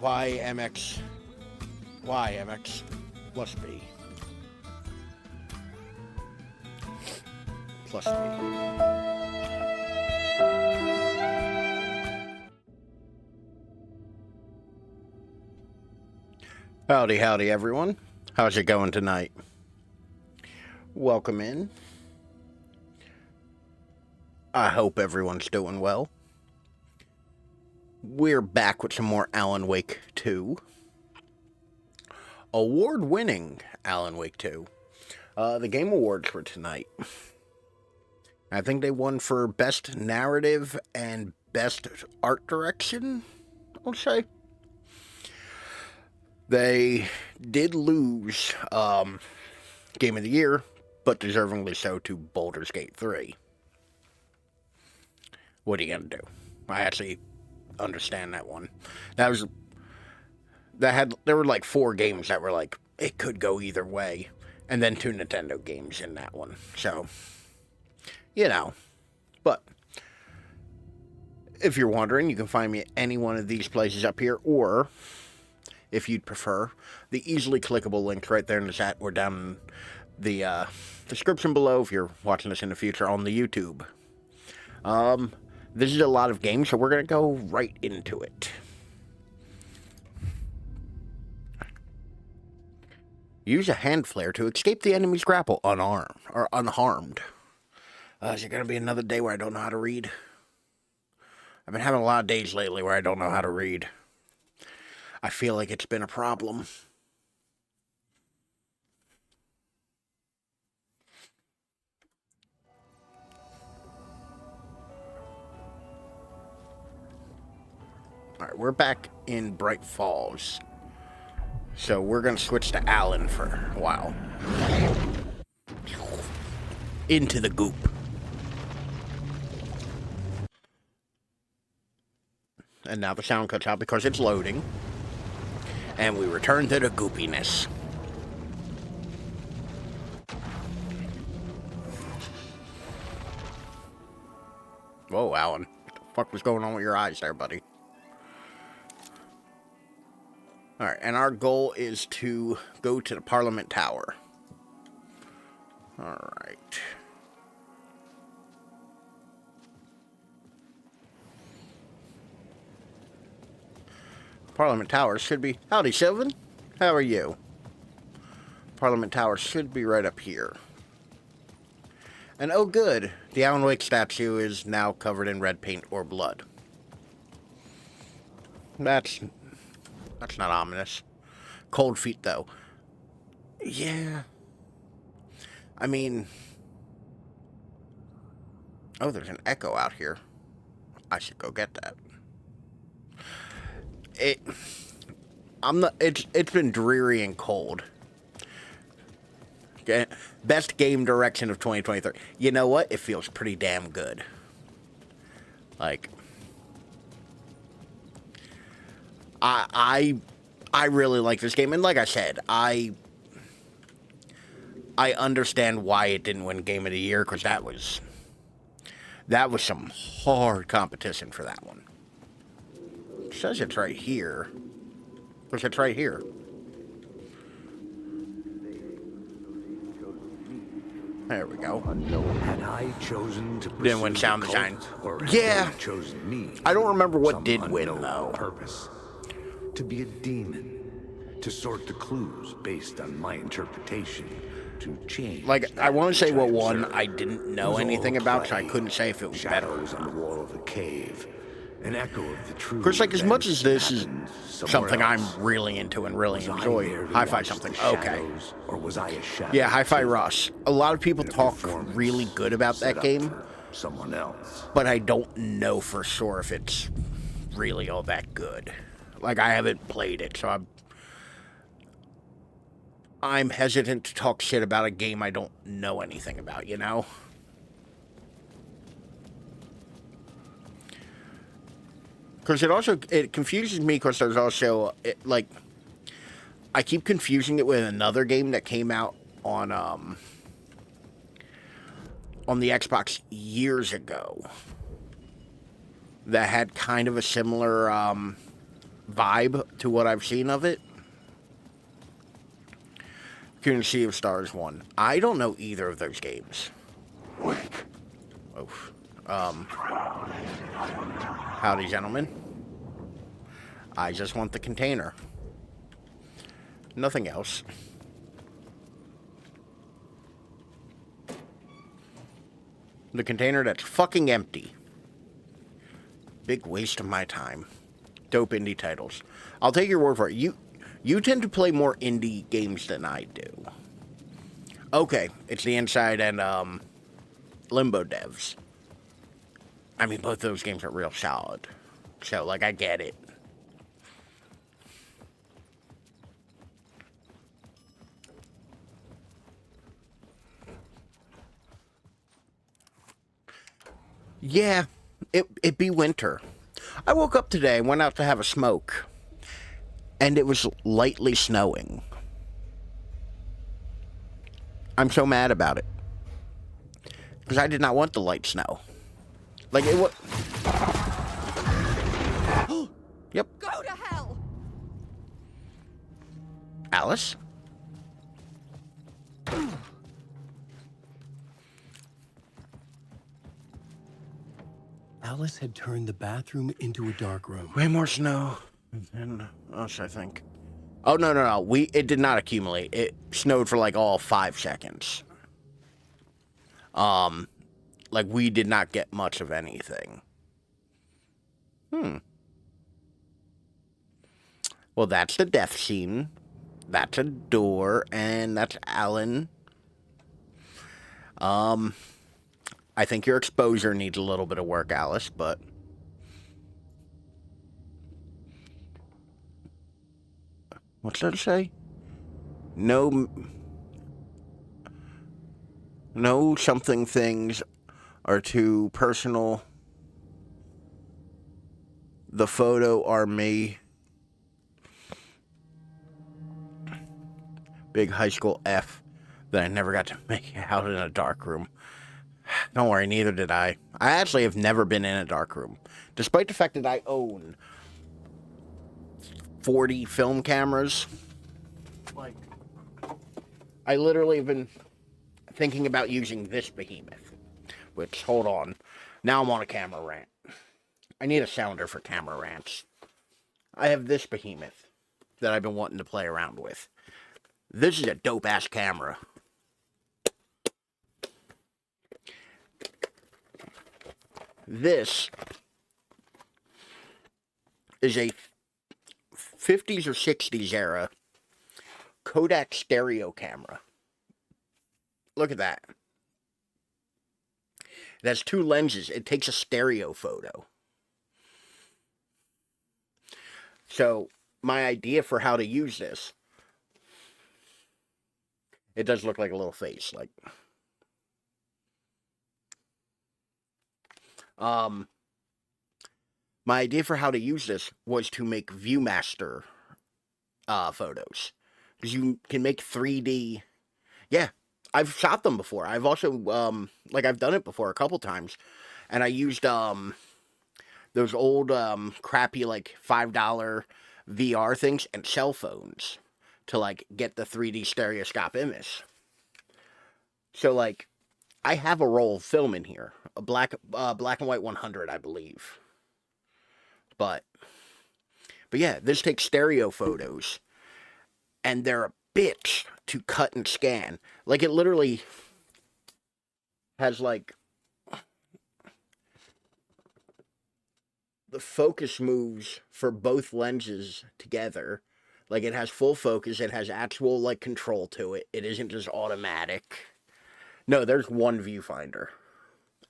YMX, YMX plus B. Plus B. Howdy, howdy, everyone. How's it going tonight? Welcome in. I hope everyone's doing well. We're back with some more Alan Wake 2. Award-winning Alan Wake 2. The Game Awards for tonight. I think they won for Best Narrative and Best Art Direction, I'll say. They did lose Game of the Year, but deservingly so, to Baldur's Gate 3. What are you gonna do? I actually understand that one. There were like 4 games that were like, it could go either way, and then 2 Nintendo games in that one. So, you know, but if you're wondering, you can find me at any one of these places up here, or if you'd prefer, the easily clickable links right there in the chat or down in the description below if you're watching this in the future on the YouTube. This is a lot of games, so we're going to go right into it. Use a hand flare to escape the enemy's grapple unharmed. Is it going to be another day where I don't know how to read? I've been having a lot of days lately where I don't know how to read. I feel like it's been a problem. Alright, we're back in Bright Falls. So we're going to switch to Alan for a while. Into the goop. And now the sound cuts out because it's loading. And we return to the goopiness. Whoa, Alan. What the fuck was going on with your eyes there, buddy? Alright, and our goal is to go to the Parliament Tower. Alright. Parliament Tower should be... Howdy, Sylvan. How are you? Parliament Tower should be right up here. And oh good, the Alan Wake statue is now covered in red paint or blood. That's not ominous. Cold feet, though. Yeah. I mean... Oh, there's an echo out here. I should go get that. It's been dreary and cold. Okay. Best game direction of 2023. You know what? It feels pretty damn good. Like, I really like this game, and like I said, I understand why it didn't win Game of the Year, because that was some hard competition for that one. It says it's right here. Because it's right here. There we go. Had I chosen to didn't win sound design. Yeah. Chosen me. I don't remember what did win though. Purpose. To be a demon. To sort the clues based on my interpretation. To change. Like, I want to say what won I didn't know anything about, so I couldn't say if it was better or not. On the wall of the cave. An echo of the truth. Of course, like, as much as this is something I'm really into and really enjoy, Hi-Fi something, okay. Or was I a shadow? Yeah, Hi-Fi Rush. A lot of people talk really good about that game. Someone else. But I don't know for sure if it's really all that good. Like, I haven't played it, so I'm hesitant to talk shit about a game I don't know anything about, you know? Because it confuses me because there's also, like, I keep confusing it with another game that came out on the Xbox years ago that had kind of a similar vibe to what I've seen of it. Couldn't Sea of Stars 1. I don't know either of those games. Oof. Howdy, gentlemen. I just want the container. Nothing else. The container that's fucking empty. Big waste of my time. Dope indie titles. I'll take your word for it. You tend to play more indie games than I do. Okay, it's the Inside and Limbo devs. I mean, both those games are real solid. So, like, I get it. Yeah, it be winter. I woke up today, went out to have a smoke, and it was lightly snowing. I'm so mad about it. Because I did not want the light snow. Like, it was... Yep. Go to hell! Alice? Alice had turned the bathroom into a dark room. Way more snow than us, I think. Oh, no. It did not accumulate. It snowed for, like, all 5 seconds. Like, we did not get much of anything. Well, that's the death scene. That's a door, and that's Alan. I think your exposure needs a little bit of work, Alice, but... What's that say? No something things are too personal. The photo are me. Big high school F that I never got to make out in a dark room. Don't worry, neither did I. I actually have never been in a dark room. Despite the fact that I own 40 film cameras. Like, I literally have been thinking about using this behemoth. Which, hold on. Now I'm on a camera rant. I need a sounder for camera rants. I have this behemoth that I've been wanting to play around with. This is a dope-ass camera. This is a 50s or 60s era Kodak stereo camera. Look at that. It has 2 lenses. It takes a stereo photo. So, my idea for how to use this, it does look like a little face, like... My idea for how to use this was to make Viewmaster photos. Because you can make 3D... Yeah, I've shot them before. I've also, I've done it before a couple times. And I used, those old, crappy, like, $5 VR things and cell phones to, like, get the 3D stereoscope image. So, like, I have a roll of film in here. A black and white 100, I believe. But yeah, this takes stereo photos. And they're a bitch to cut and scan. Like, it literally has, like... The focus moves for both lenses together. Like, it has full focus. It has actual, like, control to it. It isn't just automatic. No, there's one viewfinder.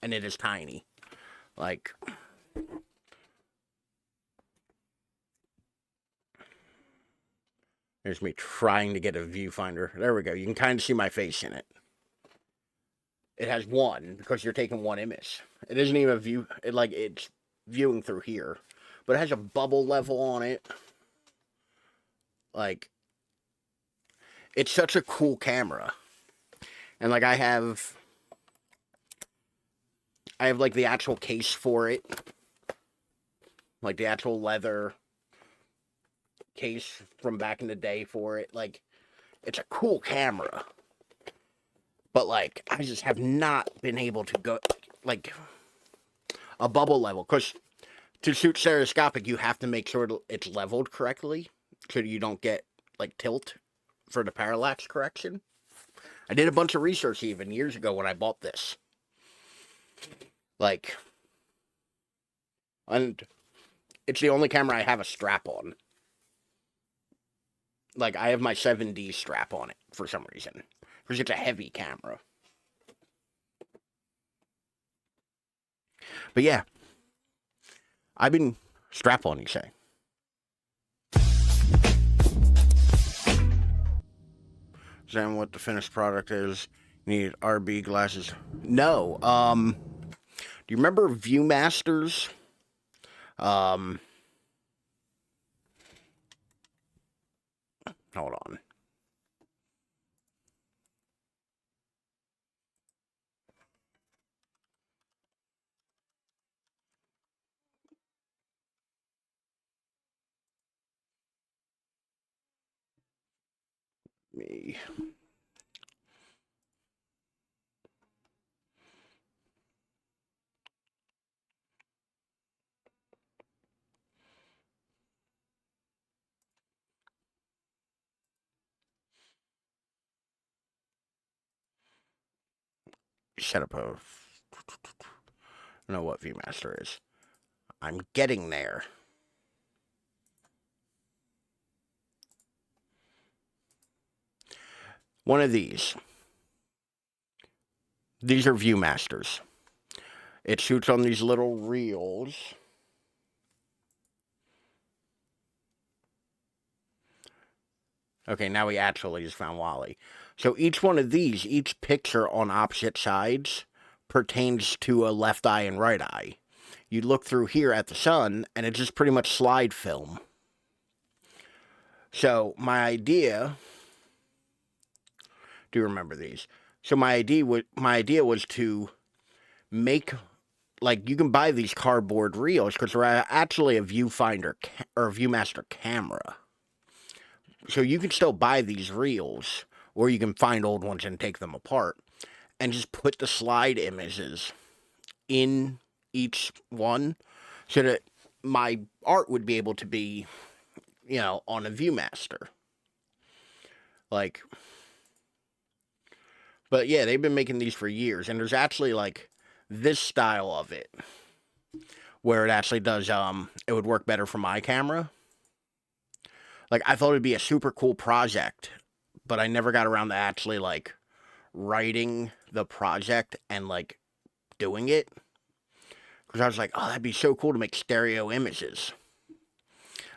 And it is tiny. Like... There's me trying to get a viewfinder. There we go. You can kind of see my face in it. It has one, because you're taking one image. It isn't even a view... it's viewing through here. But it has a bubble level on it. Like... It's such a cool camera. And, like, I have, like, the actual case for it. Like, the actual leather. case from back in the day for it. Like, it's a cool camera. But, like, I just have not been able to go, like, a bubble level. Because to shoot stereoscopic, you have to make sure it's leveled correctly. So you don't get, like, tilt for the parallax correction. I did a bunch of research even years ago when I bought this. Like, and it's the only camera I have a strap on. Like, I have my 7D strap on it for some reason. Because it's a heavy camera. But yeah. I've been strap on, you say. Is that what the finished product is? You need RB glasses. No. Do you remember Viewmasters? Hold on. Me. Set up a... I don't know what Viewmaster is. I'm getting there. One of these. These are Viewmasters. It shoots on these little reels. Okay, now we actually just found Wally. So each one of these, each picture on opposite sides, pertains to a left eye and right eye. You look through here at the sun, and it's just pretty much slide film. So my idea... Do you remember these? So my idea was to make... Like, you can buy these cardboard reels, because they're actually a viewfinder, or a Viewmaster camera. So you can still buy these reels, or you can find old ones and take them apart, and just put the slide images in each one, so that my art would be able to be, you know, on a Viewmaster. Like, but yeah, they've been making these for years, and there's actually, like, this style of it, where it actually does, it would work better for my camera. Like, I thought it'd be a super cool project, but I never got around to actually, like, writing the project and, like, doing it. Because I was like, oh, that'd be so cool to make stereo images.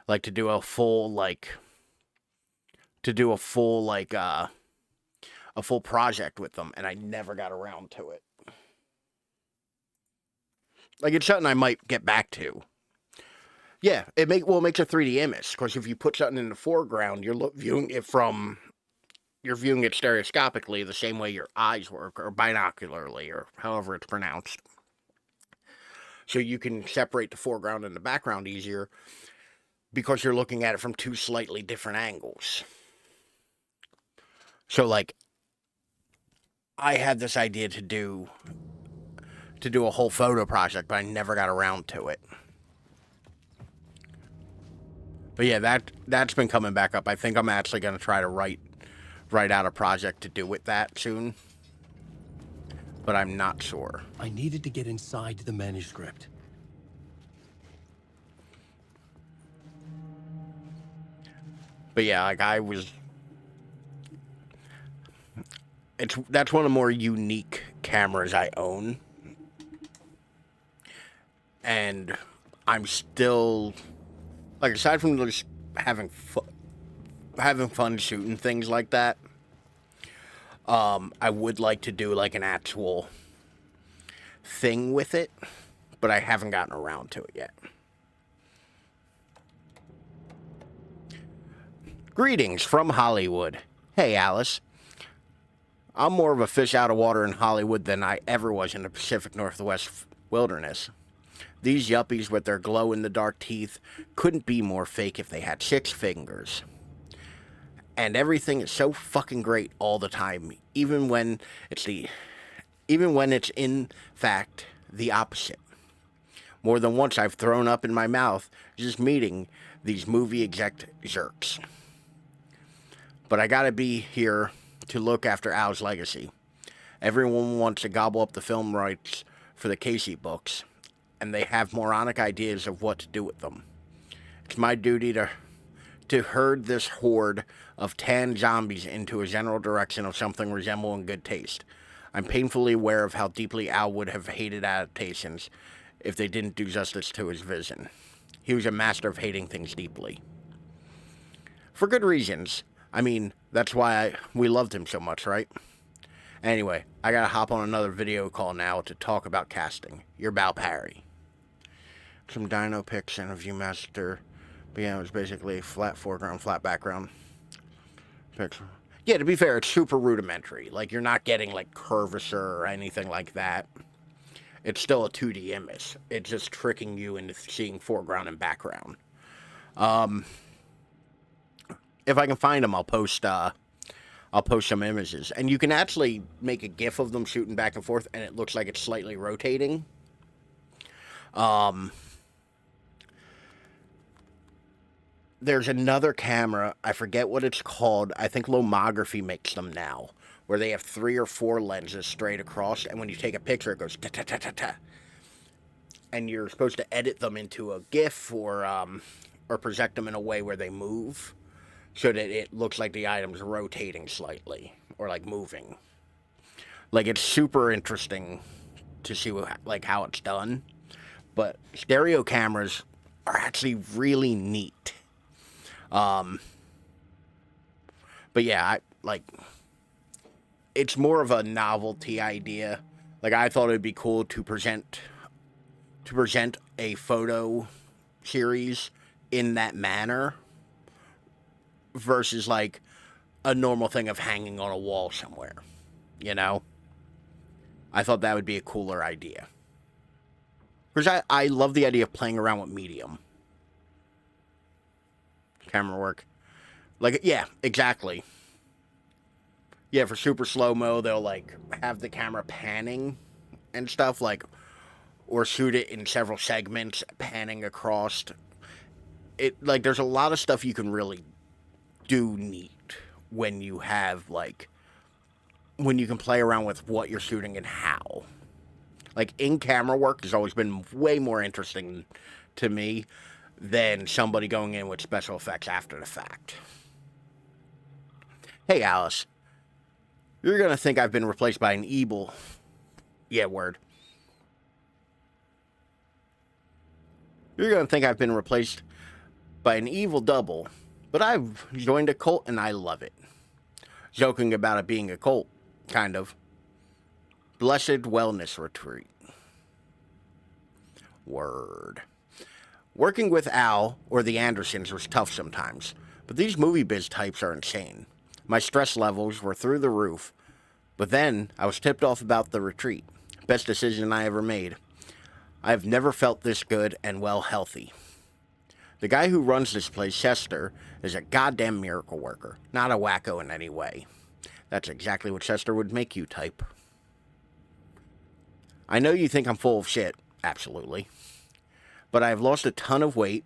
Like, to do a full, like, a full project with them, and I never got around to it. Like, it's something I might get back to. Yeah, it makes a 3D image, because if you put something in the foreground, you're viewing it stereoscopically the same way your eyes work, or binocularly, or however it's pronounced. So you can separate the foreground and the background easier, because you're looking at it from two slightly different angles. So, like, I had this idea to do a whole photo project, but I never got around to it. But yeah, that's been coming back up. I think I'm actually going to try to write out a project to do with that soon. But I'm not sure. I needed to get inside the manuscript. But yeah, like, that's one of the more unique cameras I own. And I'm still... Like, aside from just having fun shooting things like that, I would like to do, like, an actual thing with it, but I haven't gotten around to it yet. Greetings from Hollywood. Hey, Alice. I'm more of a fish out of water in Hollywood than I ever was in the Pacific Northwest wilderness. These yuppies with their glow-in-the-dark teeth couldn't be more fake if they had 6 fingers. And everything is so fucking great all the time, even when it's in fact the opposite. More than once I've thrown up in my mouth just meeting these movie exec jerks. But I gotta be here to look after Al's legacy. Everyone wants to gobble up the film rights for the Casey books, and they have moronic ideas of what to do with them. It's my duty to herd this horde of tan zombies into a general direction of something resembling good taste. I'm painfully aware of how deeply Al would have hated adaptations if they didn't do justice to his vision. He was a master of hating things deeply. For good reasons. I mean, that's why we loved him so much, right? Anyway, I gotta hop on another video call now to talk about casting. Your Bal Parry. Some dino pics and a Viewmaster. But yeah, it was basically flat foreground, flat background. Picture. Yeah, to be fair, it's super rudimentary. Like, you're not getting, like, curvature or anything like that. It's still a 2D image. It's just tricking you into seeing foreground and background. If I can find them, I'll post some images. And you can actually make a GIF of them shooting back and forth, and it looks like it's slightly rotating. There's another camera, I forget what it's called, I think Lomography makes them now, where they have 3 or 4 lenses straight across, and when you take a picture, it goes ta-ta-ta-ta-ta. And you're supposed to edit them into a GIF or project them in a way where they move, so that it looks like the item's rotating slightly, or like moving. Like, it's super interesting to see how it's done, but stereo cameras are actually really neat. But yeah, it's more of a novelty idea. Like, I thought it'd be cool to present a photo series in that manner versus like a normal thing of hanging on a wall somewhere, you know? I thought that would be a cooler idea. Because I love the idea of playing around with medium. Camera work. Like, yeah, exactly. Yeah, for super slow-mo, they'll, like, have the camera panning and stuff, like, or shoot it in several segments, panning across. Like, there's a lot of stuff you can really do neat when you have, like, when you can play around with what you're shooting and how. Like, in-camera work has always been way more interesting to me than somebody going in with special effects after the fact. Hey, Alice. You're gonna think I've been replaced by an evil... Yeah, word. You're gonna think I've been replaced by an evil double, but I've joined a cult and I love it. Joking about it being a cult, kind of. Blessed Wellness Retreat. Word. Working with Al or the Andersons was tough sometimes, but these movie biz types are insane. My stress levels were through the roof, but then I was tipped off about the retreat. Best decision I ever made. I have never felt this good and well healthy. The guy who runs this place, Chester, is a goddamn miracle worker, not a wacko in any way. That's exactly what Chester would make you type. I know you think I'm full of shit, absolutely. But I have lost a ton of weight.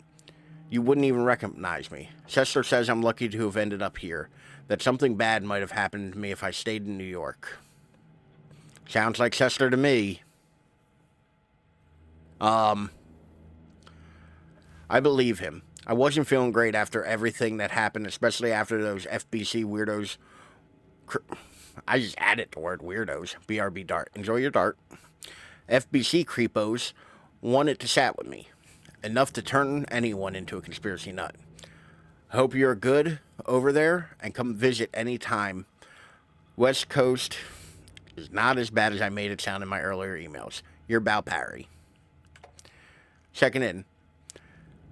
You wouldn't even recognize me. Chester says I'm lucky to have ended up here, that something bad might have happened to me if I stayed in New York. Sounds like Chester to me. I believe him. I wasn't feeling great after everything that happened, especially after those FBC weirdos. I just added the word weirdos. BRB dart. Enjoy your dart. FBC creepos wanted to chat with me. Enough to turn anyone into a conspiracy nut. I hope you're good over there and come visit anytime. West Coast is not as bad as I made it sound in my earlier emails. Your Bal Parry. Checking in.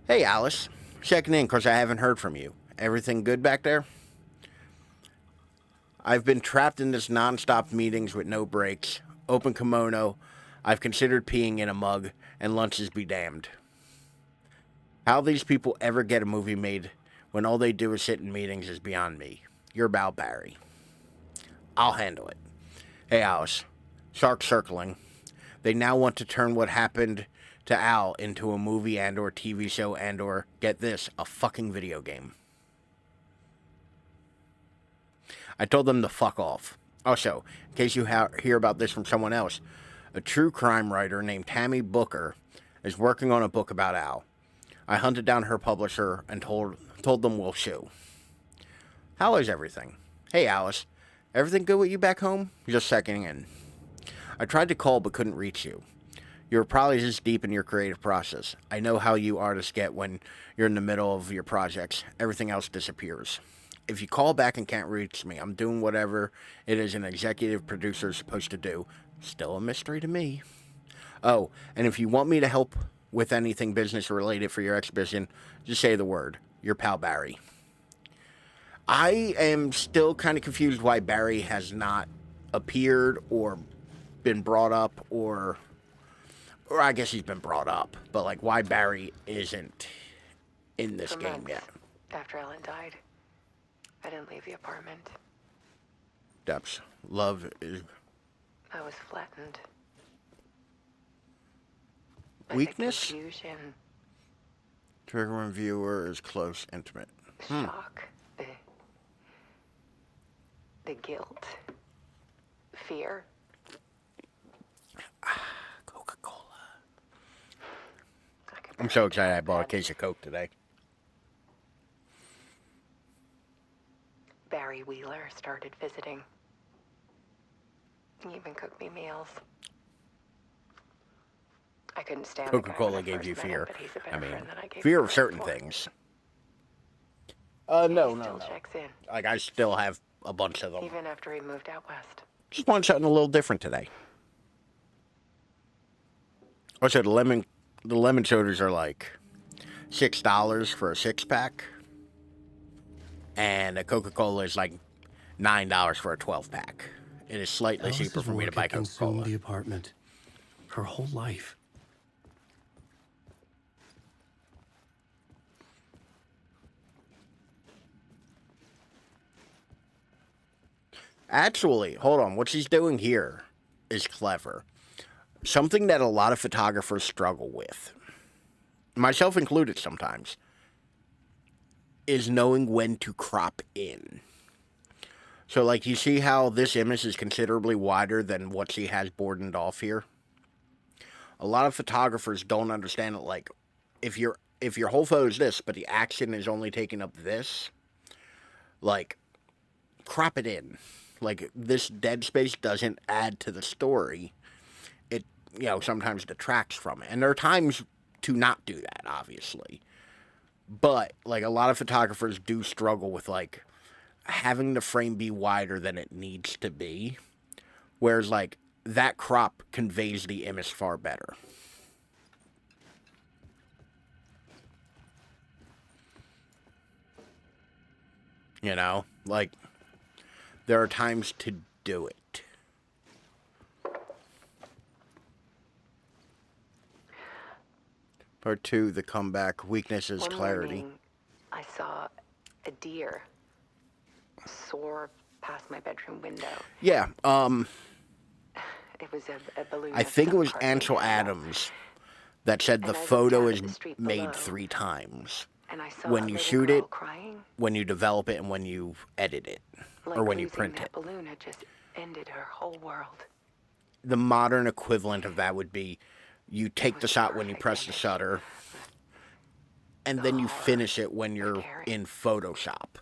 Hey, Alice. Checking in because I haven't heard from you. Everything good back there? I've been trapped in this non-stop meetings with no breaks. Open kimono. I've considered peeing in a mug, and lunches be damned. How these people ever get a movie made when all they do is sit in meetings is beyond me. You're about Barry. I'll handle it. Hey, Alice. Shark circling. They now want to turn what happened to Al into a movie and or TV show and or, get this, a fucking video game. I told them to fuck off. Also, in case you hear about this from someone else, a true crime writer named Tammy Booker is working on a book about Al. I hunted down her publisher and told them we'll sue. How is everything? Hey, Alice. Everything good with you back home? Just checking in. I tried to call but couldn't reach you. You're probably just deep in your creative process. I know how you artists get when you're in the middle of your projects. Everything else disappears. If you call back and can't reach me, I'm doing whatever it is an executive producer is supposed to do. Still a mystery to me. Oh, and if you want me to help with anything business related for your exhibition, just say the word. Your pal Barry. I am still kind of confused why Barry has not appeared or been brought up, or I guess he's been brought up, but like why Barry isn't in this game yet. After Ellen died, I didn't leave the apartment. Depths. Love is... I was flattened. Weakness? Confusion. Trigger when viewer is close, intimate. Shock. The guilt. Fear. Coca-Cola. I'm so excited I bought a case of Coke today. Barry Wheeler started visiting. He even cooked me meals. I couldn't stand Coca-Cola gave you fear. I mean, I fear of certain things. No. Checks in, Like, I still have a bunch of them. even after he moved out west. Just want something a little different today. Also, the lemon sodas are like $6 for a 6-pack. And a Coca-Cola is like $9 for a 12-pack. It is slightly cheaper for me to buy Coca-Cola. The apartment. Her whole life. Actually, hold on. What she's doing here is clever. Something that a lot of photographers struggle with, myself included sometimes, is knowing when to crop in. So, like, you see how this image is considerably wider than what she has bordered off here? A lot of photographers don't understand it. Like, if your whole photo is this, but the action is only taking up this, like, crop it in. Like, this dead space doesn't add to the story. It, sometimes detracts from it. And there are times to not do that, obviously. But, like, a lot of photographers do struggle with, like, having the frame be wider than it needs to be. Whereas, like, that crop conveys the image far better. Like, there are times to do it. Part 2, the comeback. Weakness is clarity. Morning, I saw a deer soar past my bedroom window. Yeah, It was a balloon. I think it was Ansel Adams that said the photo is made 3 times. And I saw when a you little shoot girl it, crying, when you develop it, and when you edit it, like or when you losing print that it. balloon had just ended her whole world. The modern equivalent of that would be you take the shot when you press the shutter, and then you finish it when you're in Photoshop.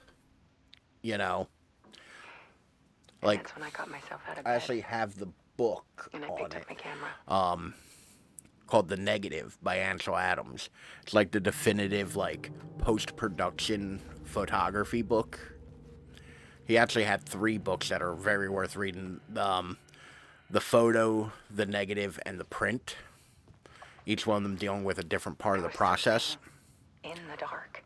Like, That's when I got myself out of bed. I actually have the book and I on picked it up my camera. called The Negative by Ansel Adams. It's like the definitive, like, post-production photography book. He actually had 3 books that are very worth reading. The photo, the negative, and the print. Each one of them dealing with a different part of the process. in the dark.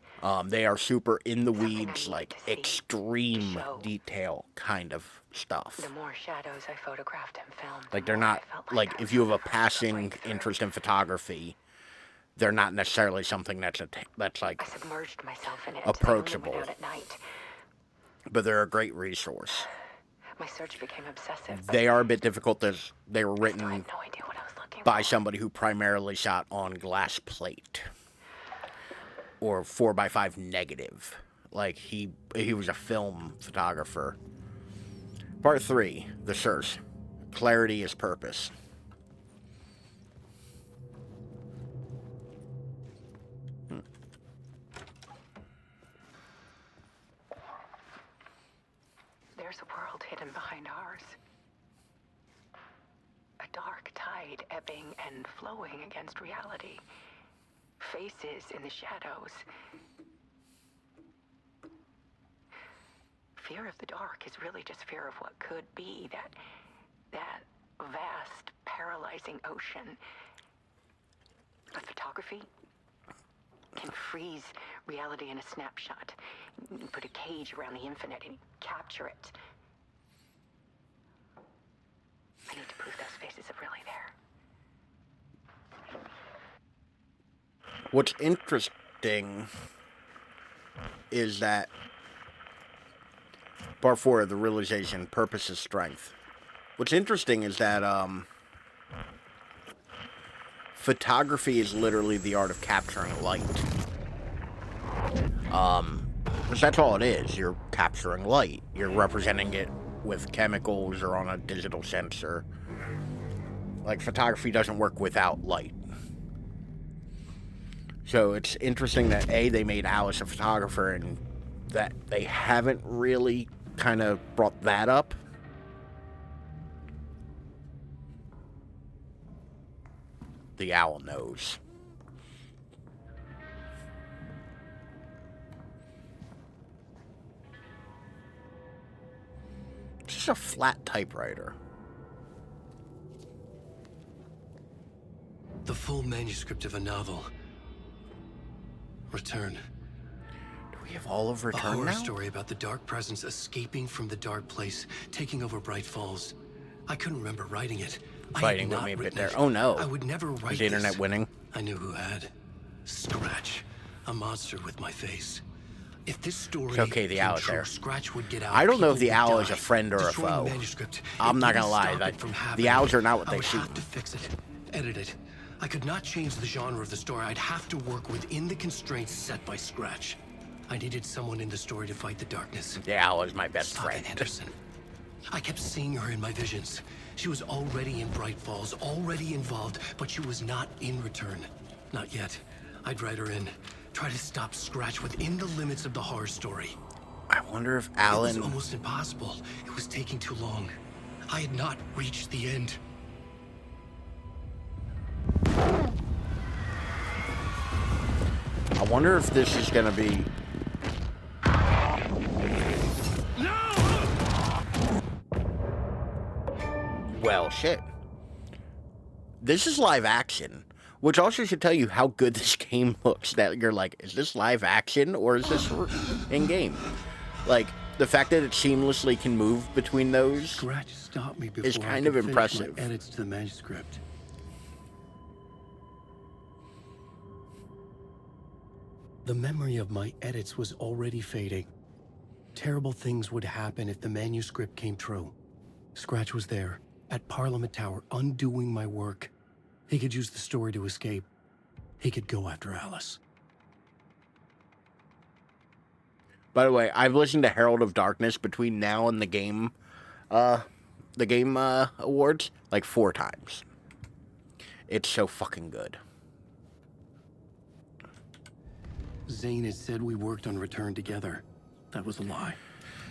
They are super in the Something I weeds, needed like to see, extreme to show. detail kind of stuff. The more shadows I photographed and filmed, Like, the they're more not, I felt like, I if was you on have a the verge of passing breakthrough. interest in photography, they're not necessarily something that's like I submerged myself in it. approachable. I only went out at night. But they're a great resource. My search became obsessive. They are a bit difficult as they were I still written had no idea what I was looking by for. somebody who primarily shot on glass plate or 4x5 negative. Like he was a film photographer. Part 3, the search. Clarity is purpose. There's a world hidden behind ours. A dark tide ebbing and flowing against reality. Faces in the shadows. Fear of the dark is really just fear of what could be, that vast, paralyzing ocean. But photography can freeze reality in a snapshot. You put a cage around the infinite and capture it. I need to prove those faces are really there. What's interesting is that part 4 of the realization, purpose is strength. What's interesting is that photography is literally the art of capturing light. Because that's all it is. You're capturing light. You're representing it with chemicals or on a digital sensor. Like, photography doesn't work without light. So it's interesting that they made Alice a photographer and that they haven't really kind of brought that up. The owl knows. It's just a flat typewriter. The full manuscript of a novel. Return. Do we have all of A Return horror now? story about the dark presence escaping from the dark place, taking over Bright Falls. I couldn't remember writing it. Fighting with me a bit there. Oh no. I would never write Is the internet this. winning? I knew who had. Scratch. A monster with my face. If this story It's okay, the came owl's true, there. Scratch would get out. I don't know if people the would owl die. is a friend or a Destroying foe. the manuscript, I'm it not gonna didn't lie, stop that it from the happening. owls are not what I they would seem. have to fix it, edit it. I could not change the genre of the story. I'd have to work within the constraints set by Scratch. I needed someone in the story to fight the darkness. The owl is my best Stop friend. it, Anderson. I kept seeing her in my visions. She was already in Bright Falls, already involved, but she was not in Return. Not yet. I'd write her in. Try to stop Scratch within the limits of the horror story. I wonder if It was Alan... almost impossible. It was taking too long. I had not reached the end. I wonder if this is gonna be... Well, shit. This is live action, which also should tell you how good this game looks. That you're like, is this live action or is this in-game? Like, the fact that it seamlessly can move between those Scratch stopped me before is I kind could of finish impressive. my edits to the manuscript. The memory of my edits was already fading. Terrible things would happen if the manuscript came true. Scratch was there, at Parliament Tower, undoing my work. He could use the story to escape. He could go after Alice. By the way, I've listened to Herald of Darkness between now and the game awards like 4 times. It's so fucking good. Zane had said we worked on Return together. That was a lie.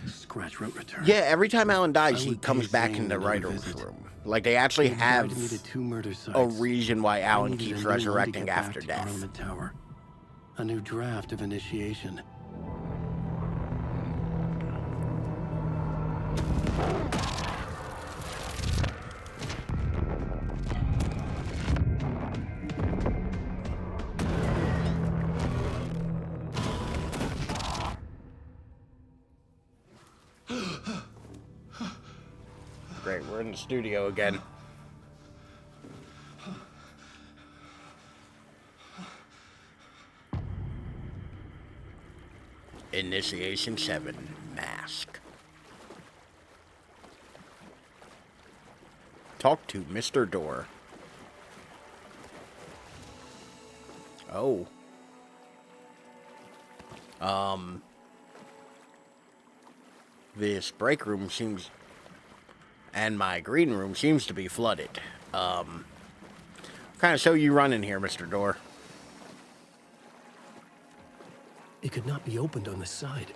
Scratch wrote Return. Yeah, every time Alan dies, I he would comes pay back Zane in the another writer's visit. room. Like, they actually He had have guided me to 2 murder sites. a reason why I Alan needed keeps a new one to resurrecting get back after to death. Parliament Tower. A new draft of initiation. Great, we're in the studio again. Initiation 7, Mask. Talk to Mr. Door. Oh. This break room seems... and my green room seems to be flooded. What kind of show you running here, Mr. Door? It could not be opened on the side.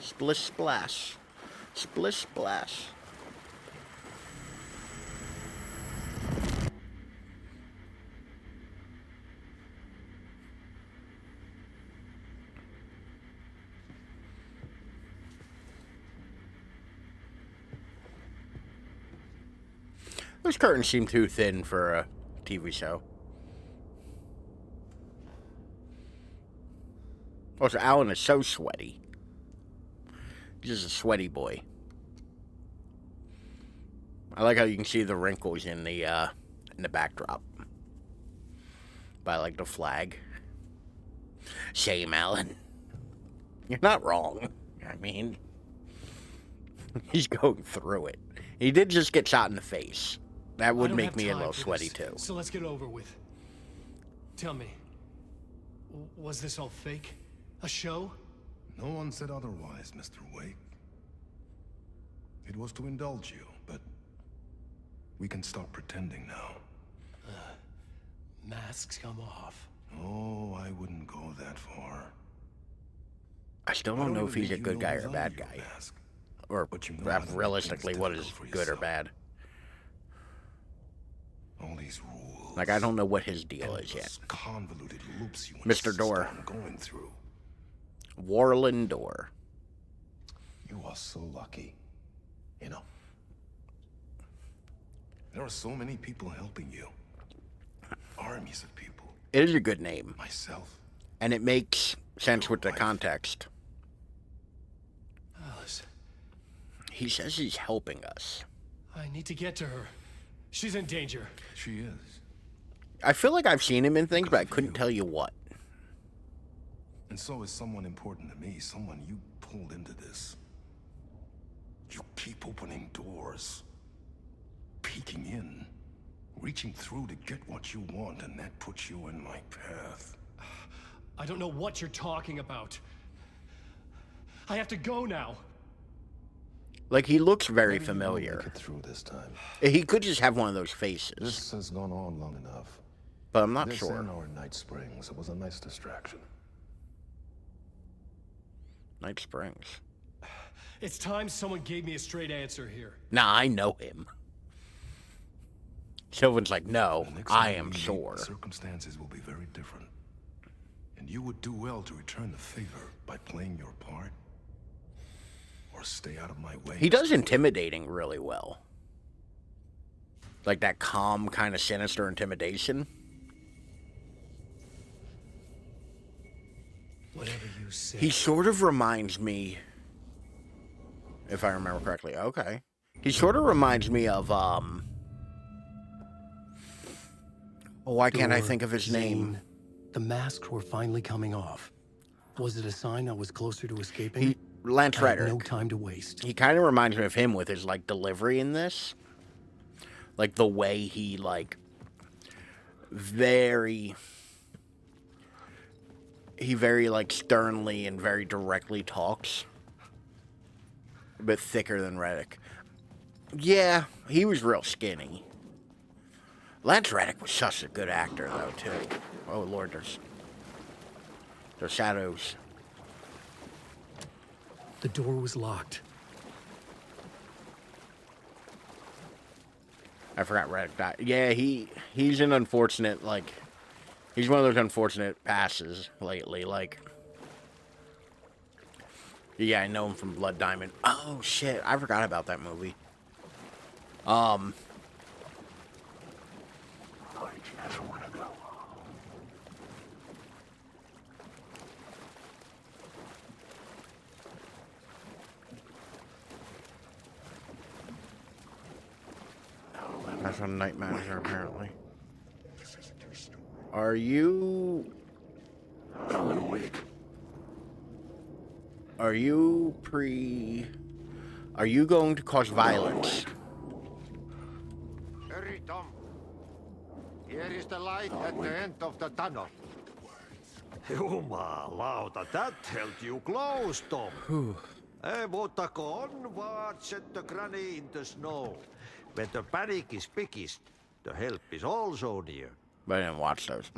Splish splash. Splish splash. Those curtains seem too thin for a TV show. Also, Alan is so sweaty. He's just a sweaty boy. I like how you can see the wrinkles in the backdrop. By like the flag. Shame, Alan. You're not wrong. I mean, he's going through it. He did just get shot in the face. That would make me a little sweaty too. So let's get it over with. Tell me, was this all fake? A show? No one said otherwise, Mr. Wake. It was to indulge you, but we can stop pretending now. Masks come off. Oh, I wouldn't go that far. I still don't know if he's a good guy or a bad guy. Or realistically, what is good or bad. All these rules. Like, I don't know what his deal is yet. Convoluted loops you Mr. Door. going through. Warland Door. You are so lucky. You know. There are so many people helping you. Armies of people. It is a good name. Myself. And it makes sense with the wife. context. Alice, He says he's helping us. I need to get to her. She's in danger. She is. I feel like I've seen him in things, but I couldn't tell you what. And so is someone important to me, someone you pulled into this. You keep opening doors, peeking in, reaching through to get what you want, and that puts you in my path. I don't know what you're talking about. I have to go now. Like, he looks very Maybe you won't familiar. make it through this time. He could just have one of those faces, This has gone on long enough. but I'm not This sure. and our Night Springs, it was a nice distraction. Night Springs. It's time someone gave me a straight answer here. Nah, I know him. Sylvan's like, no, The next I time am we meet, sure. the circumstances will be very different. And you would do well to return the favor by playing your part. Or stay out of my way. He does intimidating really well. Like that calm, kind of sinister intimidation. Whatever you say. He sort of reminds me, if I remember correctly, okay. He sort of reminds me of, oh, why can't I think of his name? The masks were finally coming off. Was it a sign I was closer to escaping? Lance I had no Reddick. time to waste. He kind of reminds me of him with his, like, delivery in this. Like, the way he, like, very, like, sternly and very directly talks. A bit thicker than Reddick. Yeah, he was real skinny. Lance Reddick was such a good actor, though, too. Oh, Lord, there's shadows. The door was locked. I forgot Reddick died. Yeah, he's an unfortunate, like, he's one of those unfortunate passes lately, like. Yeah, I know him from Blood Diamond. Oh, shit, I forgot about that movie. That's what night manager apparently. Are you? Are you Are you going to cause violence? Hurry, Tom. Here is the light at the end of the tunnel. Jumalauta, that held you close, Tom. Mutta convert set the granny in the snow. When the panic is biggest, the help is also near. But I didn't watch those.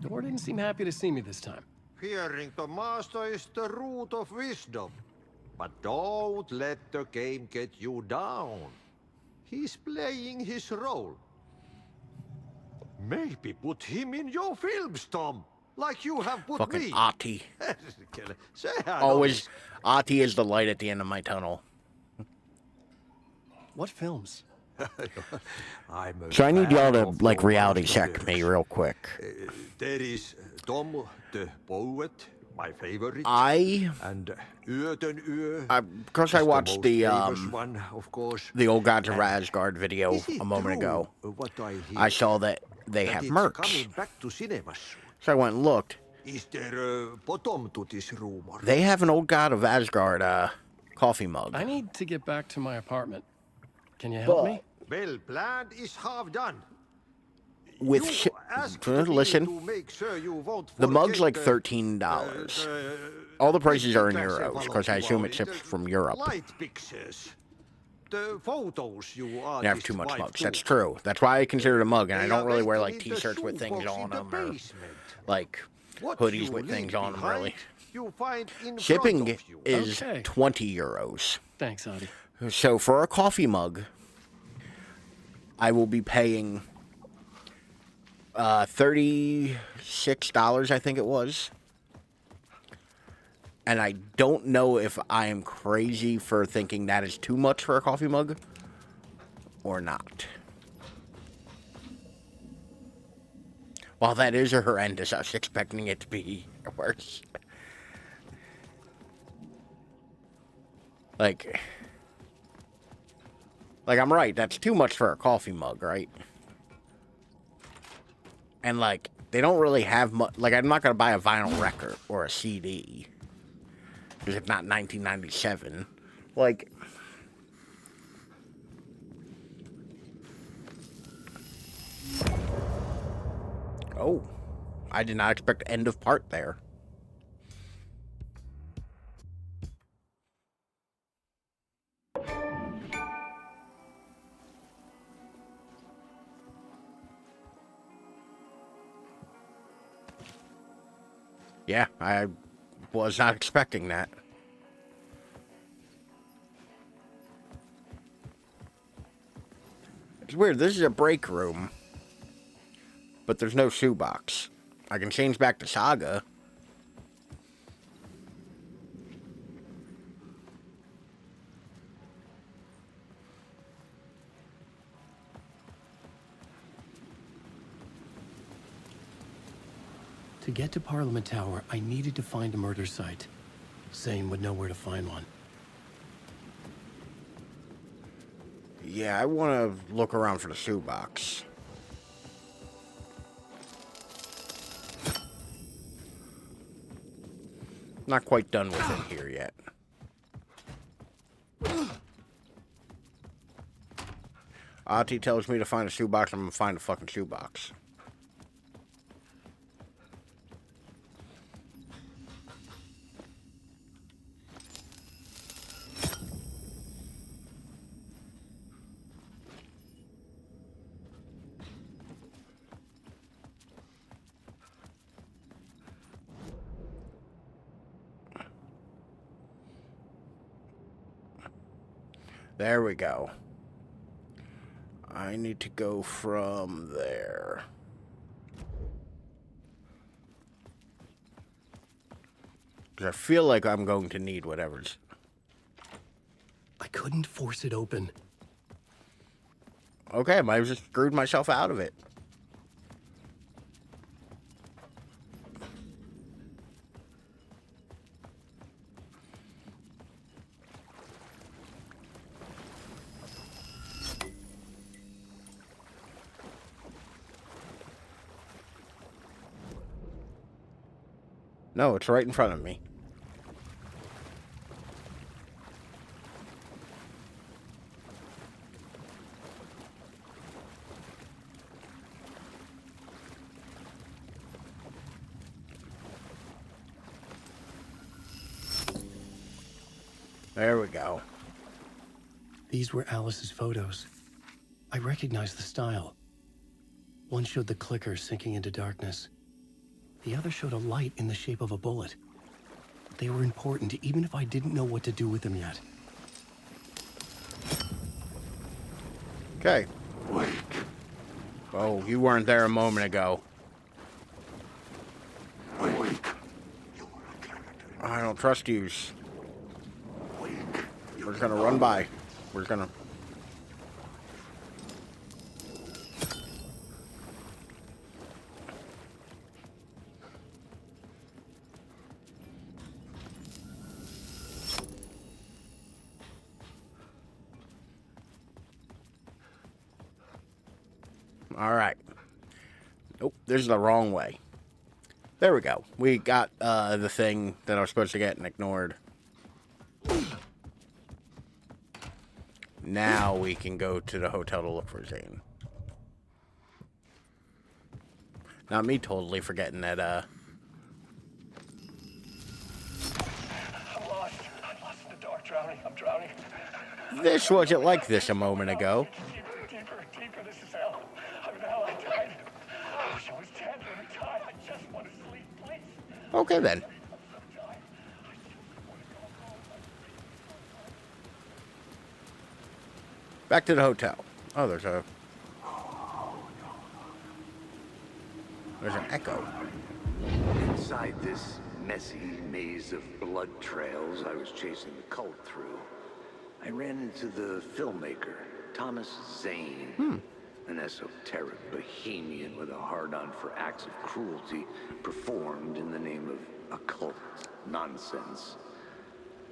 Door didn't seem happy to see me this time. Fearing the master is the root of wisdom. But don't let the game get you down. He's playing his role. Maybe put him in your films, Tom. Like you have put Fucking me. Ahti. Sehän Always, olisi- Ahti is the light at the end of my tunnel. What films? I'm a So I need fan y'all to of like your reality master check me works. real quick. There is Tom the poet, my favorite. And Yötön Yö. Because I is watched most the famous one, of course. the old Gods of And Asgard video is it a moment true, ago. What I hear? I saw that they that have it's merch. coming back to cinemas soon. So I went and looked. Is there a bottom to this rumor? They have an old God of Asgard coffee mug. I need to get back to my apartment. Can you help me? Well, planned is half done. With You asked me listen, to make sure you won't the mug's forget like $13. All the prices are in euros because I assume it ships from Europe. Light pictures. The photos you I have too much wife mugs. took. That's true. That's why I consider it a mug, and I They don't are really wear waiting like in the T-shirts with things shoebox in on the them or basement. like What hoodies you with things leave on them. behind, Really, you find in front shipping of you. is Okay. 20 euros. Thanks, Adi. So for a coffee mug, I will be paying $36, I think it was. And I don't know if I am crazy for thinking that is too much for a coffee mug or not. While that is horrendous, I was expecting it to be worse. Like I'm right, that's too much for a coffee mug, right? And like, they don't really have much, like I'm not gonna buy a vinyl record or a CD. Because it's not 1997. Like, oh, I did not expect end of part there. Yeah, I was not expecting that. It's weird. This is a break room, but there's no shoebox. I can change back to Saga. To get to Parliament Tower, I needed to find a murder site. Zane would know where to find one. Yeah, I want to look around for the shoebox. Not quite done with it here yet. Ahti tells me to find a shoebox, I'm gonna find a fucking shoebox. There we go. I need to go from there. Because I feel like I'm going to need whatever's... I couldn't force it open. Okay, I might have just screwed myself out of it. No, it's right in front of me. There we go. These were Alice's photos. I recognized the style. One showed the clicker sinking into darkness. The other showed a light in the shape of a bullet. They were important, even if I didn't know what to do with them yet. Okay. Oh, you weren't there a moment ago. I don't trust yous. We're just gonna run by. We're just gonna... Alright. Nope, this is the wrong way. There we go. We got the thing that I was supposed to get and ignored. Now we can go to the hotel to look for Zane. Not me totally forgetting that, I'm lost. I'm lost in the dark, drowning. I'm drowning. This wasn't like this a moment ago. Deeper. This is hell. I'm in hell. I died. I wish I was dead every time. I just want to sleep, please. Okay, then. Back to the hotel. Oh, there's an echo. Inside this messy maze of blood trails I was chasing the cult through, I ran into the filmmaker, Thomas Zane. An esoteric bohemian with a hard-on for acts of cruelty performed in the name of occult nonsense.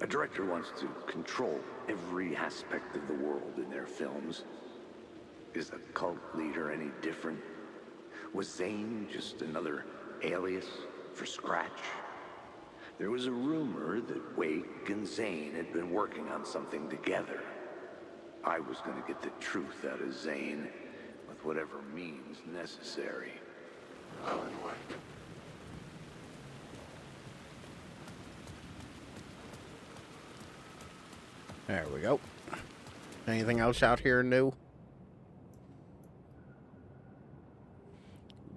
A director wants to control every aspect of the world in their films. Is the cult leader any different? Was Zane just another alias for Scratch? There was a rumor that Wake and Zane had been working on something together. I was going to get the truth out of Zane with whatever means necessary. There we go. Anything else out here new?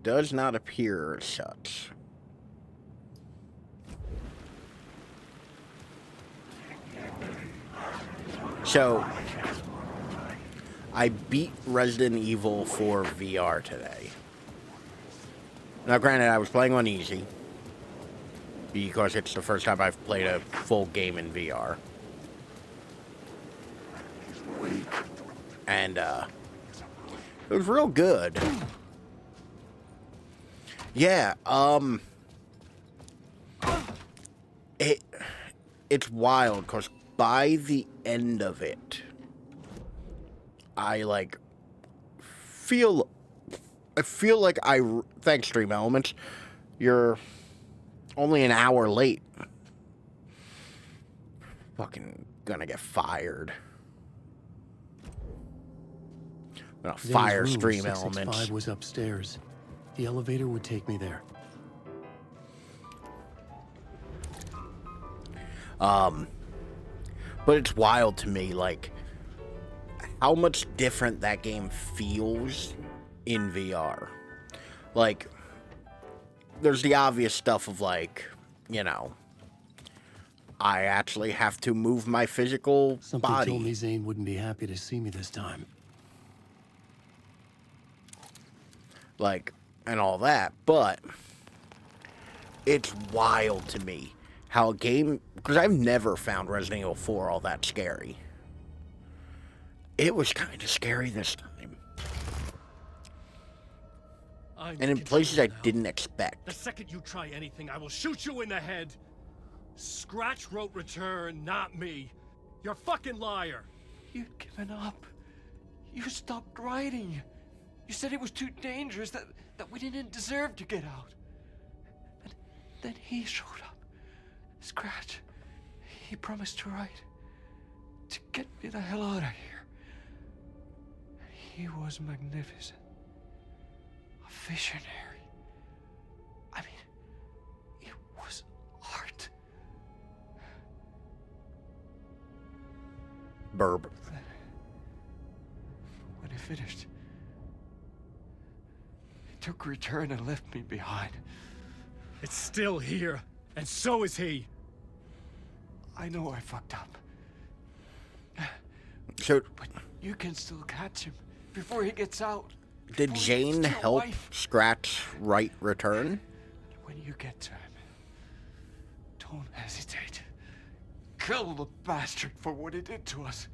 Does not appear as such. So, I beat Resident Evil 4 VR today. Now, granted, I was playing on easy, because it's the first time I've played a full game in VR. And, it was real good. Yeah, it's wild, because by the end of it, I feel like thanks, Stream Elements, you're only an hour late. Fucking gonna get fired. I'm gonna fire Stream Elements. 665 was upstairs. The elevator would take me there. But it's wild to me, how much different that game feels in VR. There's the obvious stuff of, I actually have to move my physical Something body. told me Zane wouldn't be happy to see me this time. And all that, but it's wild to me how a game, because I've never found Resident Evil 4 all that scary. It was kind of scary this time. And in places I didn't expect. The second you try anything, I will shoot you in the head. Scratch wrote return, not me. You're a fucking liar. You'd given up. You stopped writing. You said it was too dangerous, that we didn't deserve to get out. Then he showed up. Scratch. He promised to write. To get me the hell out of here. He was magnificent. A visionary. I mean, it was art. Burb. When he finished, he took return and left me behind. It's still here, and so is he. I know I fucked up. So, But you can still catch him before he gets out. did Before he Jane gets to your help wife. Scratch write Return? When you get to him, don't hesitate. Kill the bastard for what he did to us.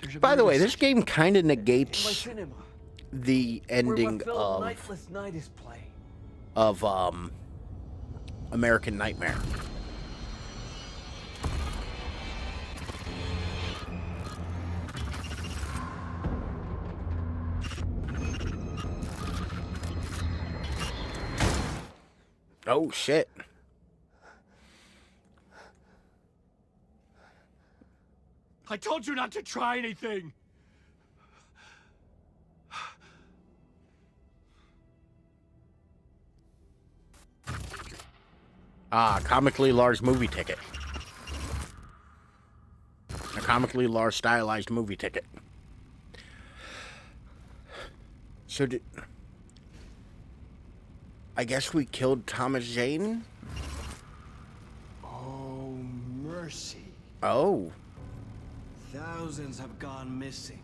There's a By the way, movie this game kind of in my negates cinema the where my ending film of Nightless Night is playing. American Nightmare. Oh shit. I told you not to try anything. Ah, comically large movie ticket. A comically large stylized movie ticket. So did... I guess we killed Thomas Jane? Oh, mercy. Oh. Thousands have gone missing.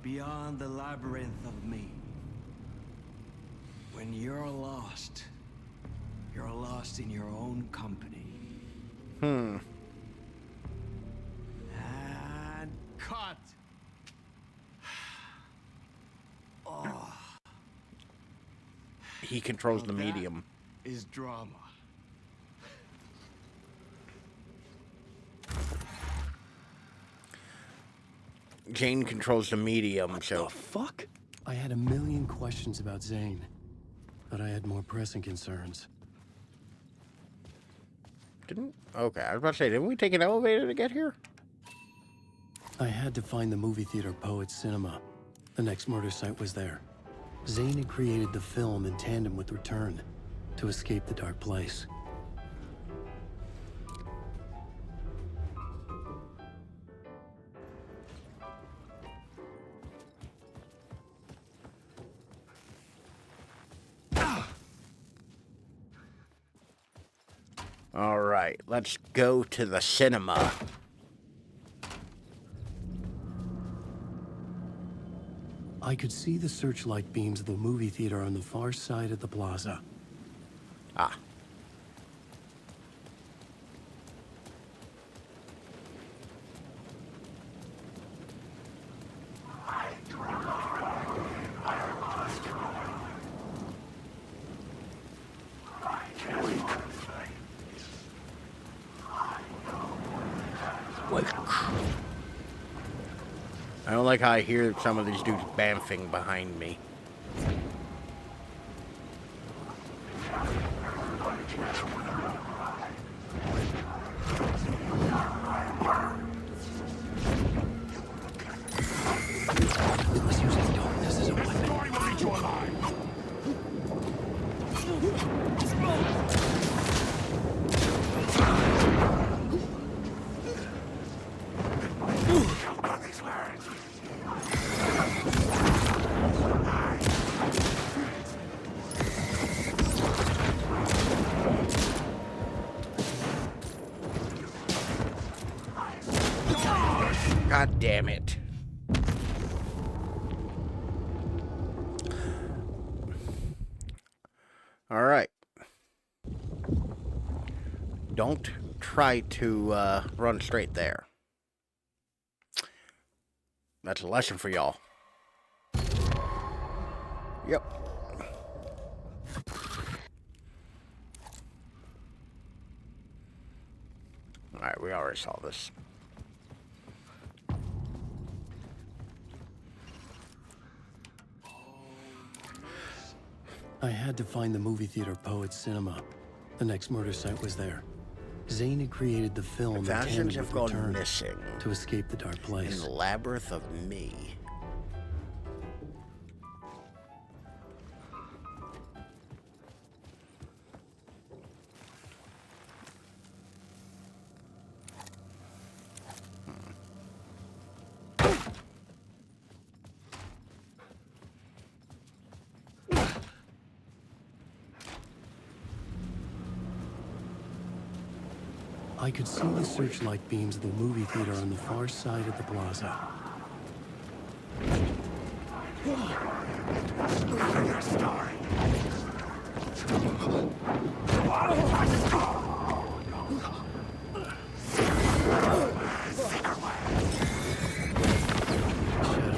Beyond the labyrinth of me. When you're lost in your own company. And cut! Oh. He controls the Now that medium. is drama. Jane controls the medium, so... The fuck? I had a million questions about Zane, but I had more pressing concerns. Didn't... Okay, I was about to say, didn't we take an elevator to get here? I had to find the movie theater Poets Cinema. The next murder site was there. Zane had created the film in tandem with Return to escape the dark place. All right, let's go to the cinema. I could see the searchlight beams of the movie theater on the far side of the plaza. Ah. I don't like how I hear some of these dudes bamfing behind me. It was using darkness as a weapon. God damn it. All right. Don't try to run straight there. That's a lesson for y'all. Yep. All right, we already saw this. I had to find the movie theater Poets Cinema. The next murder site was there. Zane had created the film in Thousands tandem have with gone Return missing to escape the dark in place. the labyrinth of me. I could see the searchlight beams of the movie theater on the far side of the plaza. Shadow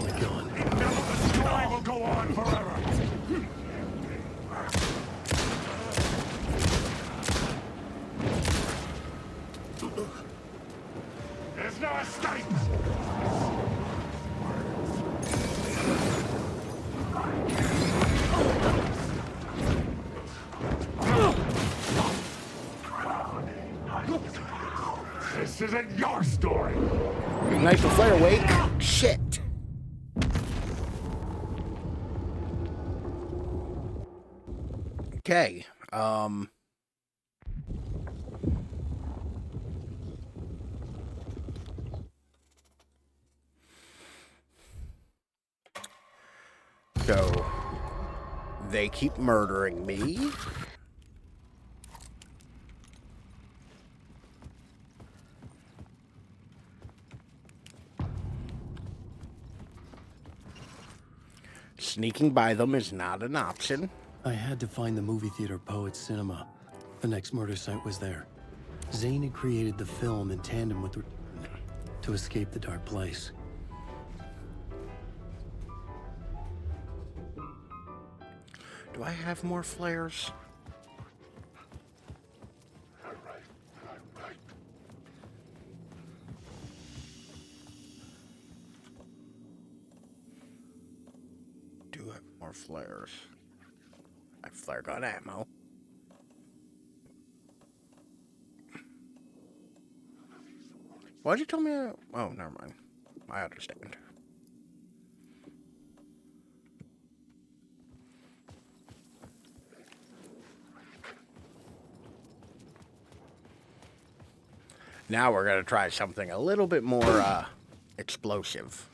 had gone. The story will go on forever. There's no escape. This isn't your story. Ignite the flare, wake. Shit. Okay. So they keep murdering me. Sneaking by them is not an option. I had to find the movie theater Poets Cinema. The next murder site was there. Zane had created the film in tandem with Return to escape the dark place. Do I have more flares? Do have more flares. I have flare gun ammo. Why'd you tell me? Oh, never mind. I understand. Now we're gonna try something a little bit more explosive.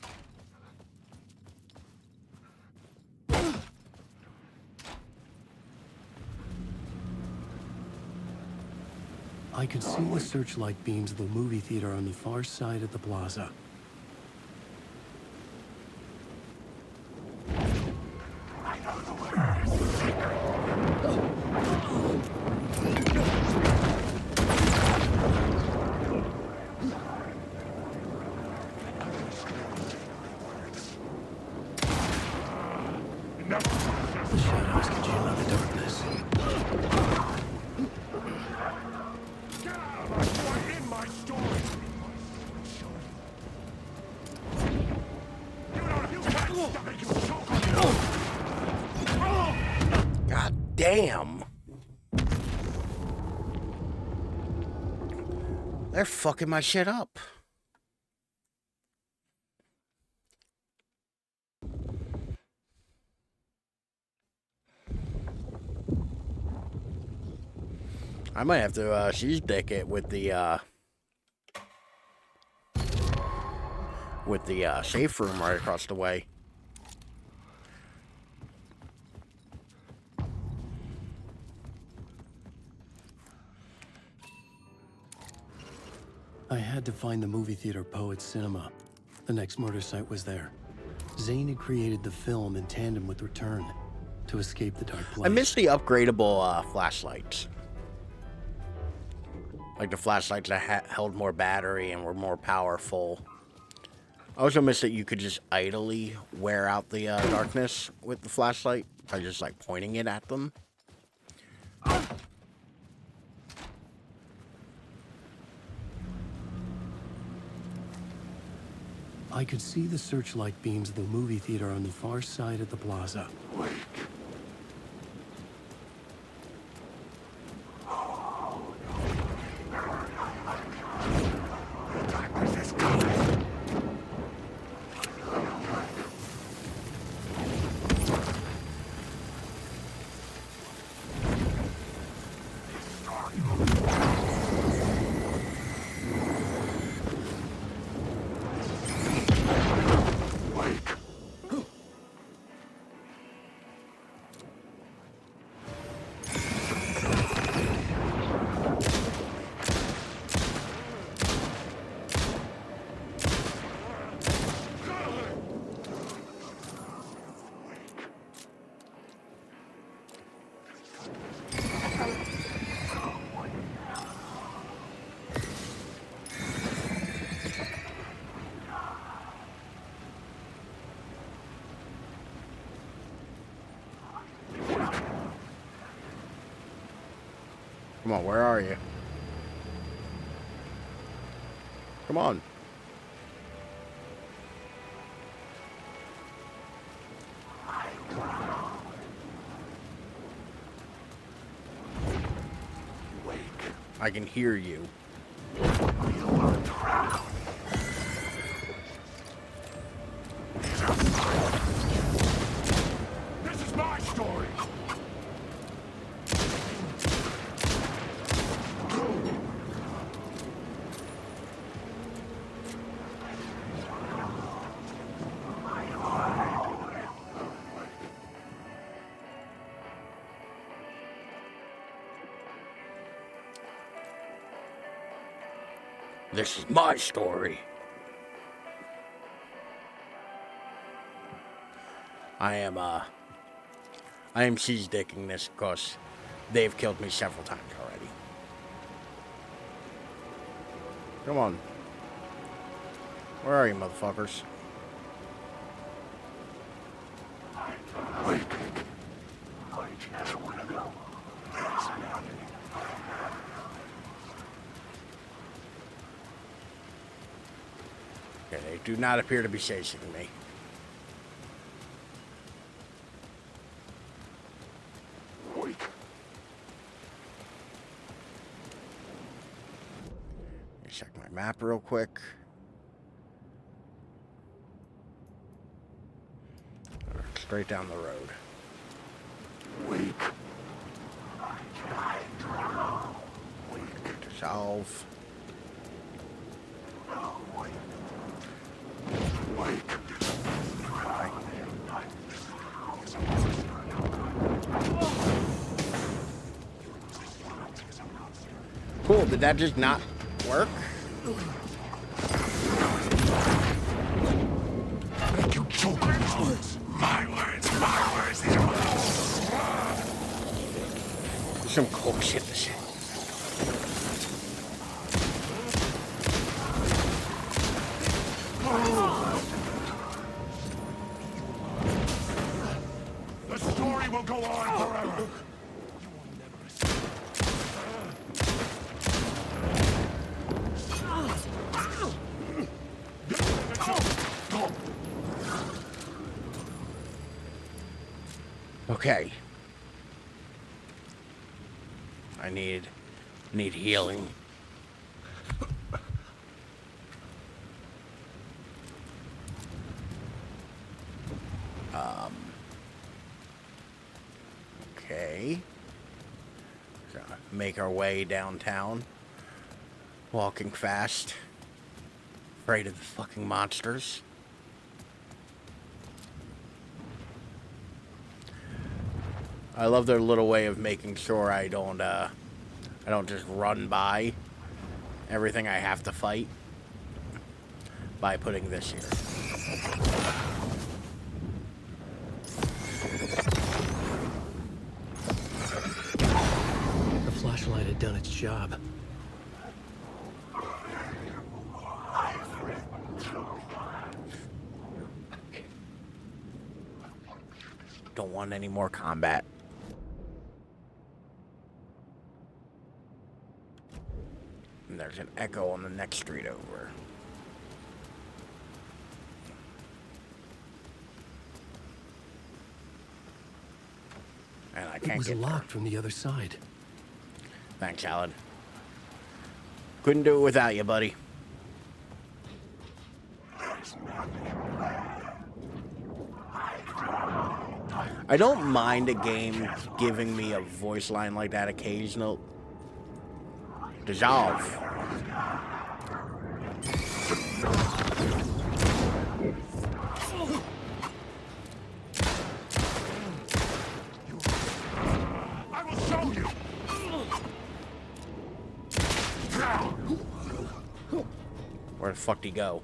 I could see the searchlight beams of the movie theater on the far side of the plaza. The shadows congeal in the darkness. Get out of my way in my story. You can't stop it, you choke on me. God damn. They're fucking my shit up. I might have to she's dick it with the safe room right across the way. I had to find the movie theater Poets Cinema. The next murder site was there. Zane had created the film in tandem with Return to escape the dark place. I missed the upgradable flashlights. Like the flashlights that held more battery and were more powerful. I also missed that you could just idly wear out the darkness with the flashlight by just like pointing it at them. I could see the searchlight beams of the movie theater on the far side of the plaza. Come on, where are you? Come on. I can hear you. This is my story. This is my story. I am seize dicking this because they've killed me several times already. Come on. Where are you, motherfuckers? Okay, they do not appear to be chasing me. Check my map real quick. Straight down the road. Dissolve. Cool, did that just not work? You choke on these words. My words, my words. These are my words. There's some cool shit to say. The story will go on forever. Okay. I need healing. Okay. So make our way downtown. Walking fast. Afraid of the fucking monsters. I love their little way of making sure I don't just run by everything I have to fight by putting this here. The flashlight had done its job. Don't want any more combat. And there's an echo on the next street over. And I can't It was get locked from the other side. Thanks, Alan. Couldn't do it without you, buddy. I don't mind a game giving me a voice line like that occasional. Dissolve. I will show you. Where the fuck did he go?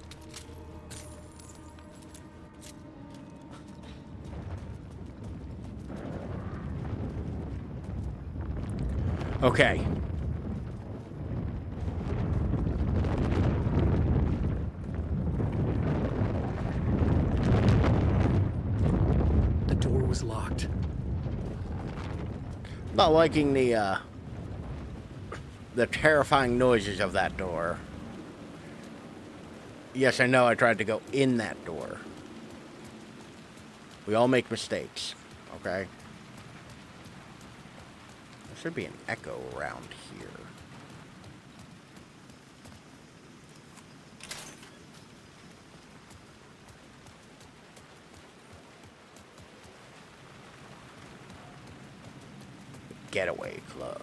Okay. The door was locked. Not liking the the terrifying noises of that door. Yes, I know I tried to go in that door. We all make mistakes, okay? There should be an echo around here. Getaway Club.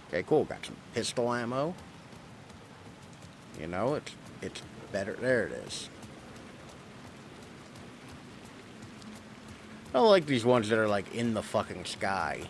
Okay, cool. Got some pistol ammo. You know, it's better. There it is. I don't like these ones that are like in the fucking sky.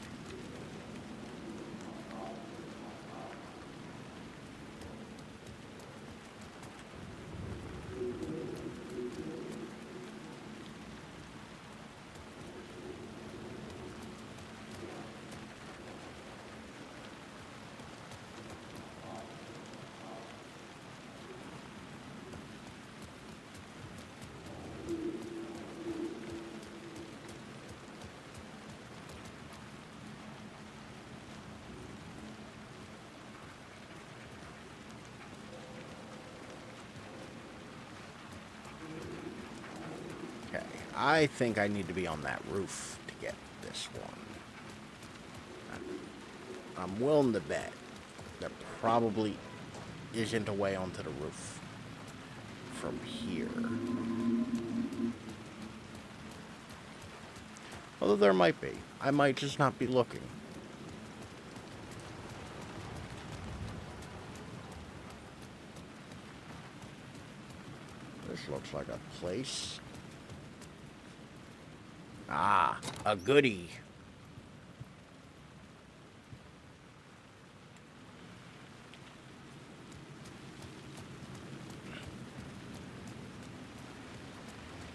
I think I need to be on that roof to get this one. I'm willing to bet there probably isn't a way onto the roof from here. Although there might be. I might just not be looking. This looks like a place. Ah, a goodie.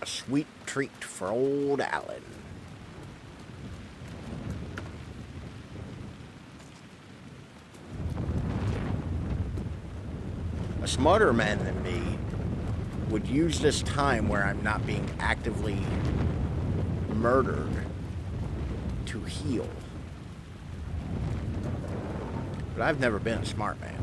A sweet treat for old Alan. A smarter man than me would use this time where I'm not being actively murdered to heal. But I've never been a smart man.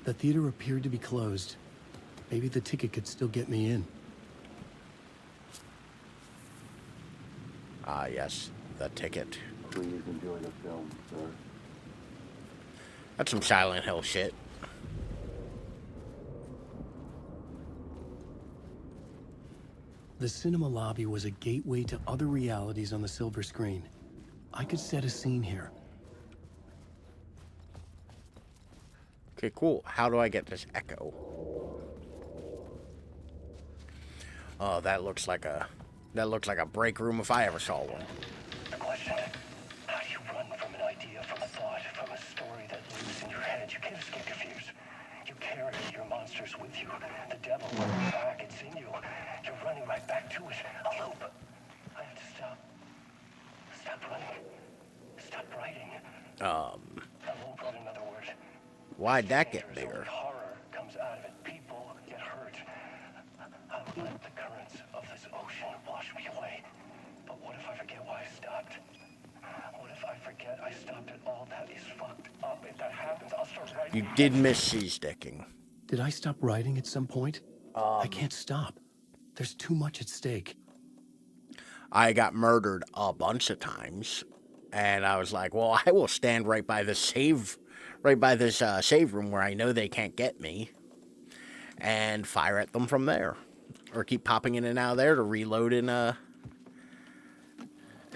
The theater appeared to be closed. Maybe the ticket could still get me in. Ah, yes, the ticket. Please enjoy the film, sir. That's some Silent Hill shit. The cinema lobby was a gateway to other realities on the silver screen. I could set a scene here. Okay, cool. How do I get this echo? Oh, that looks like a break room if I ever saw one. The question, how do you run from an idea, from a thought, from a story that lives in your head? You can't escape your fears. You carry your monsters with you. The devil, back, it's in you. You're running right back to it. A loop. I have to stop. Stop running. Stop writing. A loop, in other words. Why'd that get bigger? Horror comes out of it. People get hurt. I'll let the currents of this ocean wash me away. But what if I forget why I stopped? What if I forget I stopped at all? That is fucked up. If that happens, I'll start writing. You did miss C-sticking. Did I stop writing at some point? I can't stop. There's too much at stake. I got murdered a bunch of times, and I was like, well, I will stand right by this save room where I know they can't get me, and fire at them from there, or keep popping in and out of there to reload and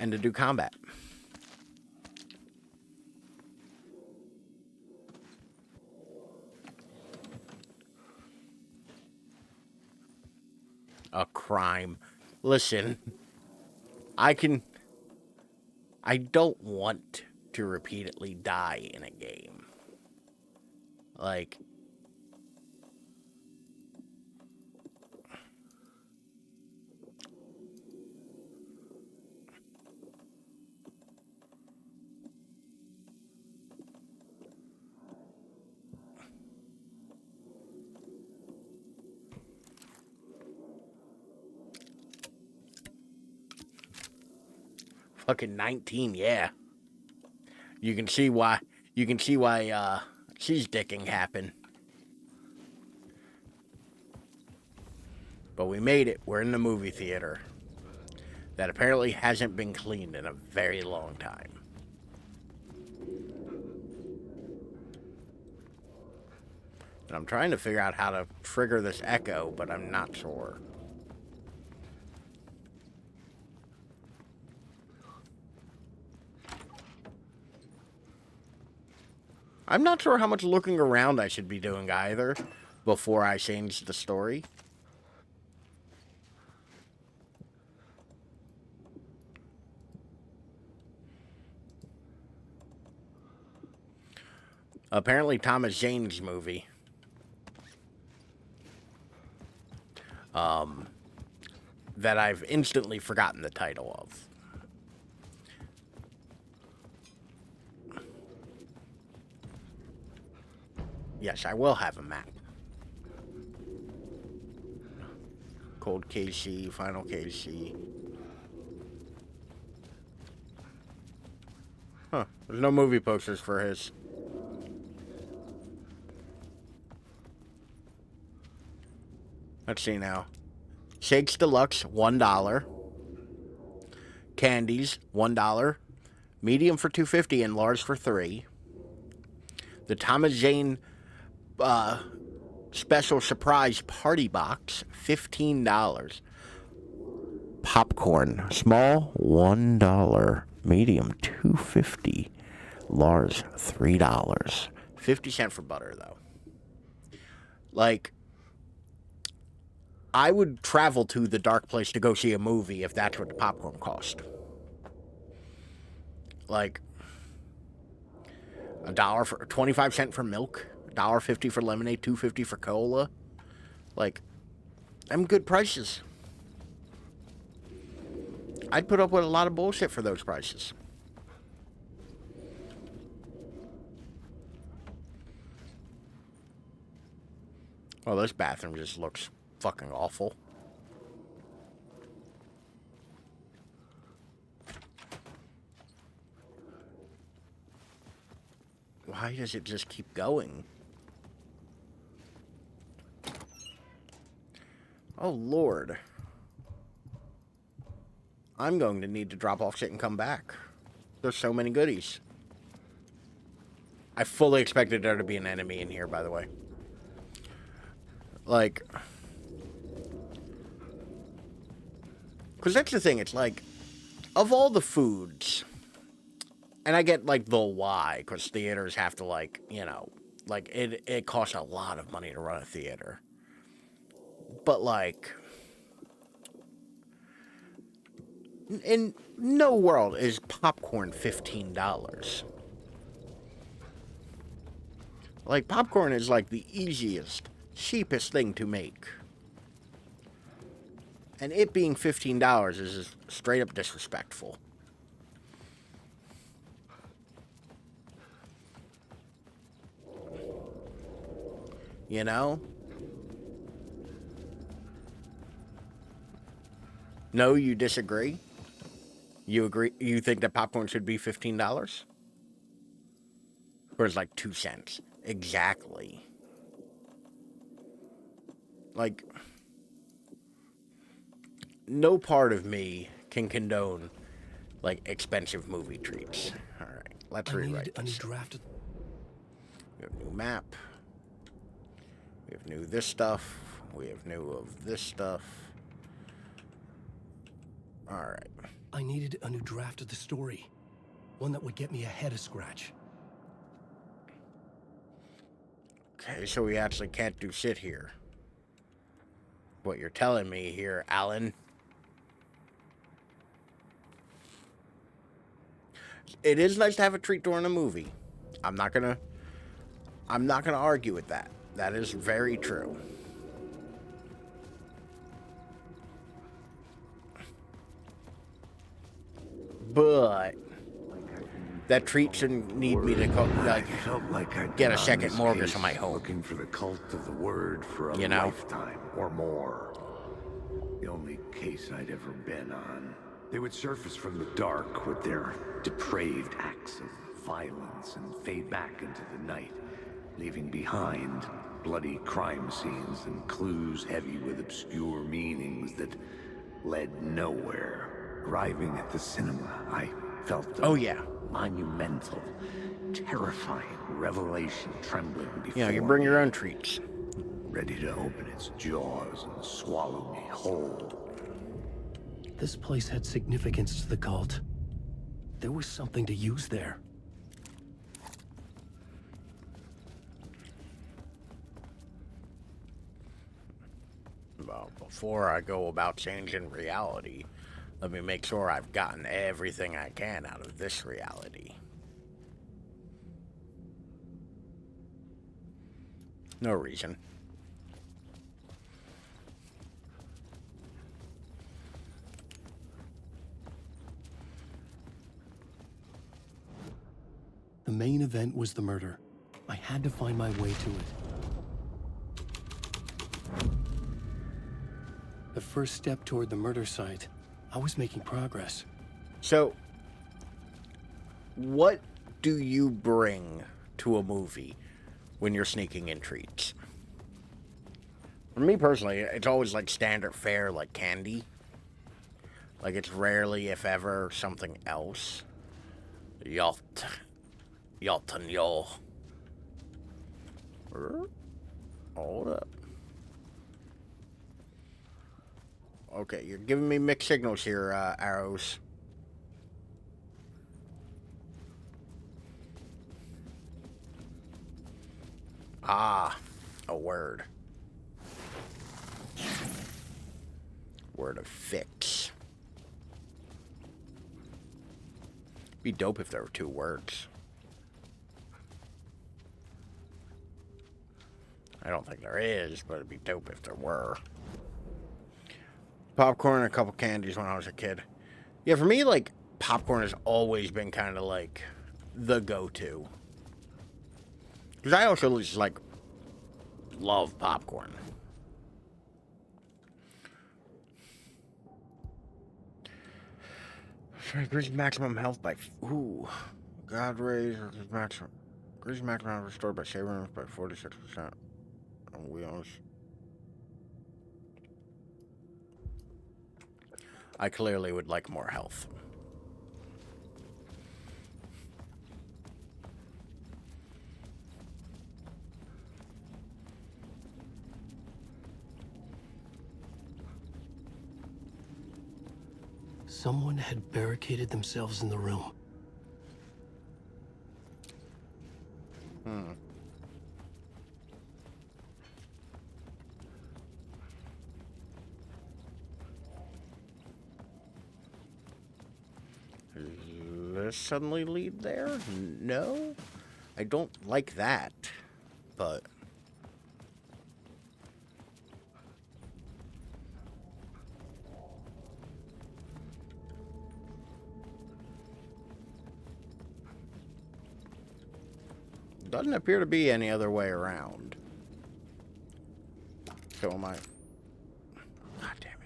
to do combat. A crime. Listen, I don't want to repeatedly die in a game. Like, Fucking 19, yeah. You can see why. You can see why she's dicking happen. But we made it. We're in the movie theater. That apparently hasn't been cleaned in a very long time. And I'm trying to figure out how to trigger this echo, but I'm not sure. I'm not sure how much looking around I should be doing either before I change the story. Apparently Thomas Jane's movie. That I've instantly forgotten the title of. Yes, I will have a map. Cold KC, Final KC. Huh. There's no movie posters for his. Let's see now. Shakes Deluxe, $1. Candies, $1. Medium for $2.50 and large for $3. The Thomas Jane special surprise party box, $15. Popcorn, small, $1. Medium, $2.50. Large, $3. 50 cents for butter, though. Like, I would travel to the dark place to go see a movie if that's what the popcorn cost. Like, $1 for 25 cents for milk, $1.50 for lemonade, $2.50 for cola. Like, them good prices. I'd put up with a lot of bullshit for those prices. Well, this bathroom just looks fucking awful. Why does it just keep going? Oh, Lord. I'm going to need to drop off shit and come back. There's so many goodies. I fully expected there to be an enemy in here, by the way. Like, because that's the thing, it's like, of all the foods, and I get, like, the why, because theaters have to, like, you know, like, it costs a lot of money to run a theater. But, like, in no world is popcorn $15. Like, popcorn is, like, the easiest, cheapest thing to make. And it being $15 is straight up disrespectful. You know? No, you disagree? You agree? You think that popcorn should be $15? Or it's like 2 cents? Exactly. Like, no part of me can condone, like, expensive movie treats. All right, let's rewrite this. We have new map. We have new this stuff. We have new of this stuff. All right. I needed a new draft of the story. One that would get me ahead of Scratch. Okay, so we actually can't do shit here. What you're telling me here, Alan. It is nice to have a treat during a movie. I'm not gonna argue with that. That is very true. But that treat shouldn't need me to get a second mortgage on my home. Looking for the cult of the word for a You know? lifetime or more. The only case I'd ever been on. They would surface from the dark with their depraved acts of violence and fade back into the night, leaving behind bloody crime scenes and clues heavy with obscure meanings that led nowhere. Arriving at the cinema, I felt a monumental, terrifying revelation trembling before you bring me, your own treats. ready to open its jaws and swallow me whole. This place had significance to the cult. There was something to use there. Well, before I go about changing reality, let me make sure I've gotten everything I can out of this reality. No reason. The main event was the murder. I had to find my way to it. The first step toward the murder site. I was making progress. So, what do you bring to a movie when you're sneaking in treats? For me personally, it's always like standard fare, like candy. Like it's rarely, if ever, something else. Yalton yo. Hold up. Okay, you're giving me mixed signals here, Arrows. Ah, a word. Word of fix. Be dope if there were 2 words. I don't think there is, but it'd be dope if there were. Popcorn and a couple candies when I was a kid. Yeah, for me, like, popcorn has always been kind of like the go-to. Because I also just, like, love popcorn. Increase maximum health by... Ooh. God raise maximum... Increase maximum health restored by savings by 46%. On wheels. I clearly would like more health. Someone had barricaded themselves in the room. Does this suddenly lead there? No? I don't like that, but... Doesn't appear to be any other way around. So am I... God damn it.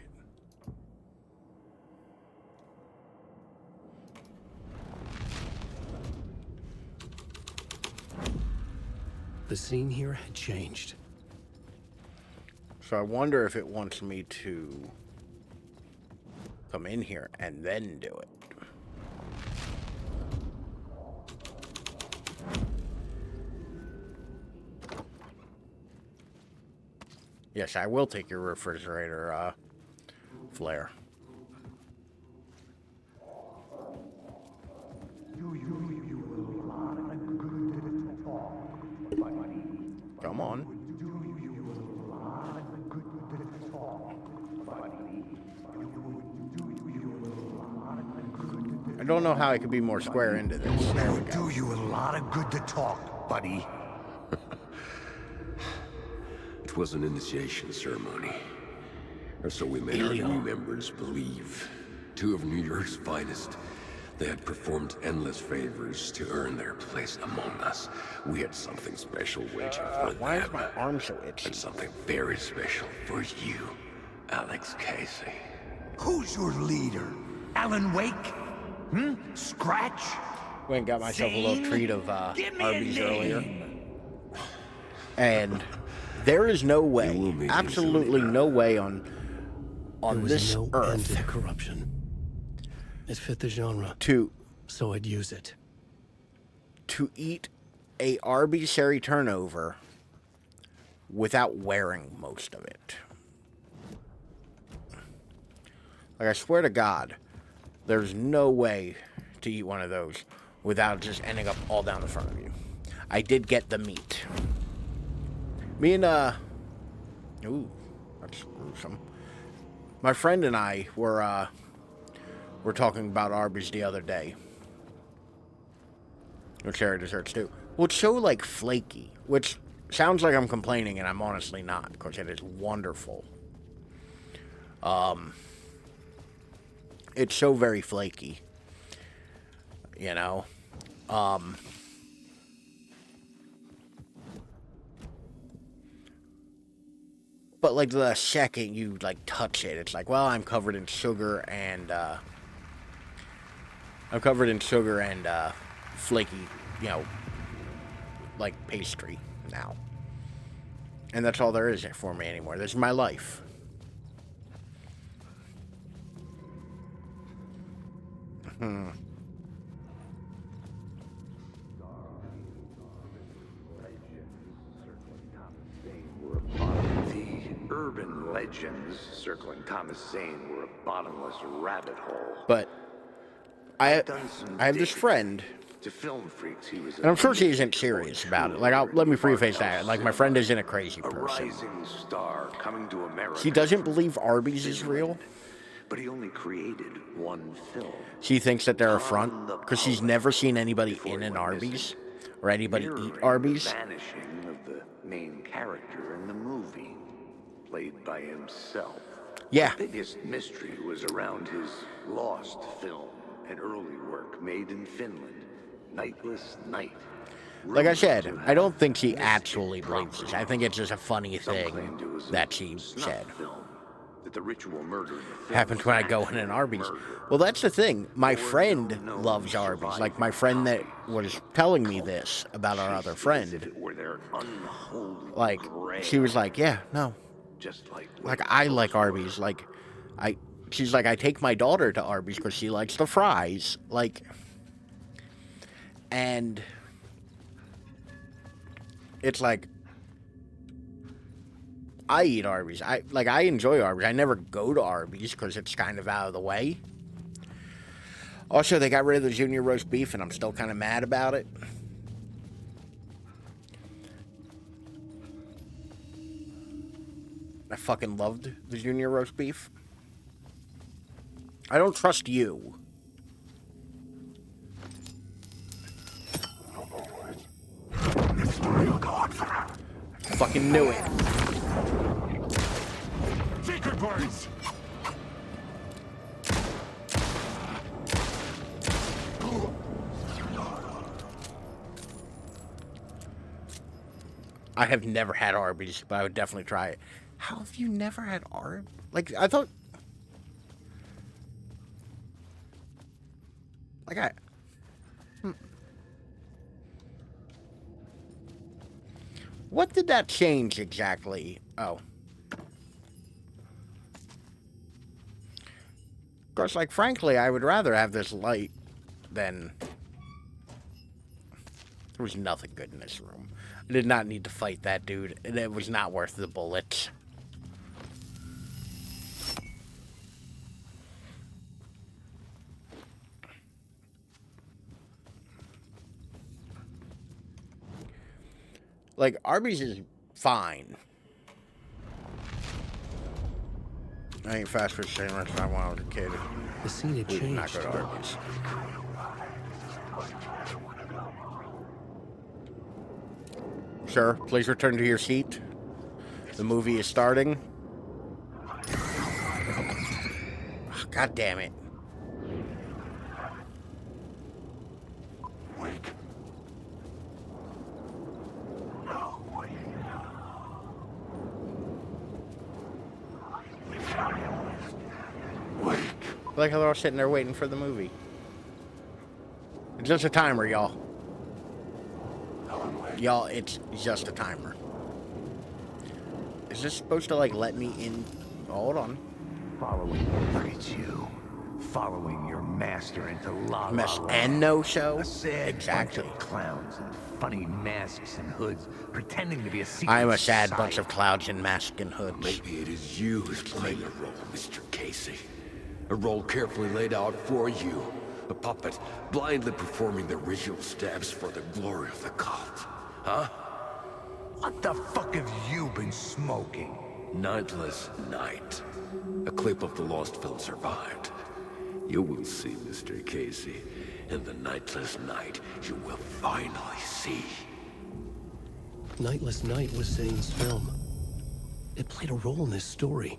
The scene here had changed. So I wonder if it wants me to come in here and then do it. Yes, I will take your refrigerator, flare. Come on. I don't know how I could be more square into this. There we go. Do you a lot of good to talk, buddy. It was an initiation ceremony. Or so we made our new members believe. 2 of New York's finest. They had performed endless favors to earn their place among us. We had something special waiting for them. Why is my arm so itchy? And something very special for you, Alex Casey. Who's your leader? Alan Wake? Scratch? Went and got myself a little treat of Arby's earlier. And there is no way, absolutely no way on this no earth end to the corruption. It fit the genre, so I'd use it. To eat a Arby's Sherry turnover without wearing most of it. Like, I swear to God, there's no way to eat one of those without just ending up all down the front of you. I did get the meat. Me and, ooh, that's gruesome. My friend and I were talking about Arby's the other day. Or cherry desserts, too. Well, it's so, like, flaky, which sounds like I'm complaining, and I'm honestly not, because it is wonderful. It's so very flaky, you know? But, like, the second you, like, touch it, it's like, well, I'm covered in sugar and, flaky, you know, like, pastry now. And that's all there is for me anymore. This is my life. The urban legends circling Thomas Zane were a bottomless rabbit hole. But I have this friend, To film freaks, he was and I'm sure she isn't serious about it. Like, let me preface that. Like, my friend isn't a crazy person. rising star coming to America. She doesn't believe Arby's is real. But he only created one film. She thinks that they're a front because she's never seen anybody in an Arby's or anybody eat Arby's. The vanishing of the main character in the movie, played by himself. Yeah. The biggest mystery was around his lost film, an early work made in Finland, Nightless Night. Like I said, I don't think she actually believes this. I think it's just a funny thing that she said. That the ritual murder Happens when I go in an Arby's. Well, that's the thing. My friend loves Arby's. Like, my friend that was telling me this about our other friend. Like, she was like, yeah, no. Like, I like Arby's. Like, she's like, I take my daughter to Arby's because she likes the fries. Like, and it's like, I eat Arby's. I enjoy Arby's. I never go to Arby's because it's kind of out of the way. Also, they got rid of the junior roast beef, and I'm still kind of mad about it. I fucking loved the junior roast beef. I don't trust you. I fucking knew it. Secret parties! I have never had Arby's, but I would definitely try it. How have you never had Arby's? Like, I thought... Like, What did that change exactly? Oh. Of course, like, frankly, I would rather have this light than... There was nothing good in this room. I did not need to fight that dude, and it was not worth the bullets. Like, Arby's is fine. I ain't fast food chain restaurant when I was a kid. The scene had We did not changed. go to Arby's. Sir, please return to your seat. The movie is starting. Oh, God damn it. Like how they're all sitting there waiting for the movie. It's just a timer, y'all. Y'all, it's just a timer. Is this supposed to, like, let me in? Hold on. Look at you. Following your master into La La Mess Land. and no show? A sad Exactly. bunch of clowns in funny masks and hoods pretending to be a secret I am a sad society. bunch of clouds in masks and hoods. Maybe it is you who's playing a role, Mr. Casey. A role carefully laid out for you. A puppet blindly performing the ritual steps for the glory of the cult. Huh? What the fuck have you been smoking? Nightless Night. A clip of the lost film survived. You will see, Mr. Casey. In the Nightless Night, you will finally see. Nightless Night was Zane's film. It played a role in this story.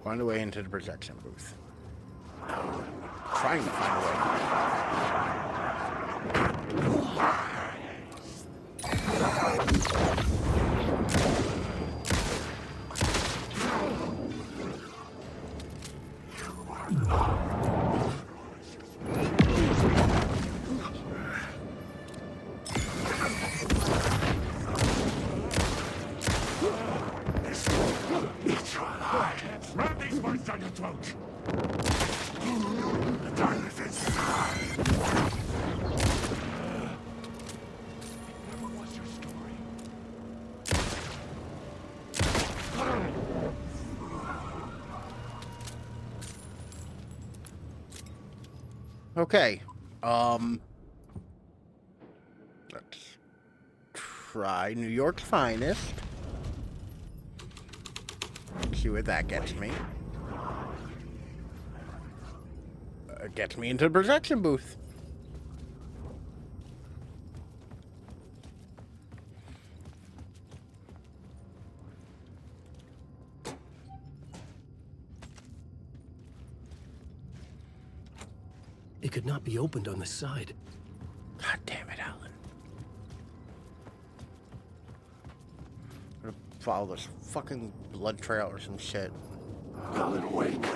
Find a way into the projection booth. Trying to find a way. Ram these words down your throat! The darkness is mine! What was your story? Okay. Let's try New York's Finest. See where that gets me. Gets me into the projection booth. It could not be opened on the side. God damn it, Alan. I'm gonna follow this fucking blood trail or some shit. Alan Wake.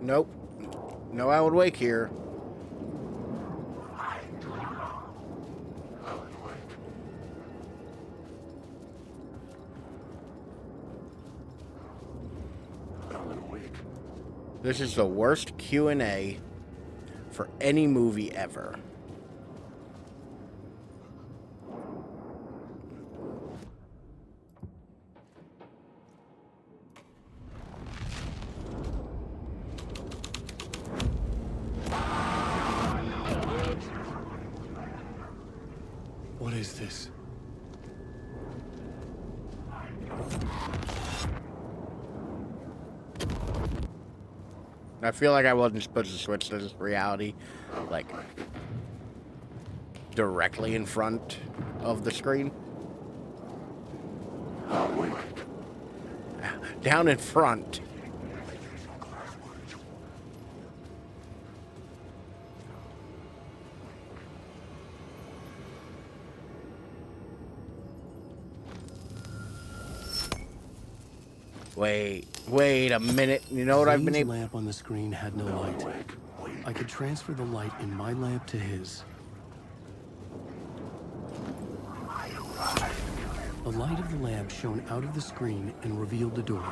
Nope. No Alan Wake here. Alan Wake. This is the worst Q&A for any movie ever. What is this? I feel like I wasn't supposed to switch to this reality, like, directly in front of the screen. Down in front. Wait a minute. You know what I've been Zane's able... lamp on the screen had no light. I could transfer the light in my lamp to his. The light of the lamp shone out of the screen and revealed the door.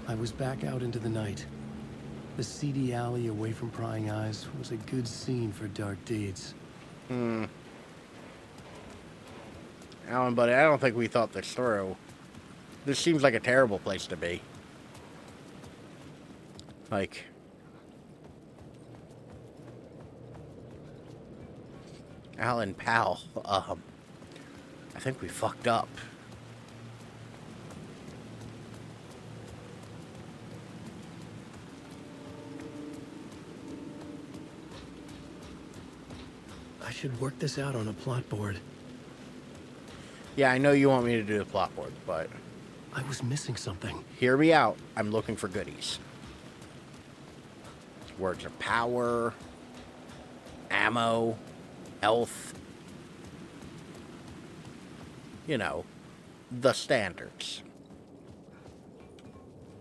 I was back out into the night. The seedy alley away from prying eyes was a good scene for dark deeds. Alan, buddy, I don't think we thought this through. This seems like a terrible place to be. Like... Alan, pal, I think we fucked up. I should work this out on a plot board. Yeah, I know you want me to do the plot board, but... I was missing something. Hear me out. I'm looking for goodies. words of power, ammo, health. You know, the standards.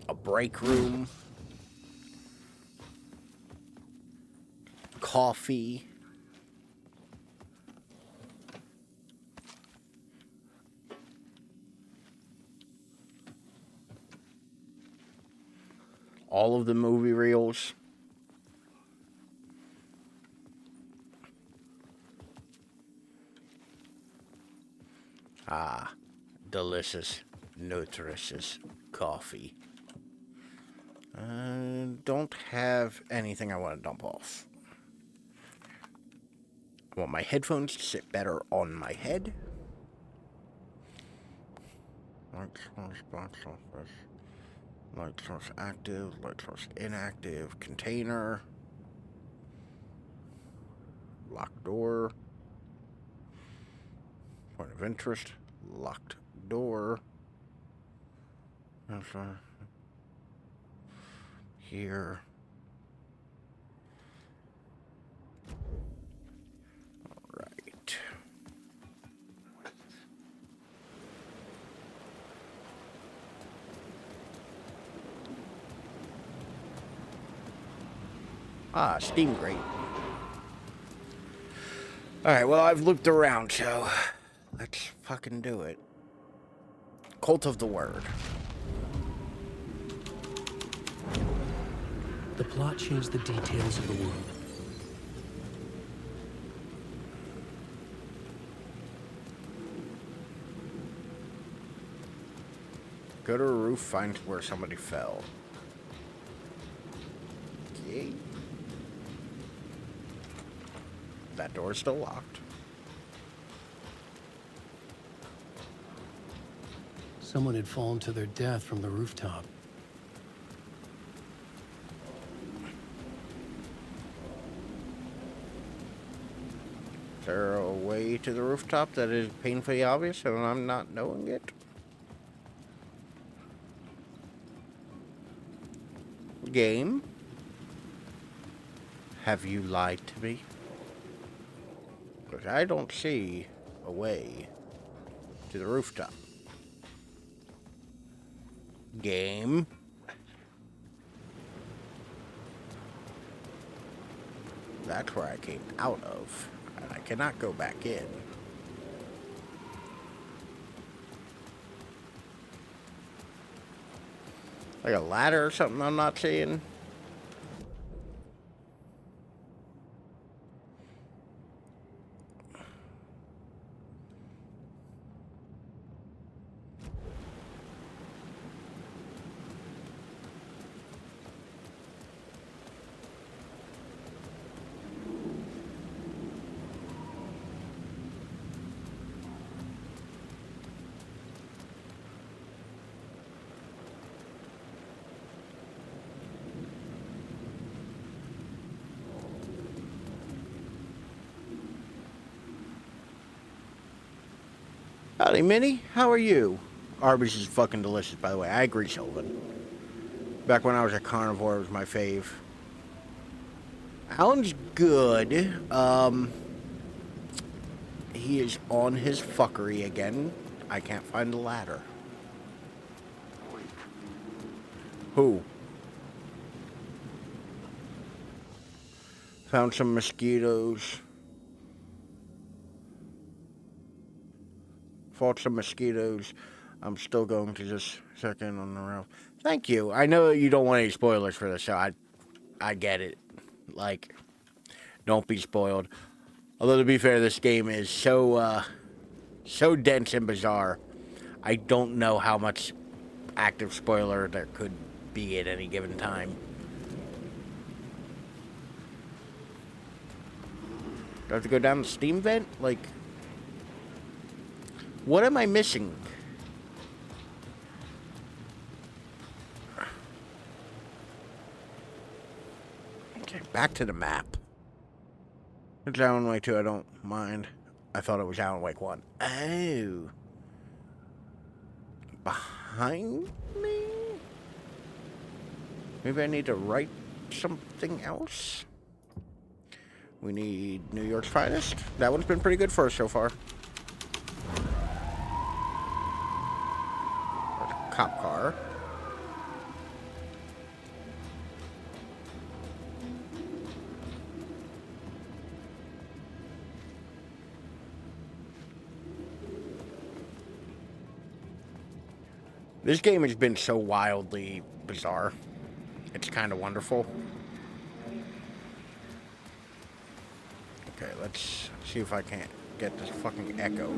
A break room. Coffee. All of the movie reels. Ah, delicious, nutritious coffee. Don't have anything I want to dump off. I want my headphones to sit better on my head. Light source, box office. Light source active, light source inactive, container. Locked door. Point of interest. Locked door. Here. Alright. Ah, Steam grate. Alright, well, I've looked around, so let's fucking do it. Cult of the Word. The plot changed the details of the world. Go to a roof, find where somebody fell. Okay. That door's still locked. Someone had fallen to their death from the rooftop. Is there a way to the rooftop that is painfully obvious and I'm not knowing it? Game? Have you lied to me? Because I don't see a way to the rooftop. Game? That's where I came out of, and I cannot go back in. Like a ladder or something I'm not seeing? Howdy, Minnie. How are you? Arby's is fucking delicious, by the way. I agree, Sylvan. Back when I was a carnivore, it was my fave. Alan's good. He is on his fuckery again. I can't find the ladder. Who? Found some mosquitoes. Fought some mosquitoes. I'm still going to just check in on the roof. Thank you. I know you don't want any spoilers for the show. I get it. Like, don't be spoiled. Although, to be fair, this game is so dense and bizarre. I don't know how much active spoiler there could be at any given time. Do I have to go down the steam vent? Like, what am I missing? Okay, back to the map. It's Alan Wake 2, I don't mind. I thought it was Alan Wake 1. Oh. Behind me? Maybe I need to right something else. We need New York's finest. That one's been pretty good for us so far. Cop car. This game has been so wildly bizarre. It's kind of wonderful. Okay, let's see if I can't get this fucking echo.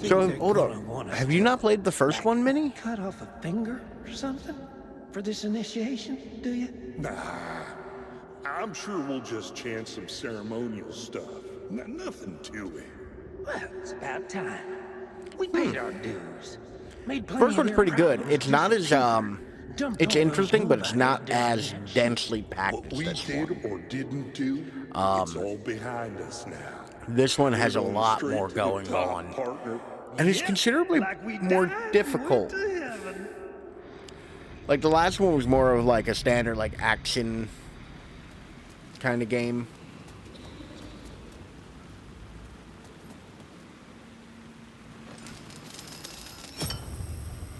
So, hold on. Have you not played the first one, Minnie? Cut off a finger or something? For this initiation, do you? Nah, I'm sure we'll just chant some ceremonial stuff. Nothing to it. Well, it's about time. We paid our dues. Made plenty First of one's their pretty good. problems It's not as dumped it's all interesting, those but it's not nobody as down there. densely packed What as we this did one. or didn't do, it's all behind us now. This one has a We're going lot straight more to the going top, on. partner. And it's considerably more difficult. Like, the last one was more of like a standard, like, action kind of game.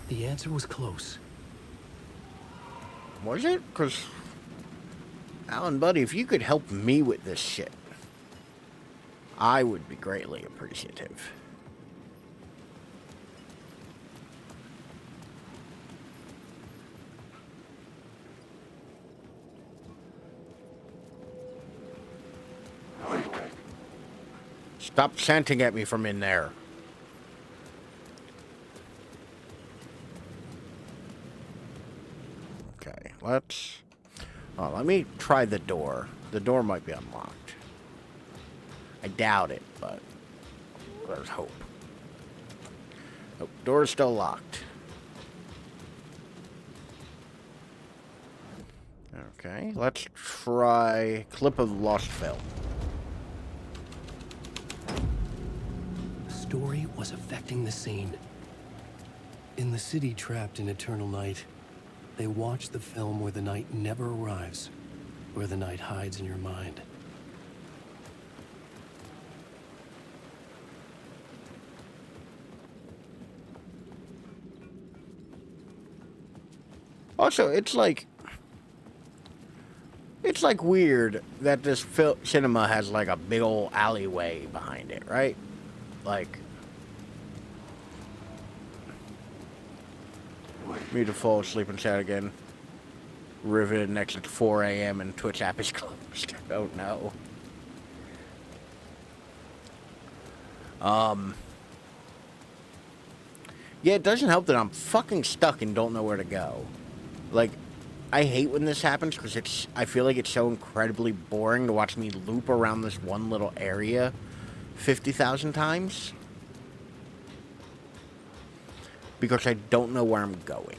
The answer was close. Was it? Because, Alan, buddy, if you could help me with this shit, I would be greatly appreciative. Stop chanting at me from in there. Okay, let's... Oh, let me try the door. The door might be unlocked. I doubt it, but there's hope. Nope, door is still locked. Okay, let's try clip of lost film. The story was affecting the scene. In the city trapped in eternal night, they watch the film where the night never arrives, where the night hides in your mind. Also, it's like weird that this cinema has like a big old alleyway behind it, right? Like, me to fall asleep and chat again. Riveted next at 4 a.m. and Twitch app is closed. Oh no. Yeah, it doesn't help that I'm fucking stuck and don't know where to go. Like, I hate when this happens because I feel like it's so incredibly boring to watch me loop around this one little area 50,000 times. Because I don't know where I'm going.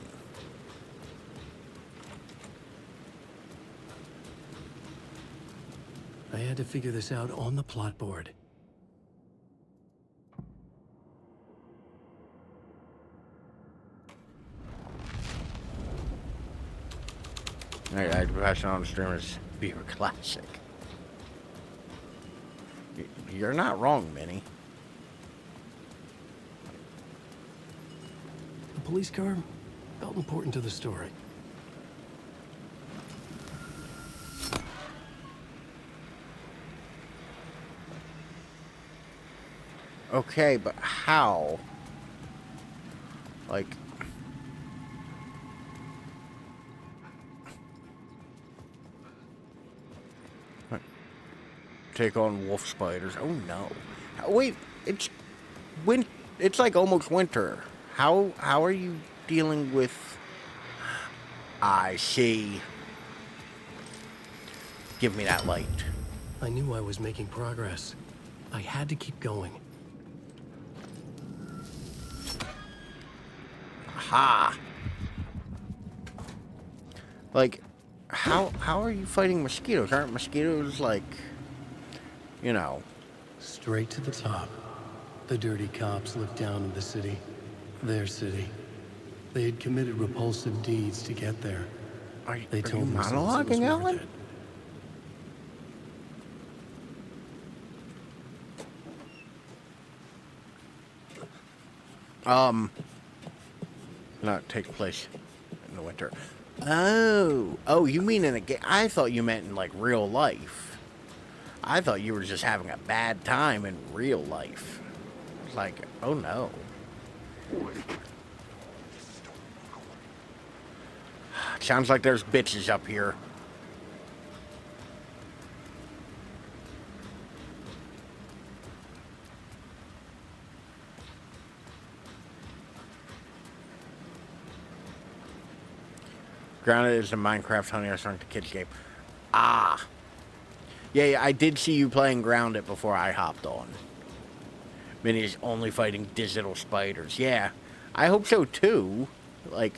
I had to figure this out on the plot board. I pass it on to streamers. Beer classic. You're not wrong, Minnie. The police car felt important to the story. Okay, but how? Like... Take on wolf spiders. Oh no. Wait, it's like almost winter. How are you dealing with... I see. Give me that light. I knew I was making progress. I had to keep going. Aha. Like, how are you fighting mosquitoes? Aren't mosquitoes like, you know... Straight to the top. The dirty cops looked down on the city. Their city. They had committed repulsive deeds to get there. They told themselves it was monologuing, worth Alan? it. Not take place in the winter. Oh, you mean in a game? I thought you meant in like real life. I thought you were just having a bad time in real life. Like, oh no. Sounds like there's bitches up here. Grounded is a Minecraft Honey I Shrunk the Kids game. Ah. Yeah, I did see you playing Grounded before I hopped on. Minnie's only fighting digital spiders. Yeah, I hope so too. Like,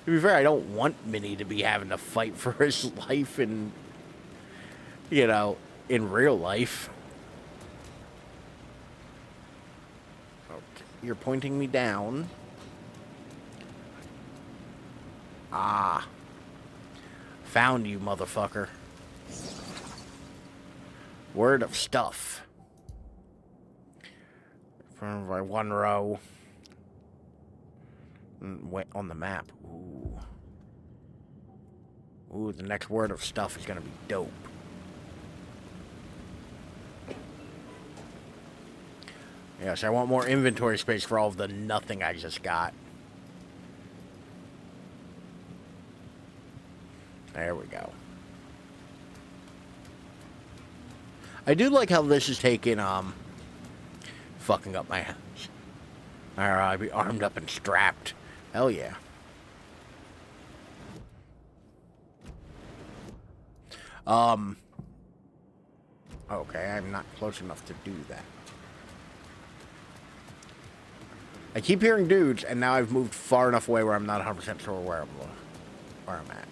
to be fair, I don't want Minnie to be having to fight for his life in, in real life. Okay, you're pointing me down. Ah. Found you, motherfucker. Word of stuff. From by one row. Went on the map. Ooh. Ooh, the next word of stuff is gonna be dope. Yes, I want more inventory space for all of the nothing I just got. There we go. I do like how this is taking, fucking up my hands. Alright, I'll be armed up and strapped. Hell yeah. Okay, I'm not close enough to do that. I keep hearing dudes, and now I've moved far enough away where I'm not 100% sure where I'm at.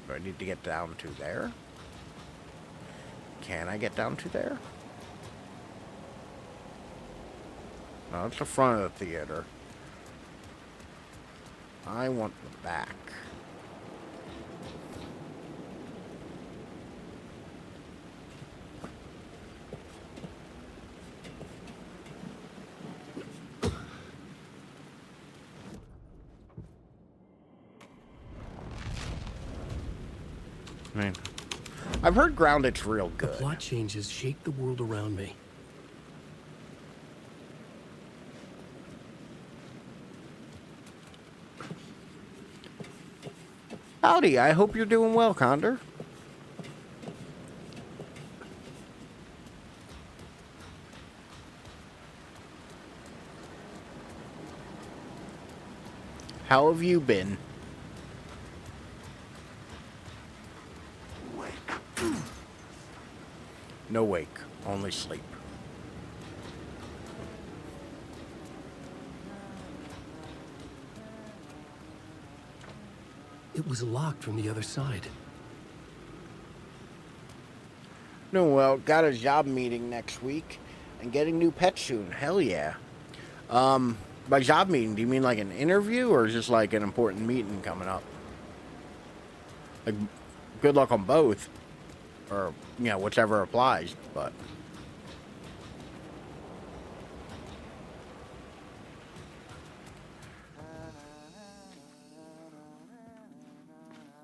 Do I need to get down to there? Can I get down to there? No, it's the front of the theater. I want the back. I mean, I've heard Grounded's real good. The plot changes shaped the world around me. Howdy, I hope you're doing well, Condor. How have you been? No wake, only sleep. It was locked from the other side. No, well, got a job meeting next week and getting new pets soon. Hell yeah. By job meeting, do you mean like an interview or just like an important meeting coming up? Like, good luck on both. Or, whichever applies, but...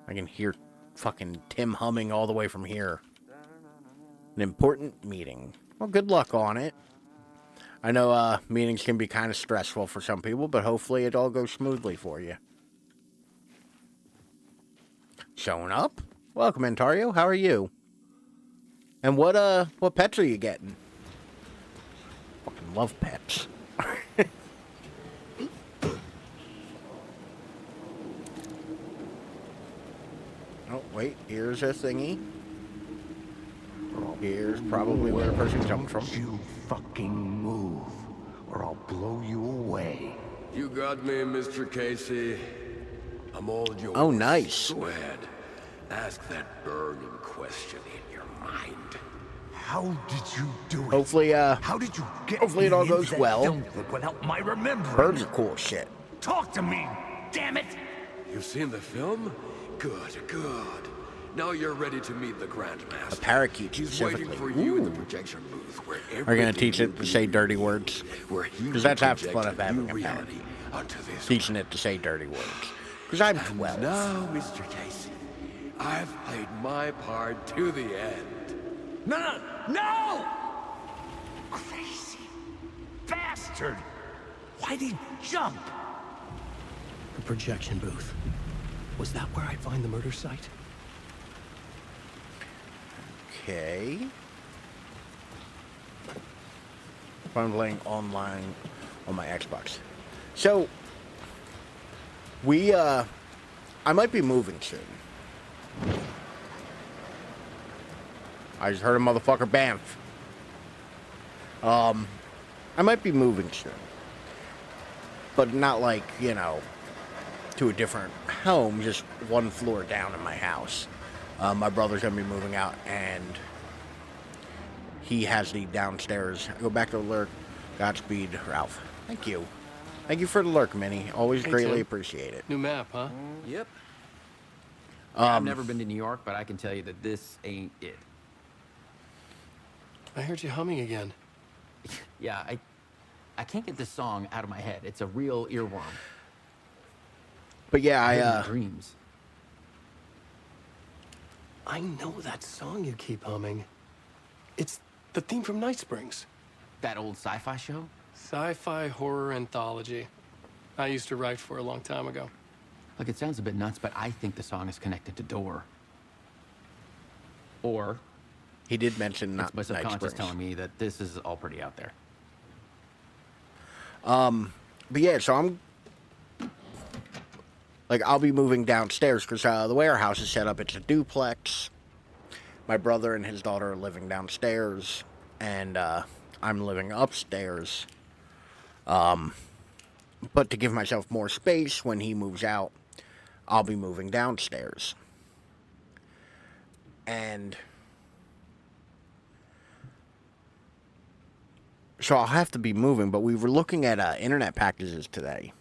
I can hear fucking Tim humming all the way from here. An important meeting. Well, good luck on it. I know meetings can be kind of stressful for some people, but hopefully it all goes smoothly for you. Showing up? Welcome, Ontario. How are you? And what pets are you getting? Fucking love pets. Oh, wait, here's a thingy. Here's probably where the person jumped from. You fucking move, or I'll blow you away. You got me, Mr. Casey. I'm all yours. Oh, nice. Go ahead. Ask that burning question in your mind. How did you do it? Hopefully, How did you get hopefully it me all into goes that well. film clip without my remembering? Birds are cool as shit. Talk to me, damn it! You've seen the film? Good, good. Now you're ready to meet the Grandmaster. A parakeet He's specifically. waiting for you in the projection booth where Are you gonna everything teach it to say dirty words? Because that's half the fun of having a parakeet. Teaching it to say dirty words. Because I'm 12. Now, Mr. Casey, I've played my part to the end. No! Crazy bastard! Why'd he jump? The projection booth. Was that where I'd find the murder site? Okay. If I'm playing online on my Xbox. So, I might be moving soon. I just heard a motherfucker bamf. I might be moving soon. But not like, you know, to a different home, just one floor down in my house. My brother's gonna be moving out, and he has the downstairs. I go back to the lurk. Godspeed, Ralph. Thank you. Thank you for the lurk, Minnie. Always Hey, greatly Tim. appreciate it. New map, huh? Yep. I've never been to New York, but I can tell you that this ain't it. I heard you humming again. Yeah, I can't get this song out of my head. It's a real earworm. But yeah, dreams. I know that song you keep humming. It's the theme from Night Springs. That old sci-fi show? Sci-fi horror anthology. I used to write for a long time ago. Look, it sounds a bit nuts, but I think the song is connected to Door. Or he did mention not it's my Night subconscious Springs. telling me that this is all pretty out there. But yeah, so I'm like, I'll be moving downstairs because the way our house is set up, it's a duplex. My brother and his daughter are living downstairs, and I'm living upstairs. But to give myself more space when he moves out, I'll be moving downstairs. And so I'll have to be moving, but we were looking at internet packages today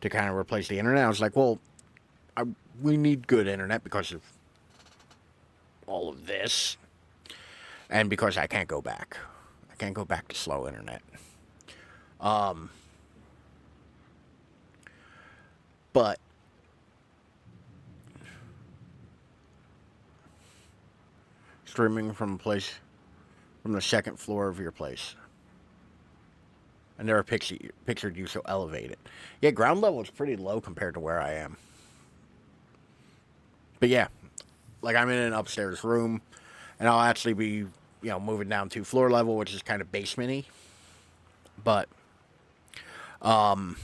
to kind of replace the internet. I was like, well, we need good internet because of all of this. And because I can't go back. I can't go back to slow internet. But streaming from a place, from the second floor of your place. I never pictured you so elevated. Yeah, ground level is pretty low compared to where I am. But yeah, like I'm in an upstairs room, and I'll actually be, you know, moving down to floor level, which is kind of basement-y. But, I'll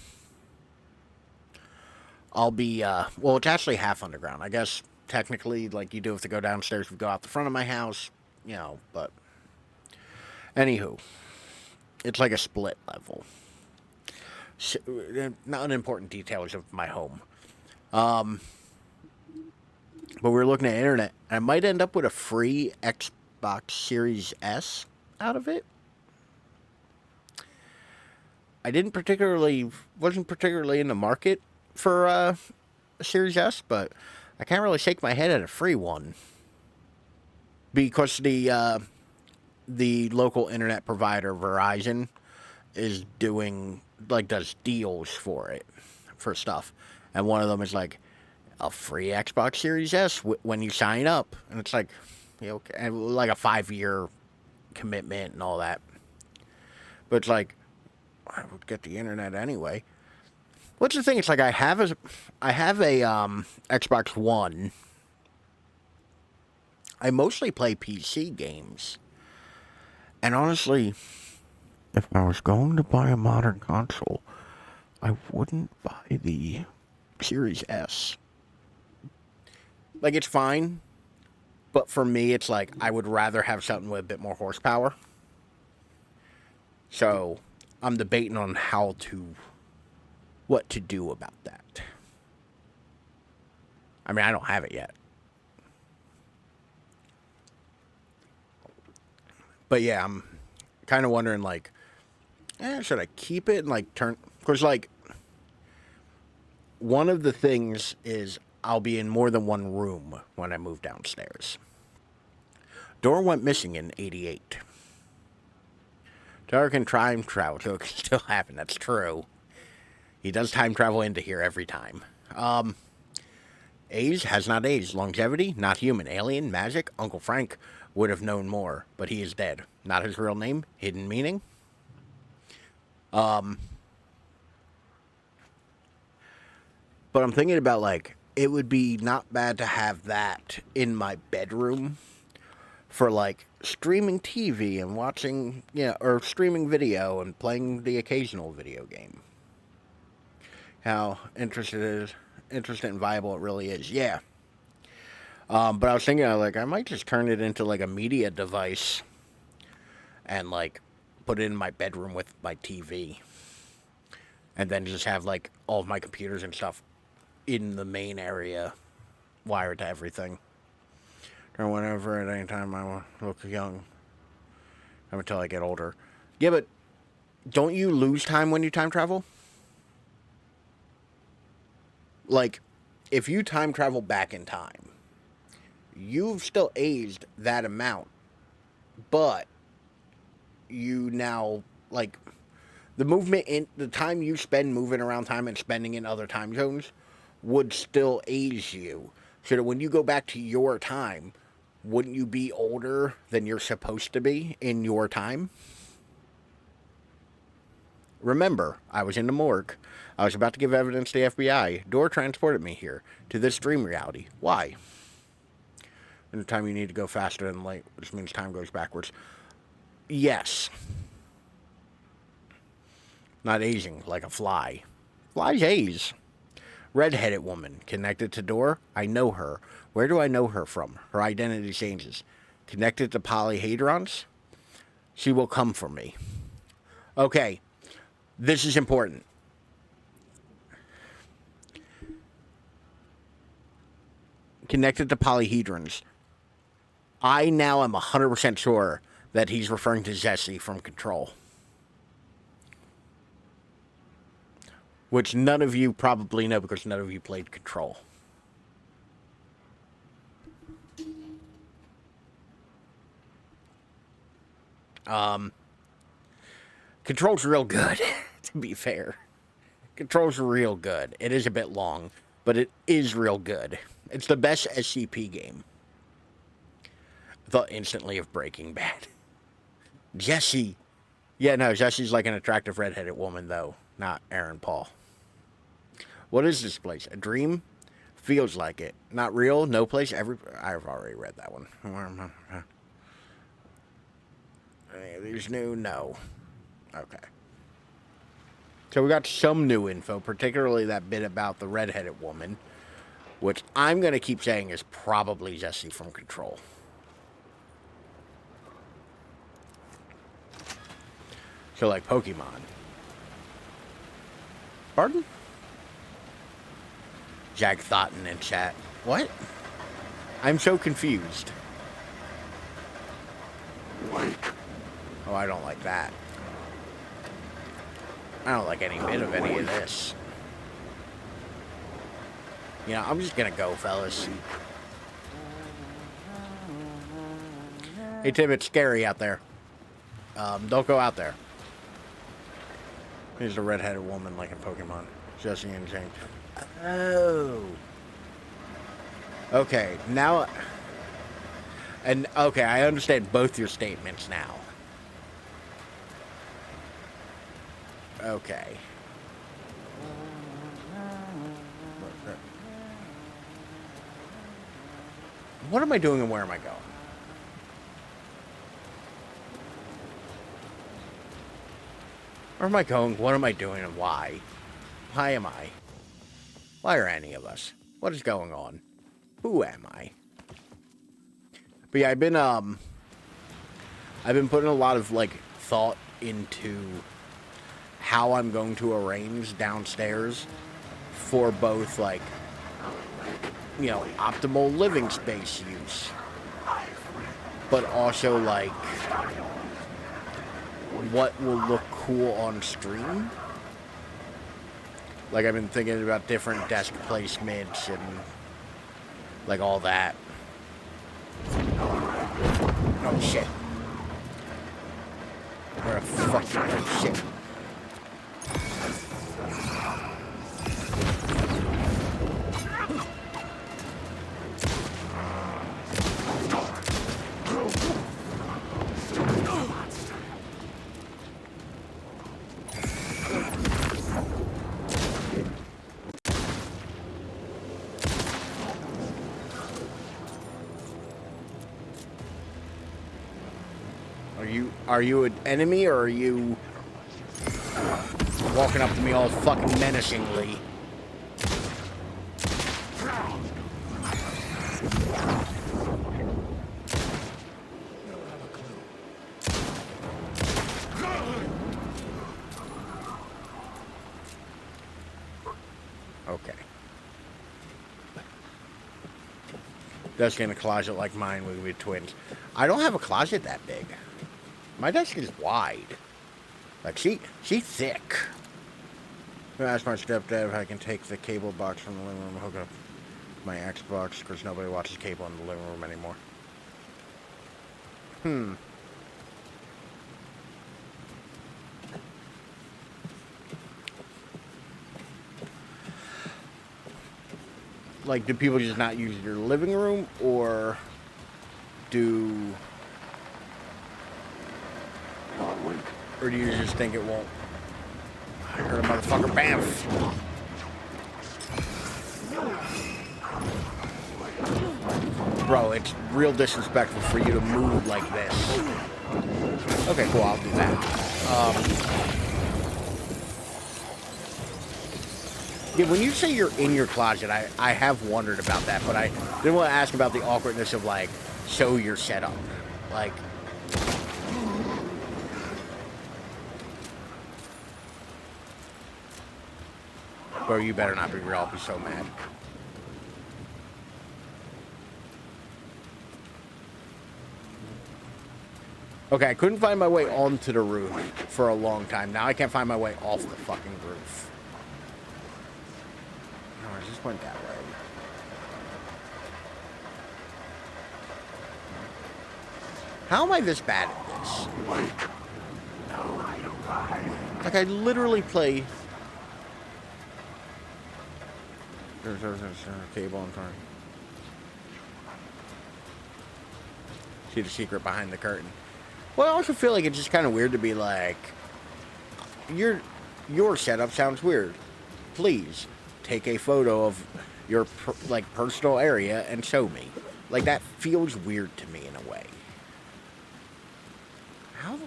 be, well, it's actually half underground. I guess, technically, like, you do have to go downstairs if you go out the front of my house, you know, but anywho, it's like a split level. So, not unimportant details of my home. But we're looking at internet, and I might end up with a free Xbox Series S out of it. I wasn't particularly in the market for a Series S, but I can't really shake my head at a free one because the local internet provider Verizon is does deals for stuff, and one of them is like a free Xbox Series S when you sign up, and it's like, you know, like a 5-year commitment and all that. But it's like, I would get the internet anyway. What's the thing? It's like I have a Xbox One. I mostly play PC games, and honestly, if I was going to buy a modern console, I wouldn't buy the Series S. Like, it's fine, but for me, it's like I would rather have something with a bit more horsepower. So I'm debating on what to do about that. I mean, I don't have it yet. But yeah, I'm kind of wondering, like, should I keep it and, like, turn... Because, like, one of the things is I'll be in more than one room when I move downstairs. Door went missing in 88. Tara can time travel, so it can still happen. That's true. He does time travel into here every time. Age has not aged. Longevity, not human. Alien, magic, Uncle Frank would have known more, but he is dead. Not his real name, hidden meaning. But I'm thinking about, like, it would be not bad to have that in my bedroom for, like, streaming TV and watching, or streaming video and playing the occasional video game. How interesting and viable it really is. Yeah. But I was thinking, like, I might just turn it into, like, a media device and, like, put it in my bedroom with my TV. And then just have, like, all of my computers and stuff in the main area wired to everything. Or whenever, at any time I look young. Until I get older. Yeah, but don't you lose time when you time travel? Like, if you time travel back in time, you've still aged that amount, but you now, like, the time you spend moving around time and spending in other time zones would still age you. So that when you go back to your time, wouldn't you be older than you're supposed to be in your time? Remember, I was in the morgue. I was about to give evidence to the FBI. Door transported me here, to this dream reality. Why? And the time you need to go faster than light, which means time goes backwards. Yes. Not aging like a fly. Flies age. Red-headed woman, connected to Door. I know her. Where do I know her from? Her identity changes. Connected to polyhedrons? She will come for me. Okay. This is important. Connected to polyhedrons. I now am 100% sure that he's referring to Jesse from Control. Which none of you probably know because none of you played Control. Control's real good, to be fair. Control's real good. It is a bit long, but it is real good. It's the best SCP game. I thought instantly of Breaking Bad. Jesse. Yeah, no, Jesse's like an attractive redheaded woman, though. Not Aaron Paul. What is this place? A dream? Feels like it. Not real? No place? I've already read that one. There's new? No. Okay. So we got some new info, particularly that bit about the redheaded woman, which I'm going to keep saying is probably Jesse from Control. So, like Pokemon. Pardon? Jack Thoughton in chat. What? I'm so confused. Oh, I don't like that. I don't like any bit of any of this. You know, I'm just gonna go, fellas. Hey, Tim, it's scary out there. Don't go out there. Here's a redheaded woman like in Pokemon. Jesse and James. Oh. Okay, now... And, okay, I understand both your statements now. Okay. What am I doing and where am I going? Where am I going? What am I doing and why? Why am I? Why are any of us? What is going on? Who am I? But yeah, I've been putting a lot of, like, thought into how I'm going to arrange downstairs for both, like, you know, optimal living space use, but also, like, what will look cool on stream. Like, I've been thinking about different desk placements and, like, all that. Oh, shit. Where the fuck? Oh, shit. Are you an enemy, or are you walking up to me all fucking menacingly? Okay. Desk in a closet like mine would be twins. I don't have a closet that big. My desk is wide. Like, she's thick. I asked my stepdad if I can take the cable box from the living room and hook up my Xbox, because nobody watches cable in the living room anymore. Like, do people just not use your living room, or do... Or do you just think it won't? I heard a motherfucker bamf. Bro, it's real disrespectful for you to move like this. Okay, cool, I'll do that. Yeah, when you say you're in your closet, I have wondered about that, but I didn't want to ask about the awkwardness of, like, show your setup. Like... Bro, you better not be real. I'll be so mad. Okay, I couldn't find my way onto the roof for a long time. Now I can't find my way off the fucking roof. No, I just went that way. How am I this bad at this? Like, I literally play... There's a cable on front. See the secret behind the curtain. Well, I also feel like it's just kind of weird to be like, your setup sounds weird. Please take a photo of your personal area and show me. Like, that feels weird to me in a way. How? Is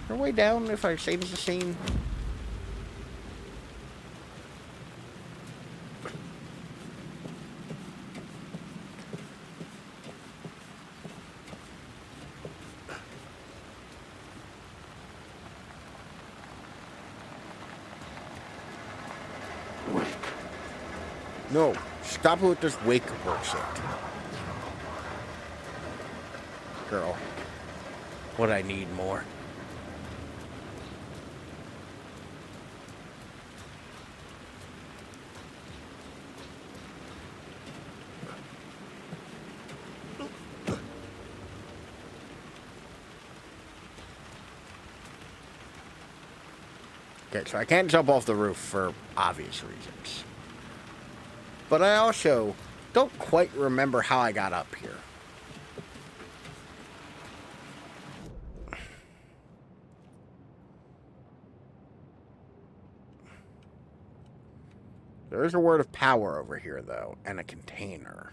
there a way down if I save the scene? No, stop with this wake bullshit. Girl, what I need more. Okay, so I can't jump off the roof for obvious reasons. But I also don't quite remember how I got up here. There is a word of power over here, though, and a container.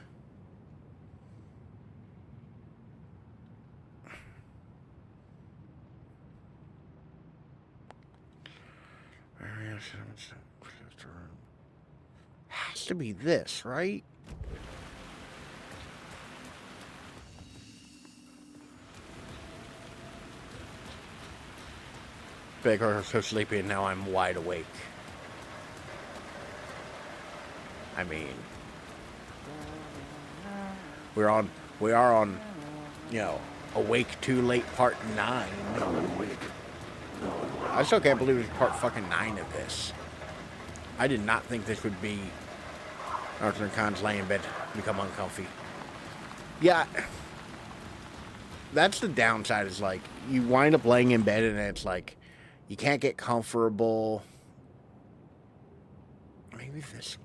Has to be this, right? Baker, I was so sleepy and now I'm wide awake. I mean... We are on, you know, Awake Too Late Part 9. I still can't believe it's Part fucking 9 of this. I did not think this would be Arthur and Khan's lay in bed, become uncomfy. Yeah, that's the downside, is like, you wind up laying in bed and it's like, you can't get comfortable. Maybe this.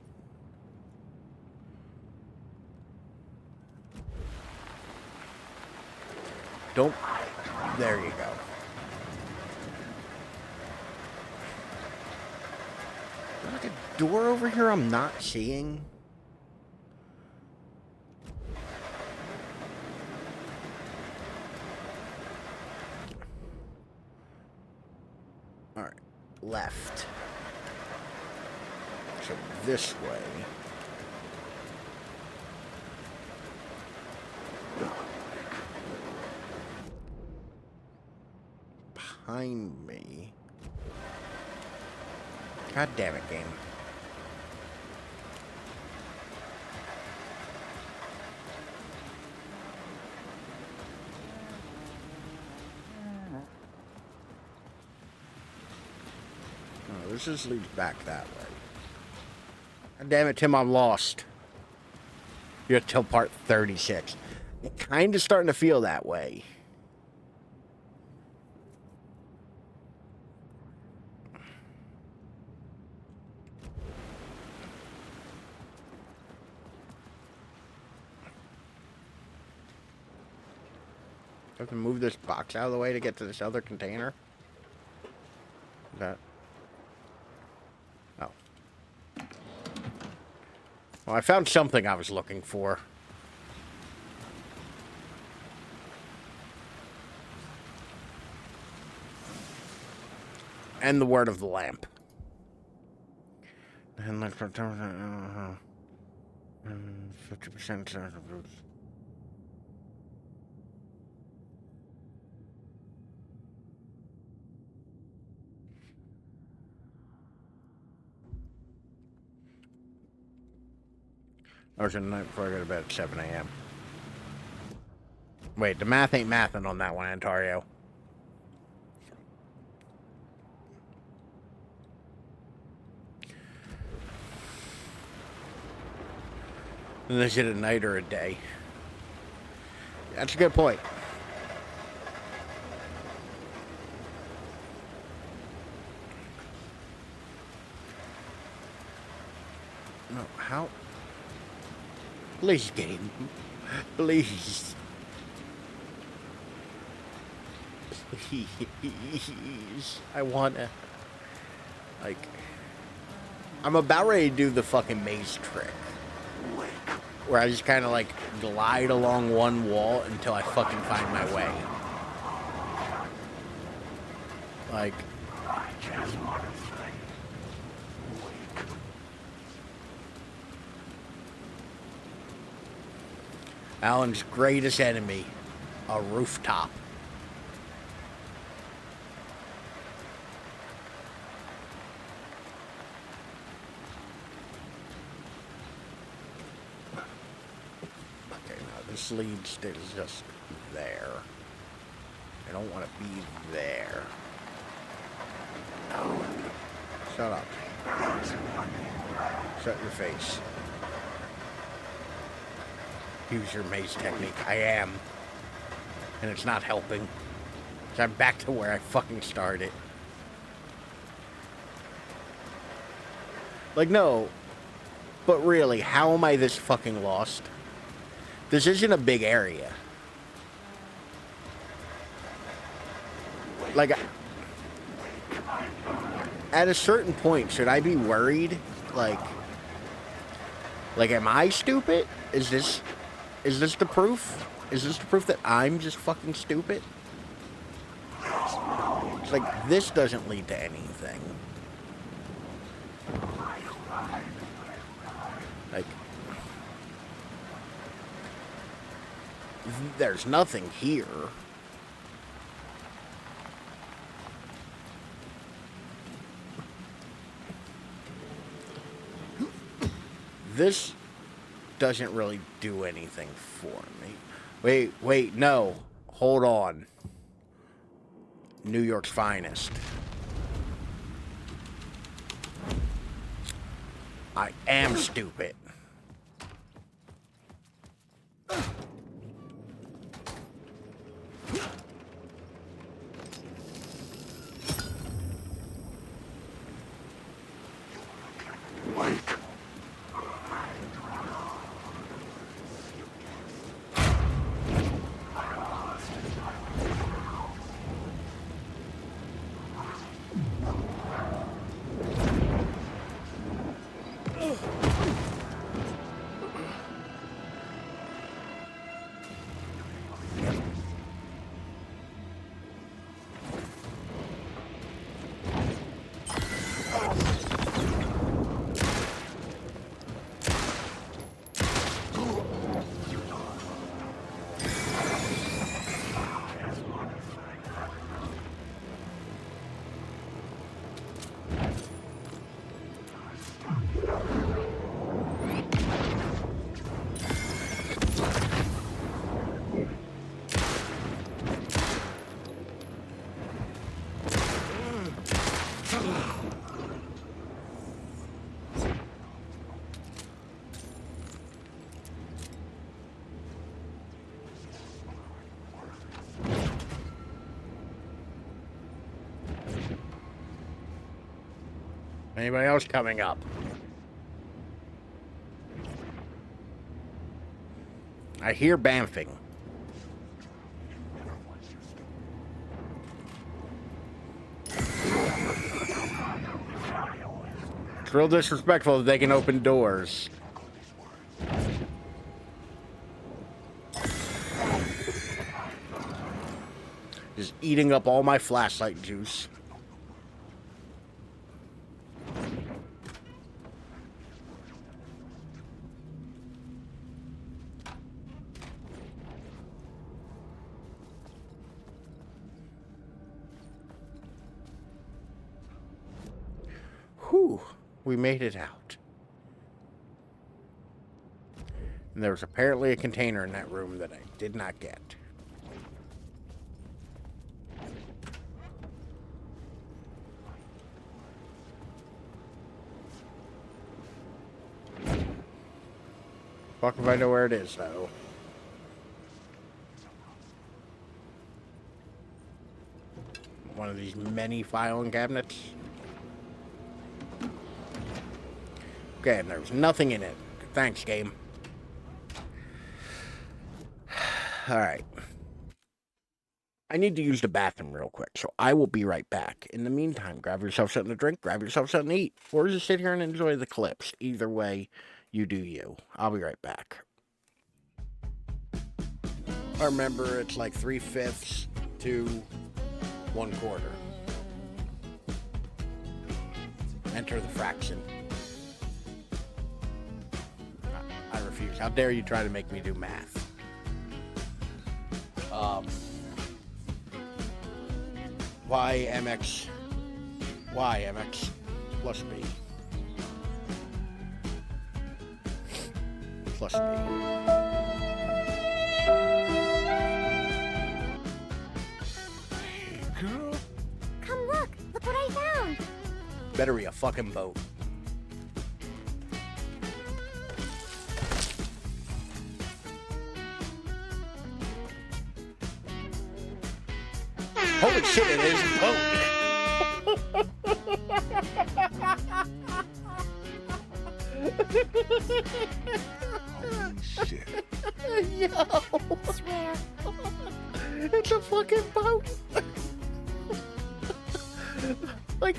Don't. There you go. Is there like a door over here I'm not seeing? Alright. Left. So this way. Behind me. God damn it, game. Oh, this just leads back that way. God damn it, Tim, I'm lost. You're till part 36. It's kind of starting to feel that way. I have to move this box out of the way to get to this other container. Is that? Oh. Well, I found something I was looking for. And the word of the lamp. And let's 50%. I was in the night before I go to bed at 7 a.m. Wait, the math ain't mathing on that one, Antario. And is it a night or a day? That's a good point. No, how? Please, game. Please. Please. I wanna... Like... I'm about ready to do the fucking maze trick. Where I just kind of like glide along one wall until I fucking find my way. Like... Alan's greatest enemy, a rooftop. Okay, now this leads to just there. I don't want to be there. Shut up. Shut your face. Use your maze technique. I am. And it's not helping. So I'm back to where I fucking started. Like, no. But really, how am I this fucking lost? This isn't a big area. Like, at a certain point, should I be worried? Like, am I stupid? Is this the proof? Is this the proof that I'm just fucking stupid? It's like, this doesn't lead to anything. Like, there's nothing here. This doesn't really do anything for me. Wait, no. Hold on. New York's finest. I am stupid. Anybody else coming up? I hear bamfing. It's real disrespectful that they can open doors. Just eating up all my flashlight juice. Whew, we made it out. And there was apparently a container in that room that I did not get. Fuck if I know where it is, though. One of these many filing cabinets. Okay, and there's nothing in it. Thanks, game. Alright. I need to use the bathroom real quick, so I will be right back. In the meantime, grab yourself something to drink, grab yourself something to eat, or just sit here and enjoy the clips. Either way, you do you. I'll be right back. I remember it's like 3/5 to 1/4. Enter the fraction. I refuse. How dare you try to make me do math? YMX plus B plus B. Girl. Come look what I found. Better be a fucking boat. Holy shit, it is a boat. Holy shit. Yo. I swear. It's a fucking boat. Like,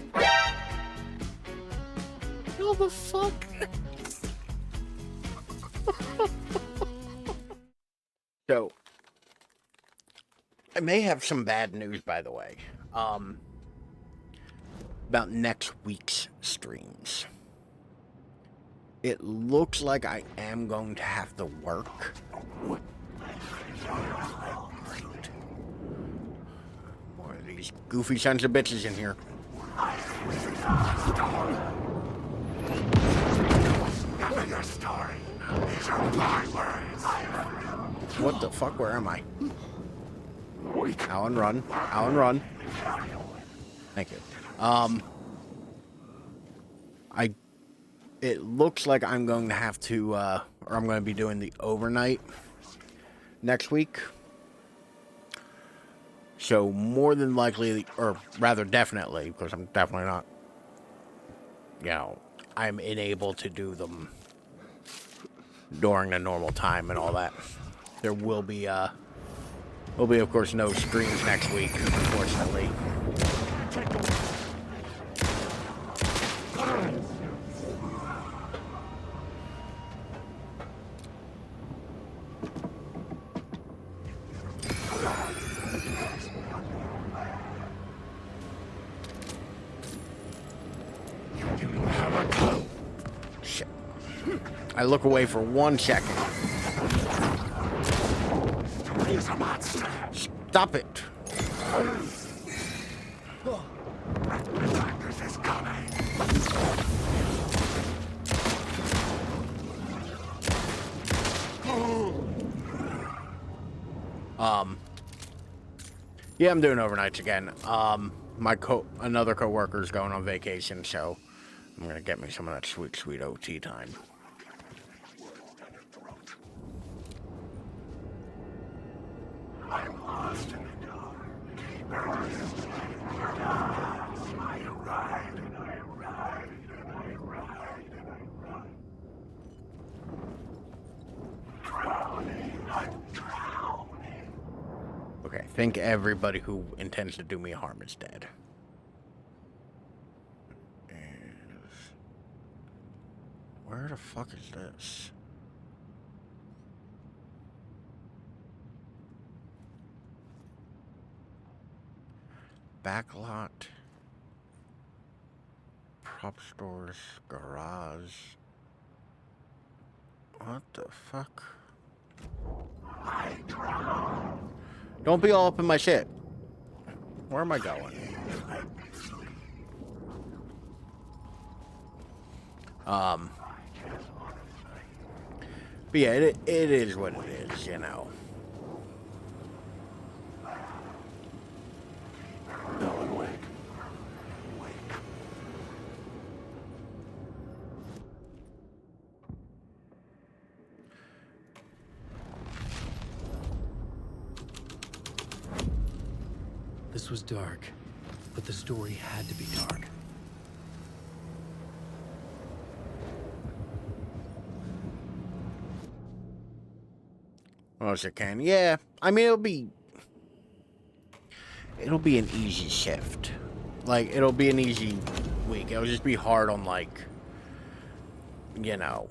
how the fuck? So, I may have some bad news, by the way, about next week's streams. It looks like I am going to have to work. More of these goofy sons of bitches in here. Your story is What the fuck? Where am I? Alan, run. Alan, run. Thank you. It looks like I'm going to have to, or I'm going to be doing the overnight next week. So more than likely, or rather definitely, because I'm definitely not, you know, I'm unable to do them during the normal time and all that. There will be of course no streams next week, unfortunately. Shit. I look away for 1 second. Stop it. Yeah, I'm doing overnights again. Another coworker's going on vacation, so I'm gonna get me some of that sweet, sweet OT time. I'm lost in the dark. I ride and I ride and I ride and I run. Drowning, I'm drowning. Okay, I think everybody who intends to do me harm is dead. Where the fuck is this? Backlot. Prop stores. Garage. What the fuck? Don't be all up in my shit. Where am I going? But yeah, it is what it is, you know. Ellen, wake. This was dark, but the story had to be dark. Well, as it can. Yeah, I mean, it'll be an easy shift. Like, it'll be an easy week. It'll just be hard on, like, you know,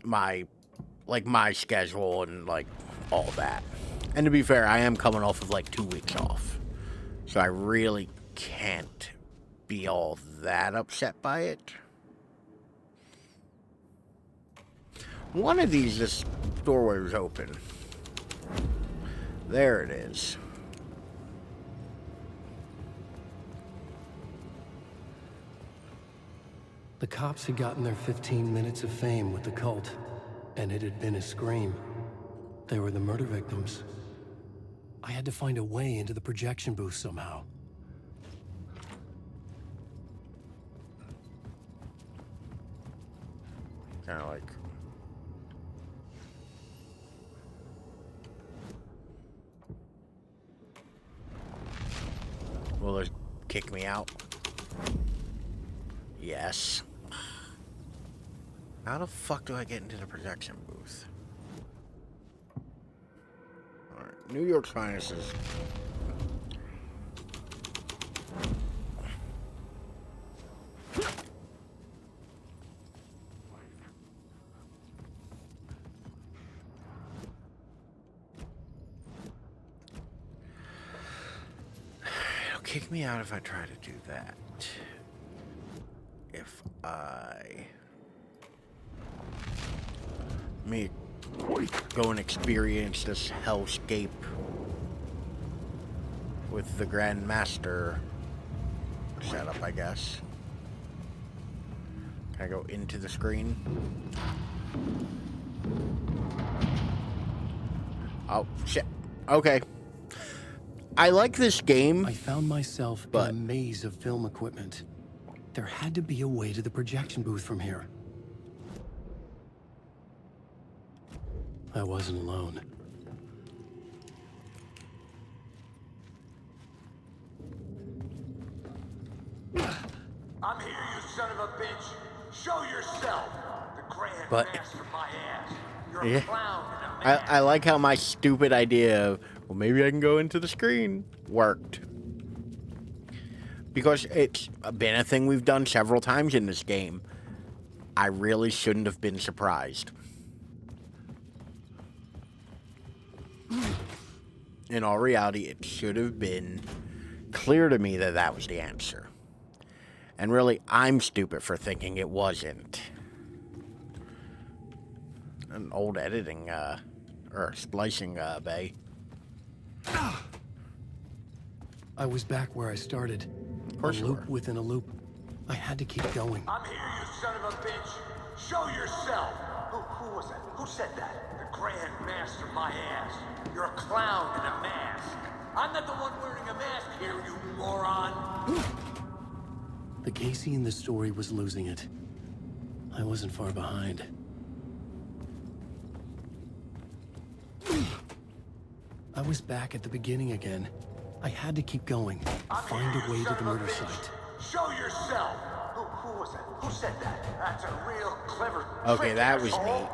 my schedule and, like, all that. And to be fair, I am coming off of, like, 2 weeks off. So I really can't be all that upset by it. One of these, this doorway was open. There it is. The cops had gotten their 15 minutes of fame with the cult, and it had been a scream. They were the murder victims. I had to find a way into the projection booth somehow. Kind of like... Will it kick me out? Yes. How the fuck do I get into the projection booth? Alright, New York's finest is... It'll kick me out if I try to do that. If I... go and experience this hellscape with the Grand Master setup, I guess. Can I go into the screen? Oh, shit. Okay. I like this game. I found myself in a maze of film equipment. There had to be a way to the projection booth from here. I wasn't alone. I'm here, you son of a bitch. Show yourself. The Grand Master my ass. You're a clown and a man. I like how my stupid idea of, well, maybe I can go into the screen worked. Because it's been a thing we've done several times in this game. I really shouldn't have been surprised. In all reality, it should have been clear to me that that was the answer. And really, I'm stupid for thinking it wasn't. An old editing, or splicing, bay. I was back where I started. Of course a loop within a loop. I had to keep going. I'm here, you son of a bitch. Show yourself. Who was that? Who said that? The Grand Master my ass. You're a clown in a mask. I'm not the one wearing a mask here, you moron. The Casey in the story was losing it. I wasn't far behind. I was back at the beginning again. I had to keep going. Find a way to the murder site. Show yourself. Who was that? Who said that? That's a real clever Okay, trick, that was asshole. neat.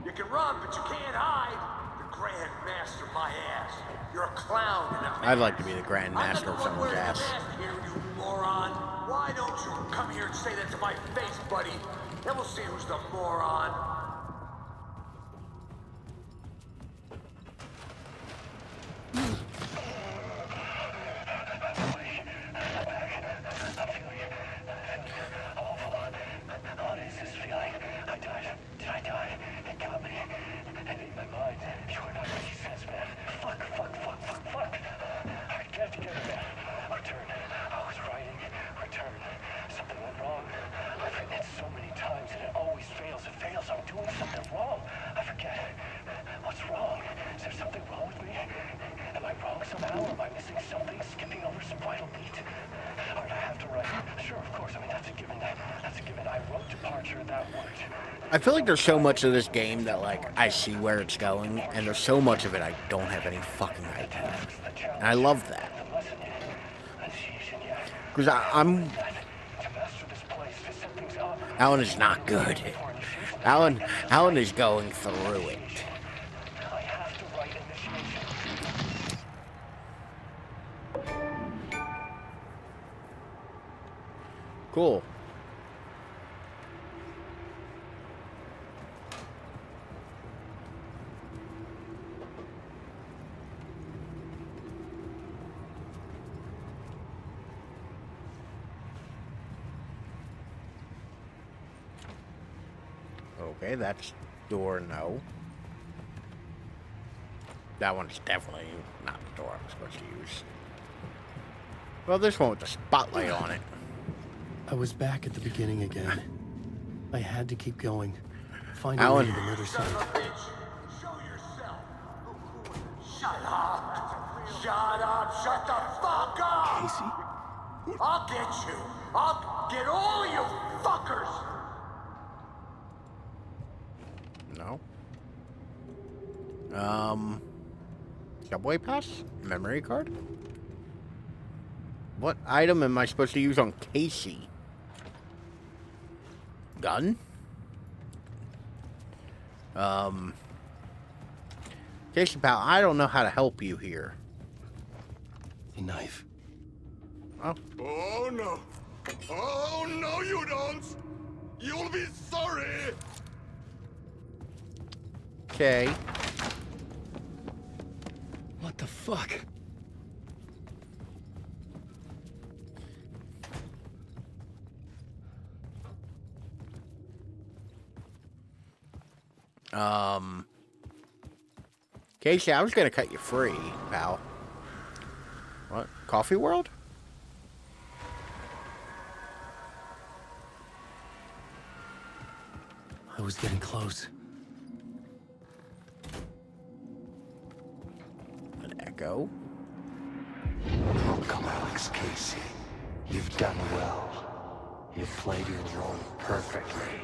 You can run, but you can't hide. The Grand Master my ass. You're a clown in a mask. I'd like to be the Grand Master of someone's ass. Here, you moron. Why don't you come here and say that to my face, buddy? Then we'll see who's the moron. What is this feeling? I died. Did I die? It got me. And in my mind, you're not what he says, man. Fuck. Alright, get it together, man. Return. I was writing. Return. Something went wrong. I've written it so many times and it always fails. It fails. I'm doing something wrong. I forget. What's wrong? Is there something wrong with me? Am I wrong somehow? Am I missing something? Skipping over some vital beat? Alright, I have to write. Sure, of course. I mean, that's a given. That's a given. I wrote departure. That worked. I feel like there's so much of this game that, like, I see where it's going, and there's so much of it I don't have any fucking idea. And I love that. Because I'm... Alan is not good. Alan is going through it. Cool. Okay, that's door no. That one's definitely not the door I'm supposed to use. Well, this one with the spotlight on it. I was back at the beginning again. I had to keep going. Find a way to the murder site. Shut up! Shut the fuck up! Casey? I'll get you! I'll get all you fuckers! No. Subway pass? Memory card? What item am I supposed to use on Casey? Gun? Casey pal, I don't know how to help you here. A knife. Oh. Oh no! Oh no, you don't! You'll be sorry! Okay. What the fuck? Casey, I was gonna cut you free, pal. What? Coffee World? I was getting close. played your role perfectly.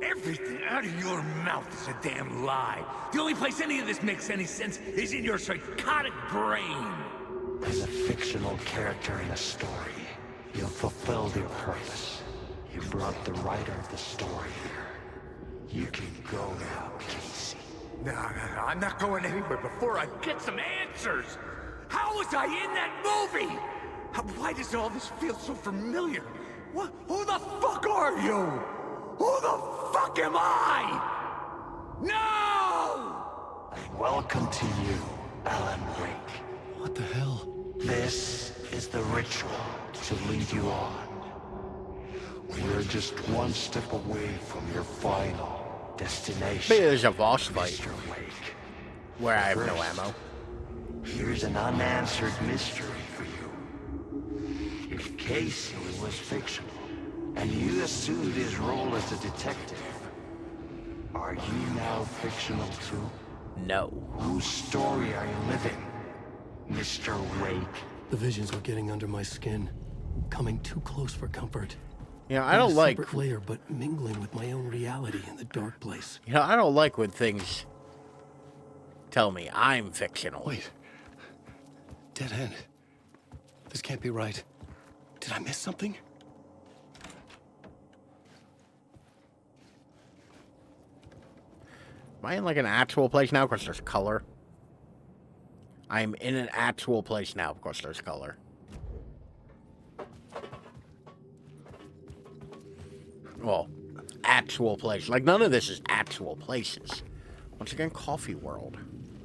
Everything out of your mouth is a damn lie. The only place any of this makes any sense is in your psychotic brain. As a fictional character in a story, you fulfilled your purpose. You brought the writer of the story here. You can go now, Casey. No, I'm not going anywhere before I get some answers. How was I in that movie? Why does all this feel so familiar? What? Who the fuck are you? Who the fuck am I? No! And welcome to you, Alan Wake. What the hell? This is the ritual to lead you on. We're just one step away from your final destination. Maybe there's a boss fight Mr. Wake. where I have no ammo. Here's an unanswered mystery for you. If Casey was fictional, and you assumed his role as a detective, are you now fictional too? No. Whose story are you living, Mr. Wake? The visions were getting under my skin, coming too close for comfort. You know, I don't like... separate layer, but mingling with my own reality in the dark place. You know, I don't like when things tell me I'm fictional. Wait. Dead end. This can't be right. Did I miss something? Am I in like an actual place now because there's color? I'm in an actual place now because there's color. Well, actual place. Like, none of this is actual places. Once again, Coffee World.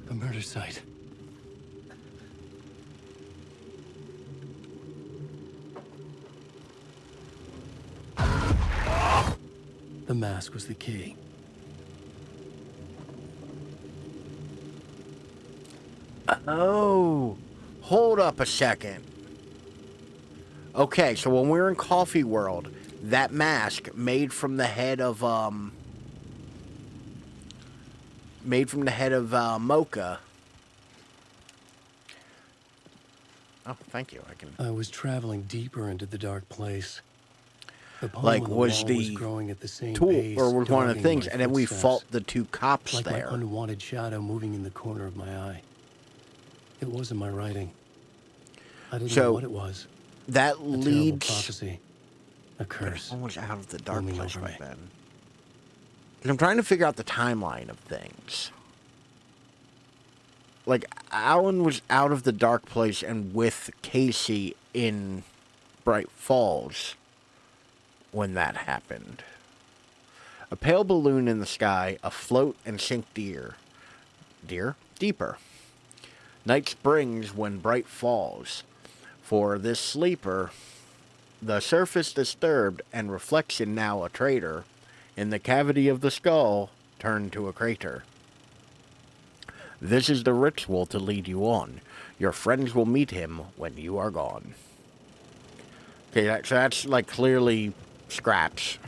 A murder site. The mask was the key. Oh, hold up a second. Okay, so when we're in Coffee World, that mask made from the head of Mocha. Oh, thank you. I was traveling deeper into the dark place. The poem Like, on the was wall the growing at the same tool, pace, or was one of the dogging things, my and then we footsteps, fought the two cops like there. my unwanted shadow moving in the corner of my eye. It wasn't my writing. I didn't know what it was. That A terrible leads... prophecy. A curse. Almost out of the dark looming place over right me. then. 'Cause I'm trying to figure out the timeline of things. Like, Alan was out of the dark place and with Casey in Bright Falls when that happened. A pale balloon in the sky, afloat and sink deeper. Night springs when bright falls. For this sleeper, the surface disturbed and reflection now a traitor, in the cavity of the skull turned to a crater. This is the ritual to lead you on. Your friends will meet him when you are gone. Okay, so that's like clearly Scratch.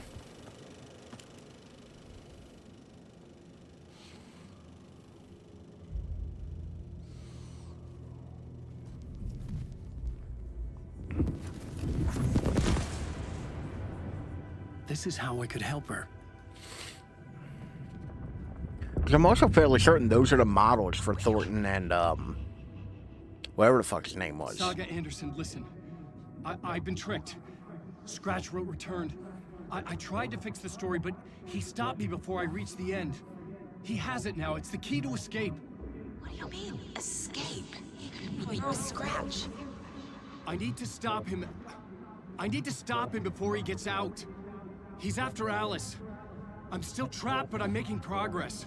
This is how I could help her. Because I'm also fairly certain those are the models for Thornton and, whatever the fuck his name was. Saga Anderson, listen. I've been tricked. Scratch wrote returned. I tried to fix the story, but he stopped me before I reached the end. He has it now. It's the key to escape. What do you mean, escape? Oh, you're a Scratch. I need to stop him. I need to stop him before he gets out. He's after Alice. I'm still trapped, but I'm making progress.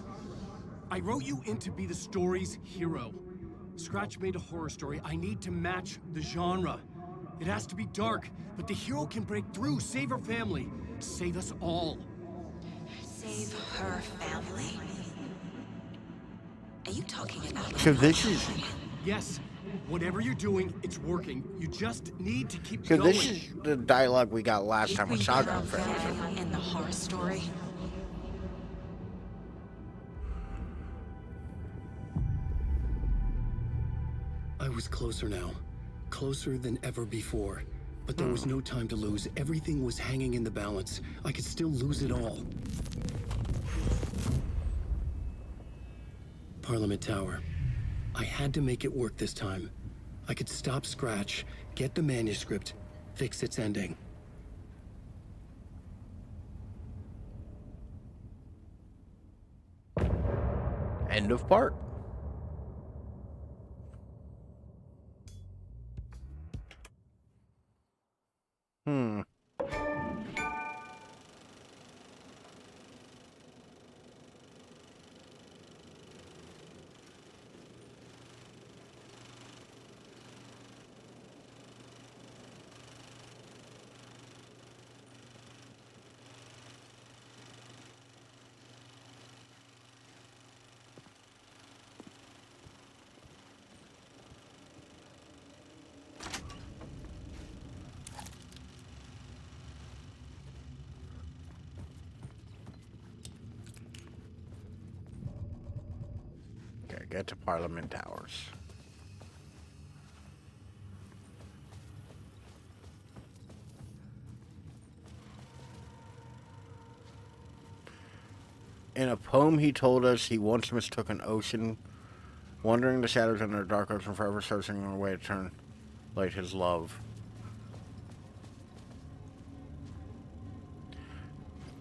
I wrote you in to be the story's hero. Scratch made a horror story. I need to match the genre. It has to be dark, but the hero can break through, save her family, save us all. Save her family? Are you talking about... So this is... Yes. Whatever you're doing, it's working. You just need to keep So going. this is the dialogue we got last time with Saga. In the horror story? I was closer now. Closer than ever before. But there was no time to lose. Everything was hanging in the balance. I could still lose it all. Parliament Tower. I had to make it work this time. I could stop Scratch, get the manuscript, fix its ending. End of part. Okay, get to Parliament Towers. In a poem he told us he once mistook an ocean, wandering the shadows under a dark ocean, forever searching for a way to turn light his love.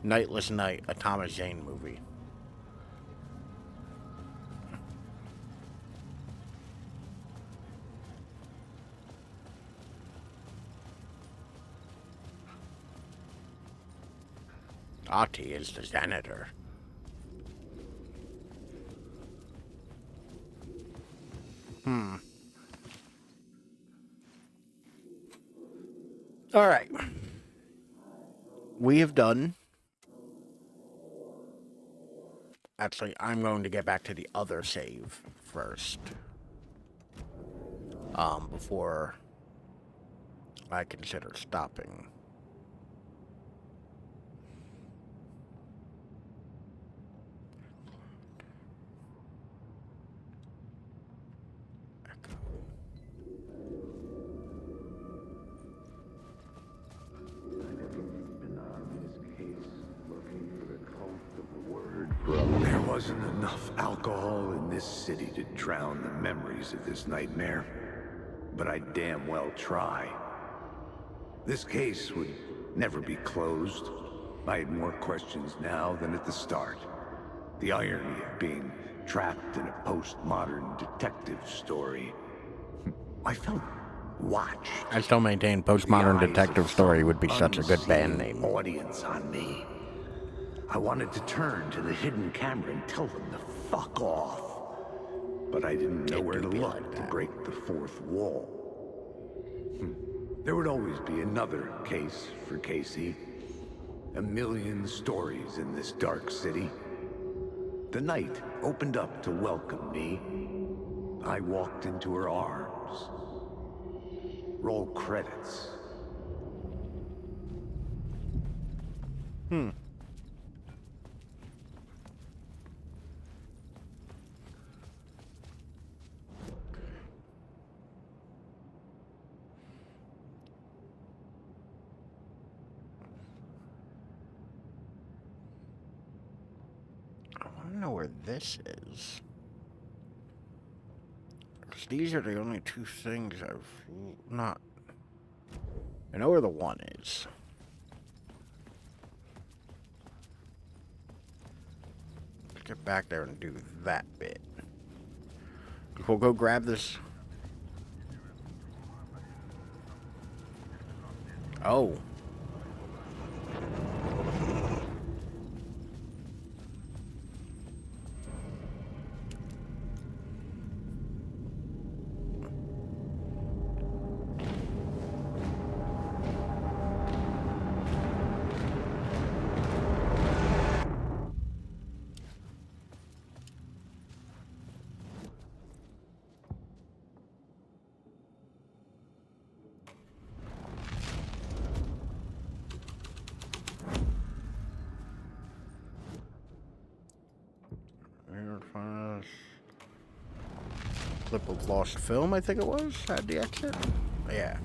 Nightless Night, a Thomas Jane movie. Ati is the janitor. All right. We have done. Actually, I'm going to get back to the other save first. Before I consider stopping. There wasn't enough alcohol in this city to drown the memories of this nightmare, but I'd damn well try. This case would never be closed. I had more questions now than at the start. The irony of being trapped in a postmodern detective story. I felt watched. I still maintain Postmodern Detective Story would be such a good band name. Audience on me. I wanted to turn to the hidden camera and tell them to fuck off. But I didn't know where to look to break the fourth wall. There would always be another case for Casey. A million stories in this dark city. The night opened up to welcome me. I walked into her arms. Roll credits. I want to know where this is. Because these are the only two things I've not... I know where the one is. Let's get back there and do that bit. We'll go grab this. Oh. Clip of lost film, I think it was, had the exit. Yeah.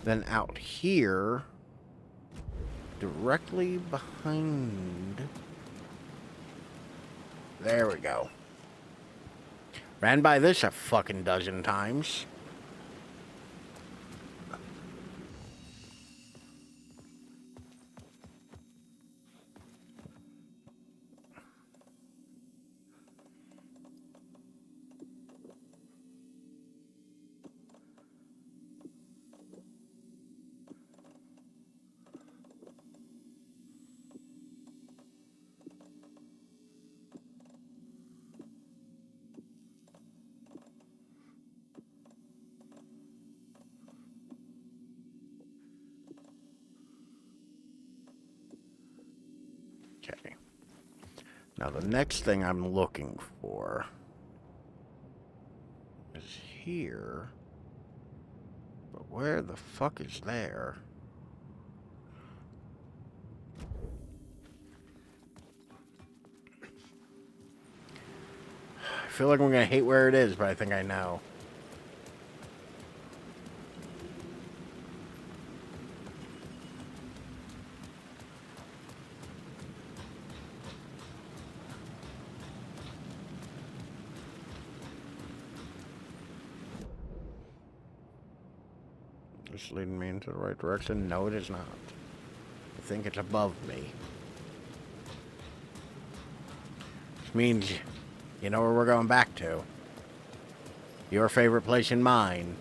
Then out here, directly behind... There we go. Ran by this a fucking dozen times. Okay. Now the next thing I'm looking for is here. But where the fuck is there? I feel like I'm gonna hate where it is, but I think I know. It's leading me into the right direction? No, it is not. I think it's above me. Which means you know where we're going back to. Your favorite place and mine.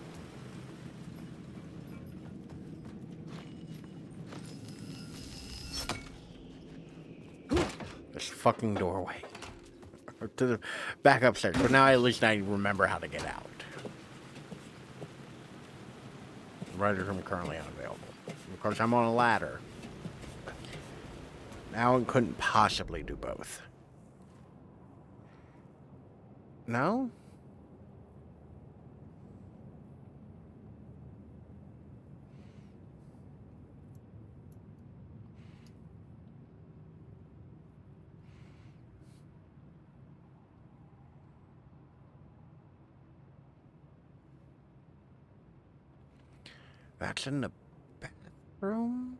This fucking doorway. To the back upstairs. But now at least I remember how to get out. Writer's room currently unavailable. Of course, I'm on a ladder. Now I couldn't possibly do both. No? That's in the bathroom?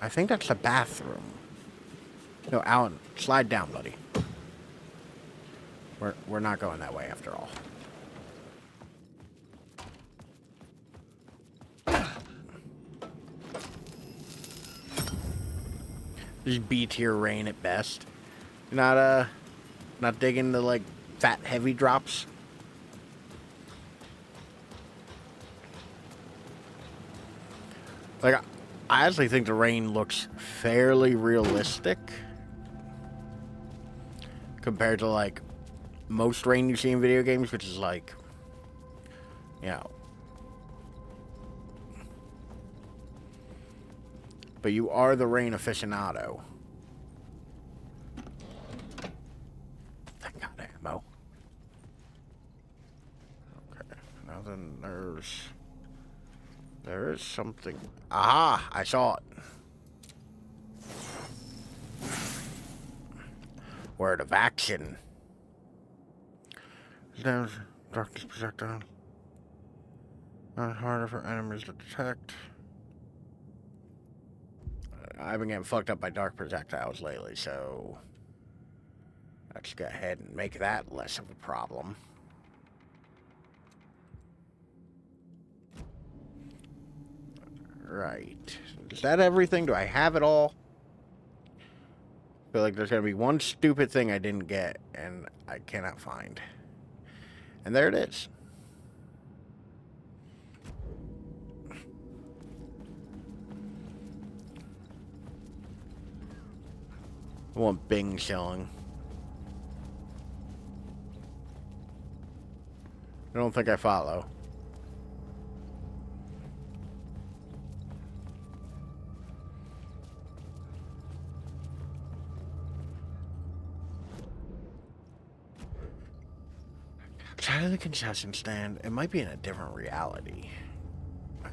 I think that's the bathroom. No, Alan, slide down, buddy. We're not going that way after all. Just B-tier rain at best. Not digging the like fat heavy drops. Like I actually think the rain looks fairly realistic compared to like most rain you see in video games, which is like, you know. But you are the rain aficionado. Thank God, ammo. Okay, now then there is something. Aha! I saw it. Word of action. There's darkness projectile. Not harder for enemies to detect. I've been getting fucked up by dark projectiles lately, so let's go ahead and make that less of a problem. Right. Is that everything? Do I have it all? I feel like there's going to be one stupid thing I didn't get, and I cannot find. And there it is. I want Bing showing. I don't think I follow. Outside of the concession stand, it might be in a different reality.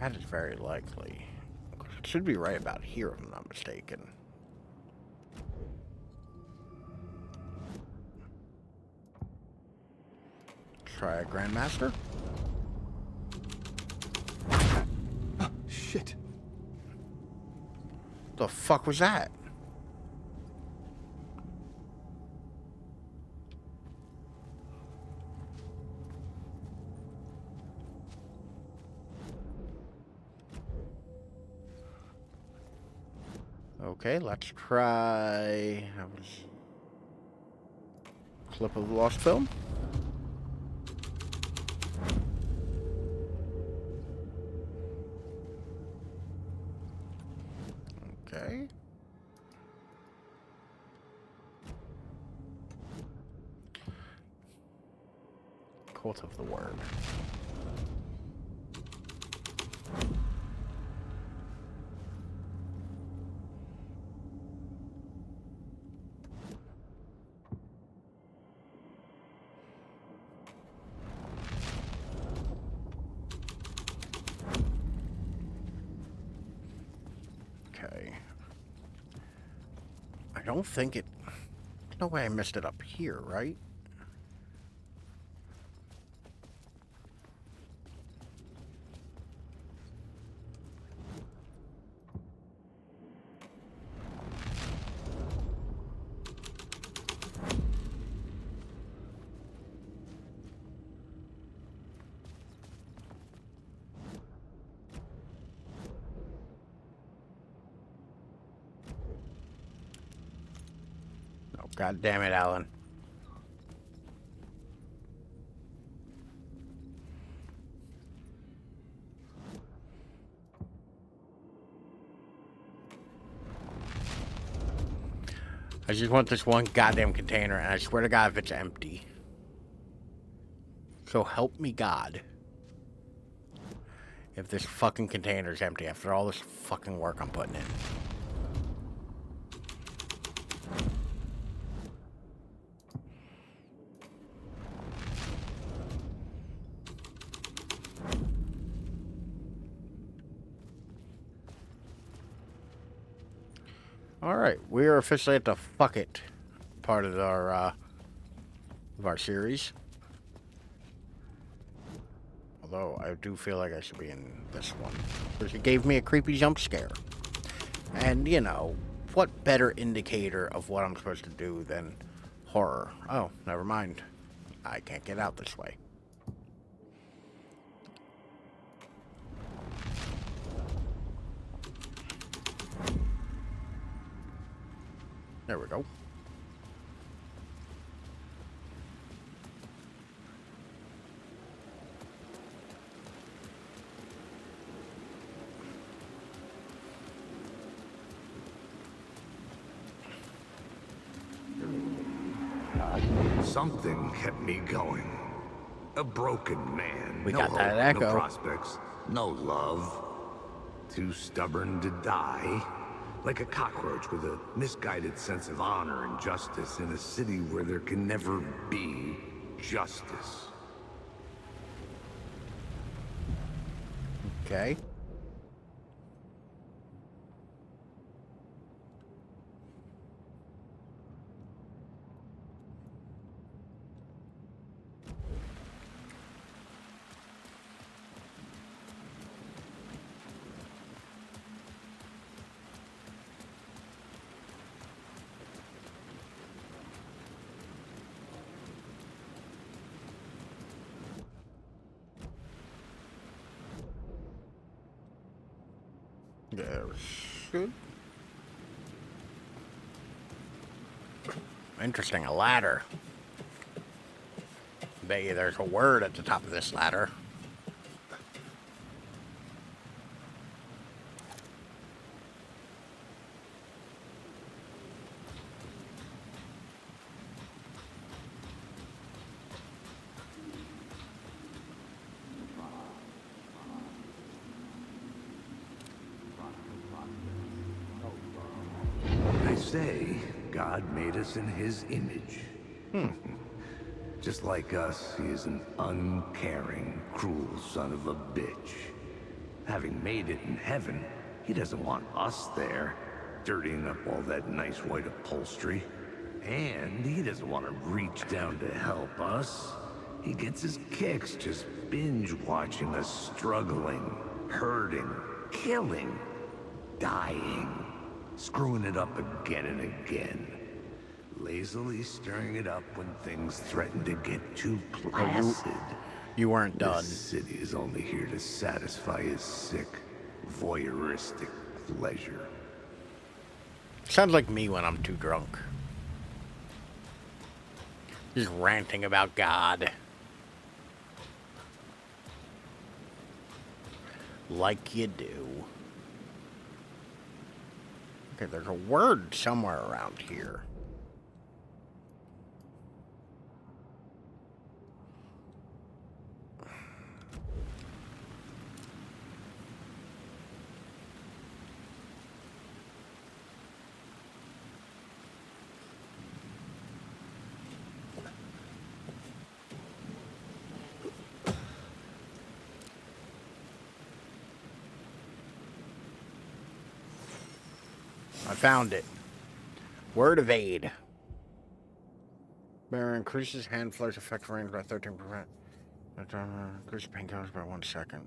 That is very likely. It should be right about here, if I'm not mistaken. try a Grandmaster. Shit. The fuck was that? Okay, let's try. That was clip of the lost film. Okay. Cult of the Word. Okay. I don't think it... No way I missed it up here, right? Oh, God damn it, Alan. I just want this one goddamn container, and I swear to God if it's empty. So help me God. If this fucking container's empty after all this fucking work I'm putting in. Alright, we are officially at the fuck it part of our series. Although, I do feel like I should be in this one. Because it gave me a creepy jump scare. And, you know, what better indicator of what I'm supposed to do than horror? Oh, never mind. I can't get out this way. There we go. Something kept me going. A broken man. We no got hope, that echo. No prospects. No love. Too stubborn to die. Like a cockroach with a misguided sense of honor and justice in a city where there can never be justice. Okay. There's good. Interesting, a ladder. Bet you there's a word at the top of this ladder. They say God made us in his image. Just like us, he is an uncaring, cruel son of a bitch. Having made it in heaven, he doesn't want us there, dirtying up all that nice white upholstery. And he doesn't want to reach down to help us. He gets his kicks just binge watching us struggling, hurting, killing, dying, screwing it up again and again. Lazily stirring it up when things threaten to get too placid. You weren't done. This city is only here to satisfy his sick, voyeuristic pleasure. Sounds like me when I'm too drunk. Just ranting about God. Like you do. Okay, there's a word somewhere around here. I found it. Word of aid. Bear increases hand flare's effect range by 13%. Increases painkillers by 1 second.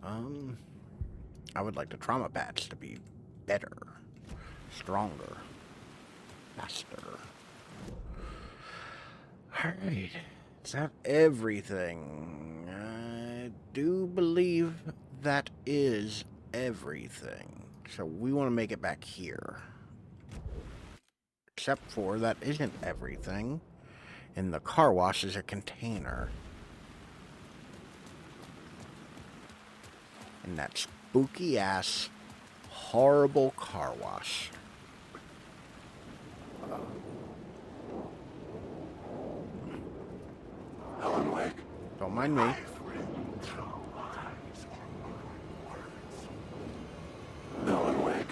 I would like the trauma patch to be better, stronger, faster. Alright. Is that everything? I do believe that is everything. So we want to make it back here. Except for that isn't everything. And the car wash is a container. And that spooky ass, horrible car wash. Alan Wake. Don't mind me. Alan Wake.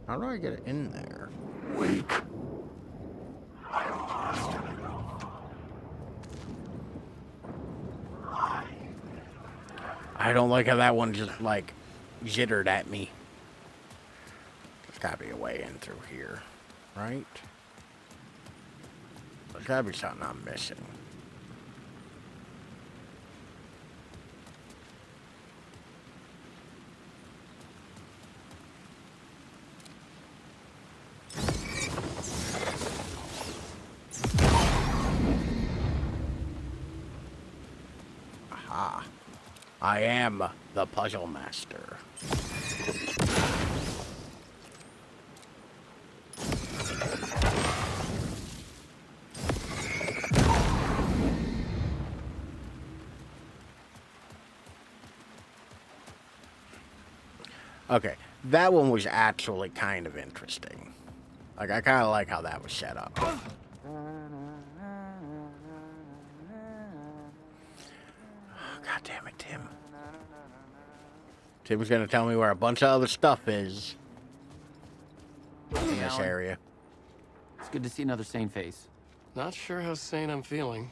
How do I get it in there? Wake. I don't like how that one just, like, jittered at me. There's gotta be a way in through here, right? There's gotta be something I'm missing. Aha. I am the puzzle master. Okay, that one was actually kind of interesting. Like, I kind of like how that was set up. God damn it, Tim. Tim was going to tell me where a bunch of other stuff is in this area. It's good to see another sane face. Not sure how sane I'm feeling.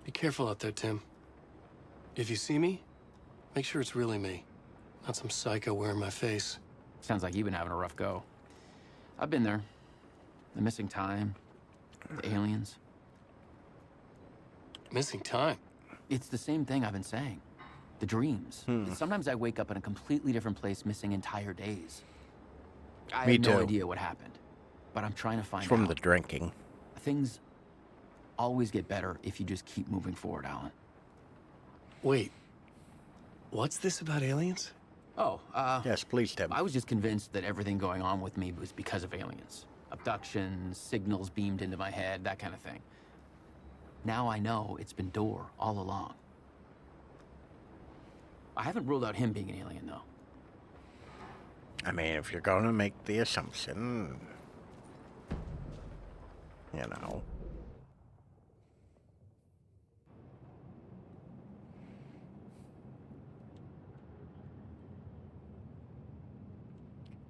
Be careful out there, Tim. If you see me, make sure it's really me, not some psycho wearing my face. Sounds like you've been having a rough go. I've been there. The missing time, the aliens. Missing time? It's the same thing I've been saying. The dreams. Sometimes I wake up in a completely different place, missing entire days. I have no idea what happened, but I'm trying to find out. It's from the drinking. Things always get better if you just keep moving forward, Alan. Wait, what's this about aliens? Oh, yes, please, Tim. I was just convinced that everything going on with me was because of aliens. Abductions, signals beamed into my head, that kind of thing. Now I know it's been Door all along. I haven't ruled out him being an alien, though. I mean, if you're going to make the assumption, you know.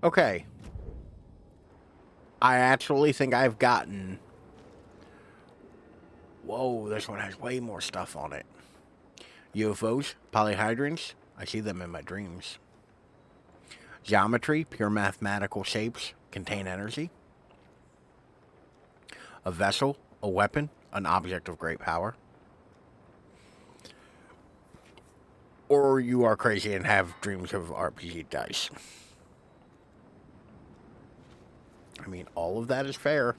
Okay. I actually think I've gotten Whoa, this one has way more stuff on it. UFOs, polyhedrons, I see them in my dreams. Geometry, pure mathematical shapes, contain energy. A vessel, a weapon, an object of great power. Or you are crazy and have dreams of RPG dice. I mean, all of that is fair.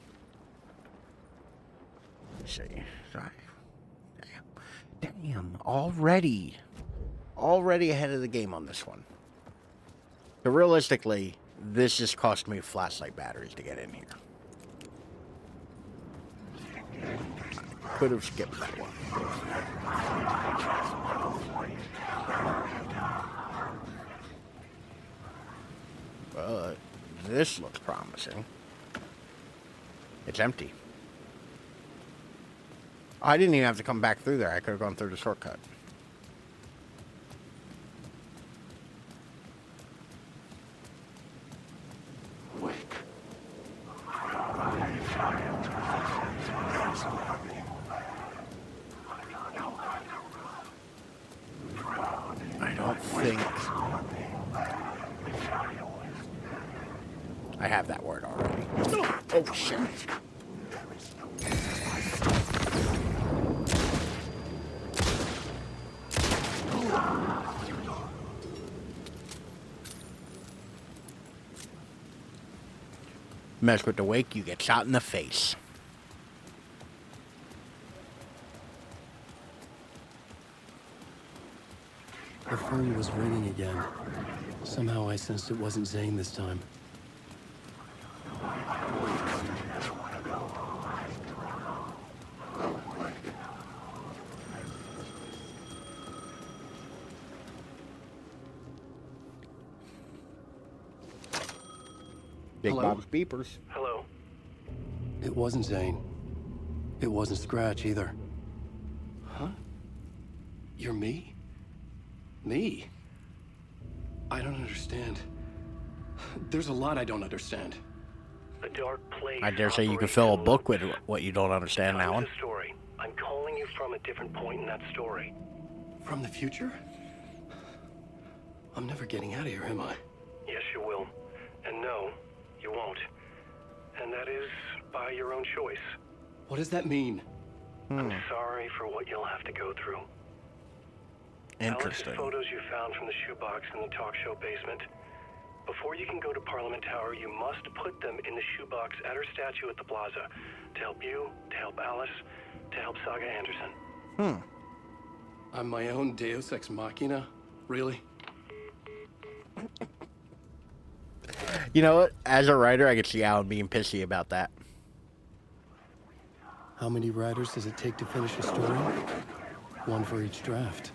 Let's see. Damn. Already ahead of the game on this one. So realistically, this just cost me flashlight batteries to get in here. Could have skipped that one. But this looks promising. It's empty. I didn't even have to come back through there. I could have gone through the shortcut. I don't think I have that word already. Oh shit. Mess with the wake, you get shot in the face. The phone was ringing again. Somehow I sensed it wasn't Zane this time. Big Hello? Bob's beepers. Hello? It wasn't Zane. It wasn't Scratch either. Huh? You're me? Me? I don't understand. There's a lot I don't understand. A dark place. I dare say you could fill a book with what you don't understand now. It's a story. I'm calling you from a different point in that story. From the future? I'm never getting out of here, am I? Yes, you will. And no, you won't. And that is by your own choice. What does that mean? I'm sorry for what you'll have to go through. Interesting. Alice's photos you found from the shoebox in the talk show basement. Before you can go to Parliament Tower, you must put them in the shoebox at her statue at the plaza. To help you, to help Alice, to help Saga Anderson. I'm my own Deus Ex Machina? Really? You know what? As a writer, I could see Alan being pissy about that. How many writers does it take to finish a story? One for each draft.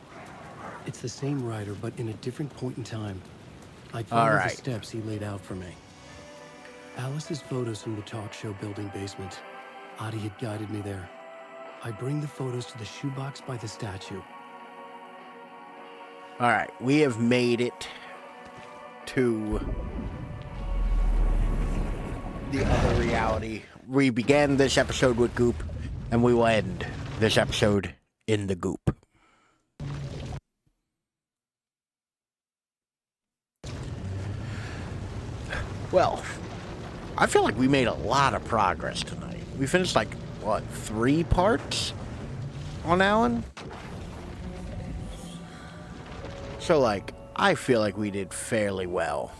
It's the same writer, but in a different point in time. I followed the steps he laid out for me. Alice's photos from the talk show building basement. Adi had guided me there. I bring the photos to the shoebox by the statue. All right, we have made it to the other reality. We began this episode with Goop, and we will end this episode in the Goop. Well, I feel like we made a lot of progress tonight. We finished, like, what, 3 parts on Alan? So, like, I feel like we did fairly well.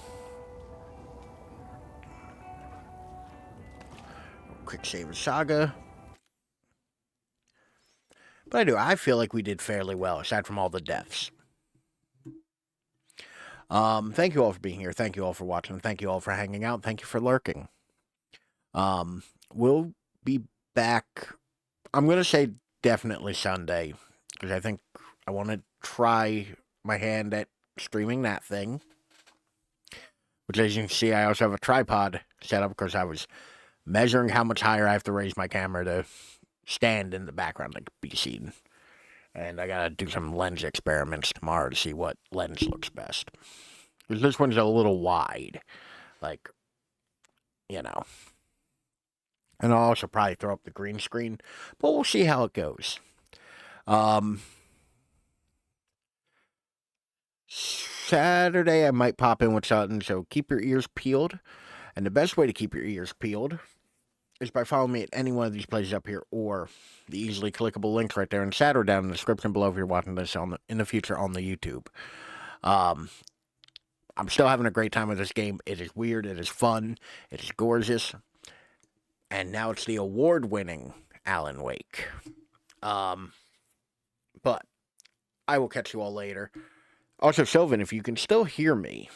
Quick save of Saga. But I feel like we did fairly well, aside from all the deaths. Thank you all for being here. Thank you all for watching. Thank you all for hanging out. Thank you for lurking. We'll be back. I'm going to say definitely Sunday, because I think I want to try my hand at streaming that thing. Which, as you can see, I also have a tripod set up, because I was measuring how much higher I have to raise my camera to stand in the background, like be seen. And I gotta do some lens experiments tomorrow to see what lens looks best. Because this one's a little wide. Like, you know. And I'll also probably throw up the green screen, but we'll see how it goes. Saturday, I might pop in with something, so keep your ears peeled. And the best way to keep your ears peeled is by following me at any one of these places up here, or the easily clickable links right there in the chat or down in the description below if you're watching this in the future on the YouTube. I'm still having a great time with this game. It is weird. It is fun. It is gorgeous. And now it's the award-winning Alan Wake. But I will catch you all later. Also, Sylvan, if you can still hear me,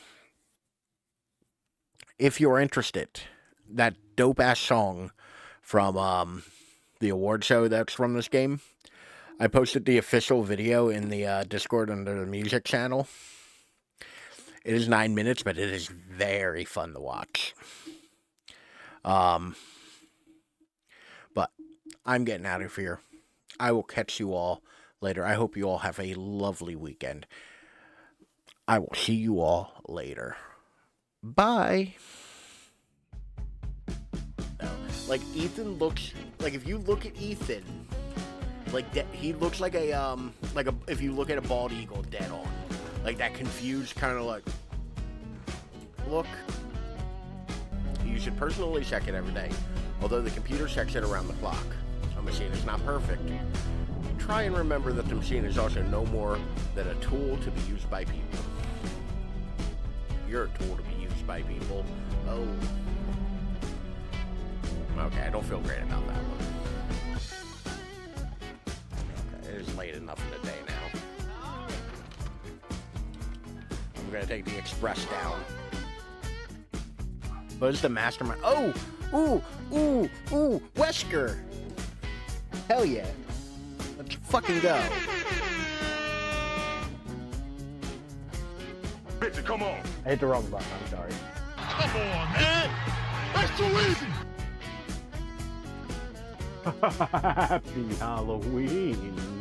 if you're interested, that dope-ass song from the award show that's from this game, I posted the official video in the Discord under the music channel. It is 9 minutes, but it is very fun to watch. But I'm getting out of here. I will catch you all later. I hope you all have a lovely weekend. I will see you all later. Bye. Like, Ethan looks, like, if you look at Ethan, like, he looks like a, if you look at a bald eagle dead on. Like, that confused kind of, like, look. You should personally check it every day. Although the computer checks it around the clock. A machine is not perfect. Try and remember that the machine is also no more than a tool to be used by people. You're a tool to be used by people. Oh. Okay, I don't feel great about that one. Okay, it is late enough in the day now. I'm gonna take the express down. But it's the mastermind. Oh! Ooh! Wesker! Hell yeah. Let's fucking go. Victor, come on. I hit the wrong button, I'm sorry. Come on, man. That's too easy. Happy Halloween.